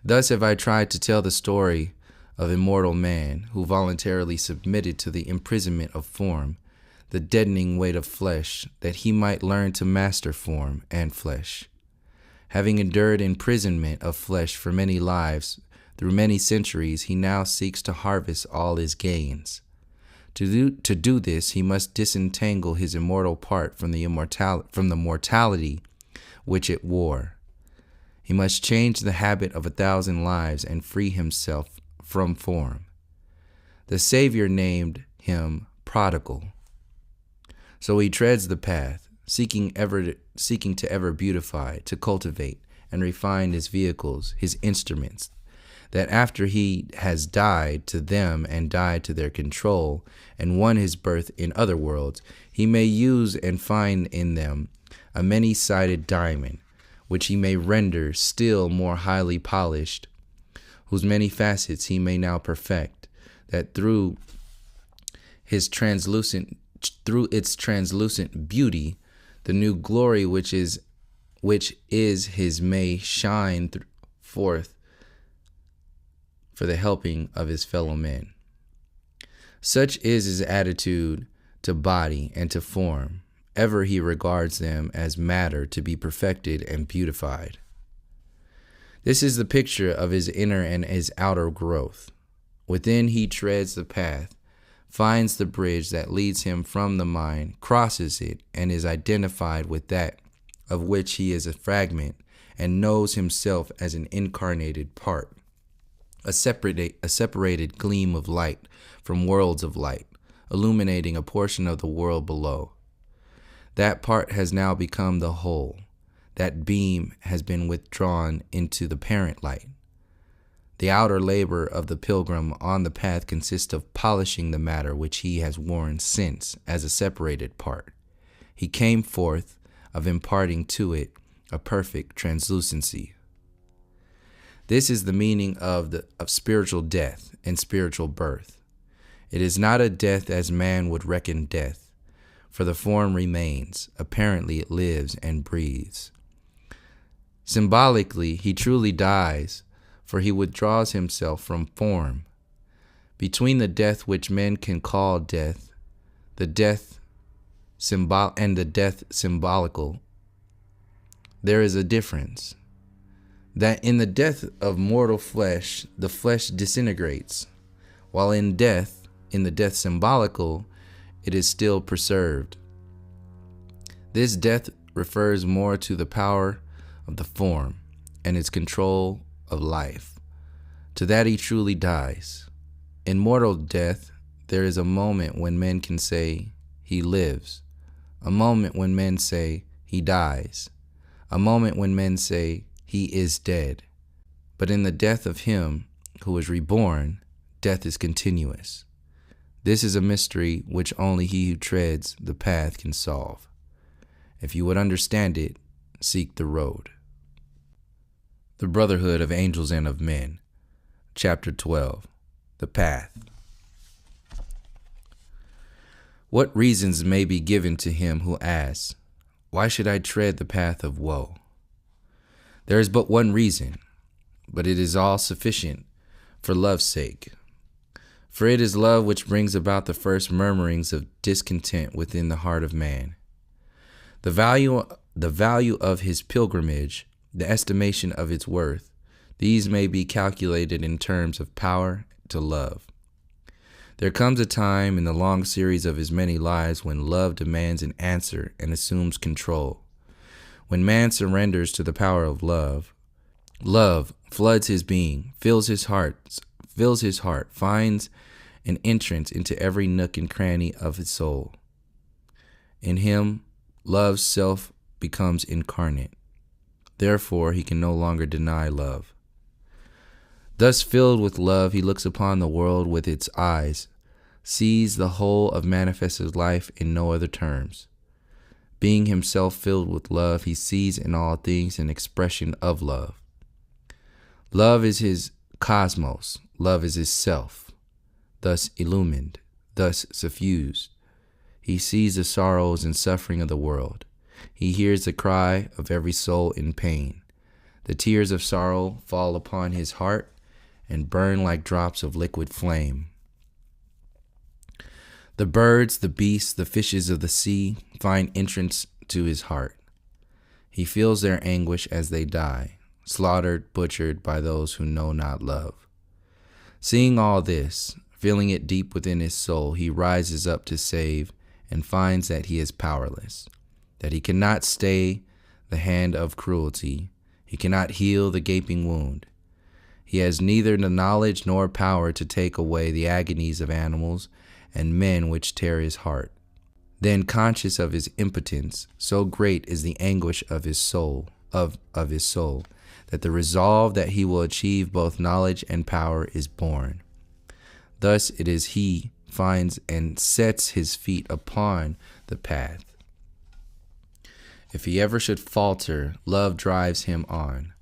A: Thus have I tried to tell the story of immortal man who voluntarily submitted to the imprisonment of form, the deadening weight of flesh, that he might learn to master form and flesh. Having endured imprisonment of flesh for many lives, through many centuries, he now seeks to harvest all his gains. To do this, he must disentangle his immortal part from the mortality which it wore. He must change the habit of 1,000 lives and free himself from form. The Savior named him Prodigal. So he treads the path, seeking to ever beautify, to cultivate and refine his vehicles, his instruments, that after he has died to them and died to their control and won his birth in other worlds, he may use and find in them a many-sided diamond, which he may render still more highly polished, whose many facets he may now perfect, that through its translucent beauty, the new glory which is his may shine forth for the helping of his fellow men. Such is his attitude to body and to form. Ever he regards them as matter to be perfected and beautified. This is the picture of his inner and his outer growth. Within he treads the path, finds the bridge that leads him from the mind, crosses it, and is identified with that of which he is a fragment, and knows himself as an incarnated part. A separated gleam of light from worlds of light, illuminating a portion of the world below. That part has now become the whole. That beam has been withdrawn into the parent light. The outer labor of the pilgrim on the path consists of polishing the matter which he has worn since as a separated part. He came forth of imparting to it a perfect translucency. This is the meaning of spiritual death and spiritual birth. It is not a death as man would reckon death, for the form remains. Apparently it lives and breathes. Symbolically, he truly dies, for he withdraws himself from form. Between the death which men can call death, the death symbolical, there is a difference. That in the death of mortal flesh, the flesh disintegrates, while in the death symbolical, it is still preserved. This death refers more to the power of the form and its control of life. To that he truly dies. In mortal death, there is a moment when men can say he lives, a moment when men say he dies, a moment when men say he is dead. But in the death of him who is reborn, death is continuous. This is a mystery which only he who treads the path can solve. If you would understand it, seek the road. The Brotherhood of Angels and of Men, Chapter 12, The Path. What reasons may be given to him who asks, why should I tread the path of woe? There is but one reason, but it is all sufficient for love's sake. For it is love which brings about the first murmurings of discontent within the heart of man. The value of his pilgrimage, the estimation of its worth, these may be calculated in terms of power to love. There comes a time in the long series of his many lives when love demands an answer and assumes control. When man surrenders to the power of love, love floods his being, fills his heart, finds an entrance into every nook and cranny of his soul. In him, love's self becomes incarnate. Therefore, he can no longer deny love. Thus filled with love, he looks upon the world with its eyes, sees the whole of manifested life in no other terms. Being himself filled with love, he sees in all things an expression of love. Love is his cosmos. Love is his self, thus illumined, thus suffused. He sees the sorrows and suffering of the world. He hears the cry of every soul in pain. The tears of sorrow fall upon his heart and burn like drops of liquid flame. The birds, the beasts, the fishes of the sea find entrance to his heart. He feels their anguish as they die, slaughtered, butchered by those who know not love. Seeing all this, feeling it deep within his soul, he rises up to save and finds that he is powerless, that he cannot stay the hand of cruelty. He cannot heal the gaping wound. He has neither the knowledge nor power to take away the agonies of animals and men which tear his heart. Then, conscious of his impotence, so great is the anguish of his soul, of his soul, that the resolve that he will achieve both knowledge and power is born. Thus it is he finds and sets his feet upon the path. If he ever should falter, love drives him on.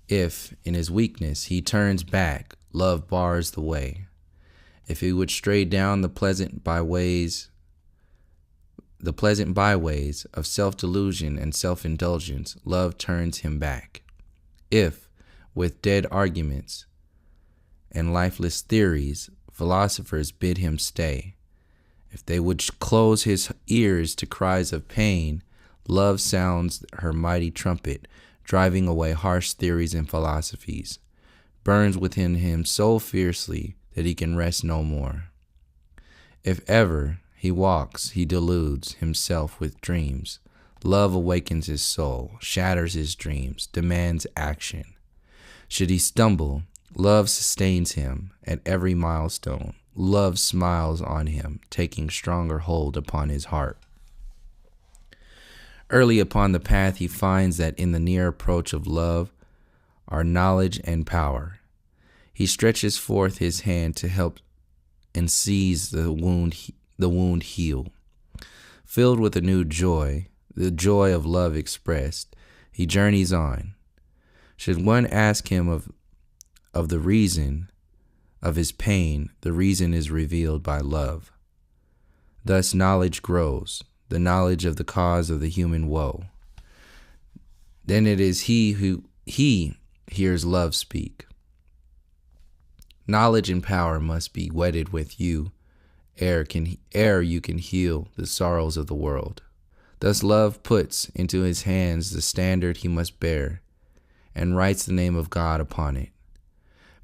A: If, in his weakness, he turns back, love bars the way. If he would stray down the pleasant byways of self-delusion and self-indulgence, love turns him back. If, with dead arguments and lifeless theories, philosophers bid him stay, if they would close his ears to cries of pain, love sounds her mighty trumpet, driving away harsh theories and philosophies, burns within him so fiercely that he can rest no more. If ever he walks, he deludes himself with dreams. Love awakens his soul, shatters his dreams, demands action. Should he stumble, love sustains him at every milestone. Love smiles on him, taking stronger hold upon his heart. Early upon the path, he finds that in the near approach of love are knowledge and power. He stretches forth his hand to help and sees the wound heal. Filled with a new joy, the joy of love expressed, he journeys on. Should one ask him of the reason of his pain, the reason is revealed by love. Thus knowledge grows, the knowledge of the cause of the human woe. Then it is he hears love speak. Knowledge and power must be wedded with you, ere you can heal the sorrows of the world. Thus love puts into his hands the standard he must bear, and writes the name of God upon it.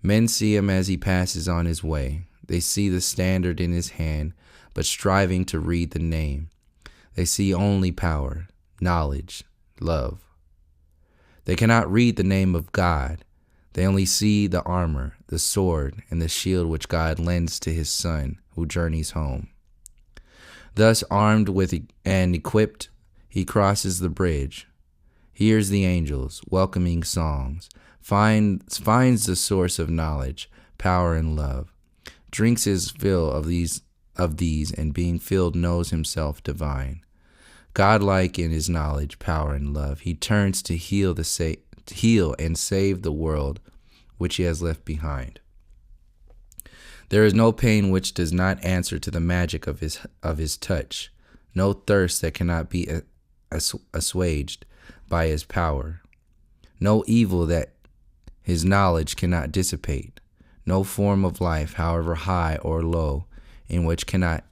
A: Men see him as he passes on his way. They see the standard in his hand, but striving to read the name. They see only power, knowledge, love. They cannot read the name of God. They only see the armor, the sword, and the shield which God lends to his Son who journeys home. Thus armed with and equipped, he crosses the bridge, hears the angels' welcoming songs, finds the source of knowledge, power, and love, drinks his fill of these, and being filled knows himself divine. Godlike in his knowledge, power, and love, he turns to heal and save the world which he has left behind. There is no pain which does not answer to the magic of his touch, no thirst that cannot be assuaged by his power, no evil that his knowledge cannot dissipate, no form of life, however high or low, in which cannot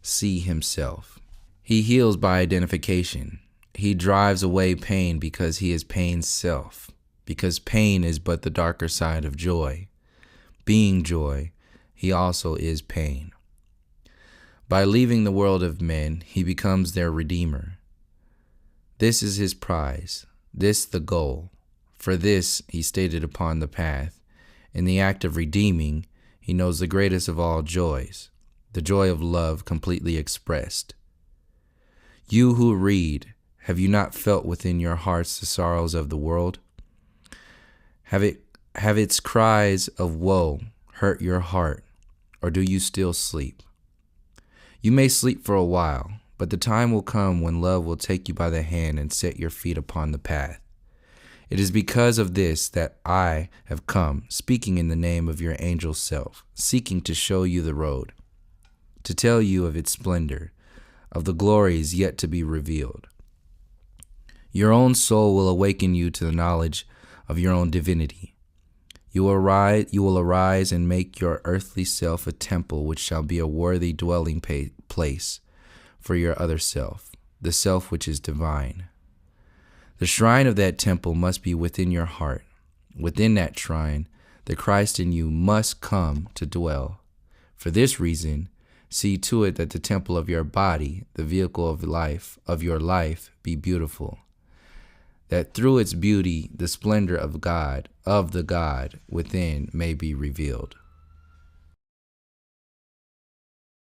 A: see himself. He heals by identification. He drives away pain because he is pain's self, because pain is but the darker side of joy. Being joy, he also is pain. By leaving the world of men, he becomes their redeemer. This is his prize, this the goal. For this he stated upon the path. In the act of redeeming, he knows the greatest of all joys, the joy of love completely expressed. You who read, have you not felt within your hearts the sorrows of the world? Have its cries of woe hurt your heart, or do you still sleep? You may sleep for a while, but the time will come when love will take you by the hand and set your feet upon the path. It is because of this that I have come, speaking in the name of your angel self, seeking to show you the road, to tell you of its splendor, of the glories yet to be revealed. Your own soul will awaken you to the knowledge of your own divinity. You will arise and make your earthly self a temple which shall be a worthy dwelling place for your other self, the self which is divine. The shrine of that temple must be within your heart. Within that shrine, the Christ in you must come to dwell. For this reason, see to it that the temple of your body, the vehicle of your life, be beautiful, that through its beauty the splendor of the God within may be revealed.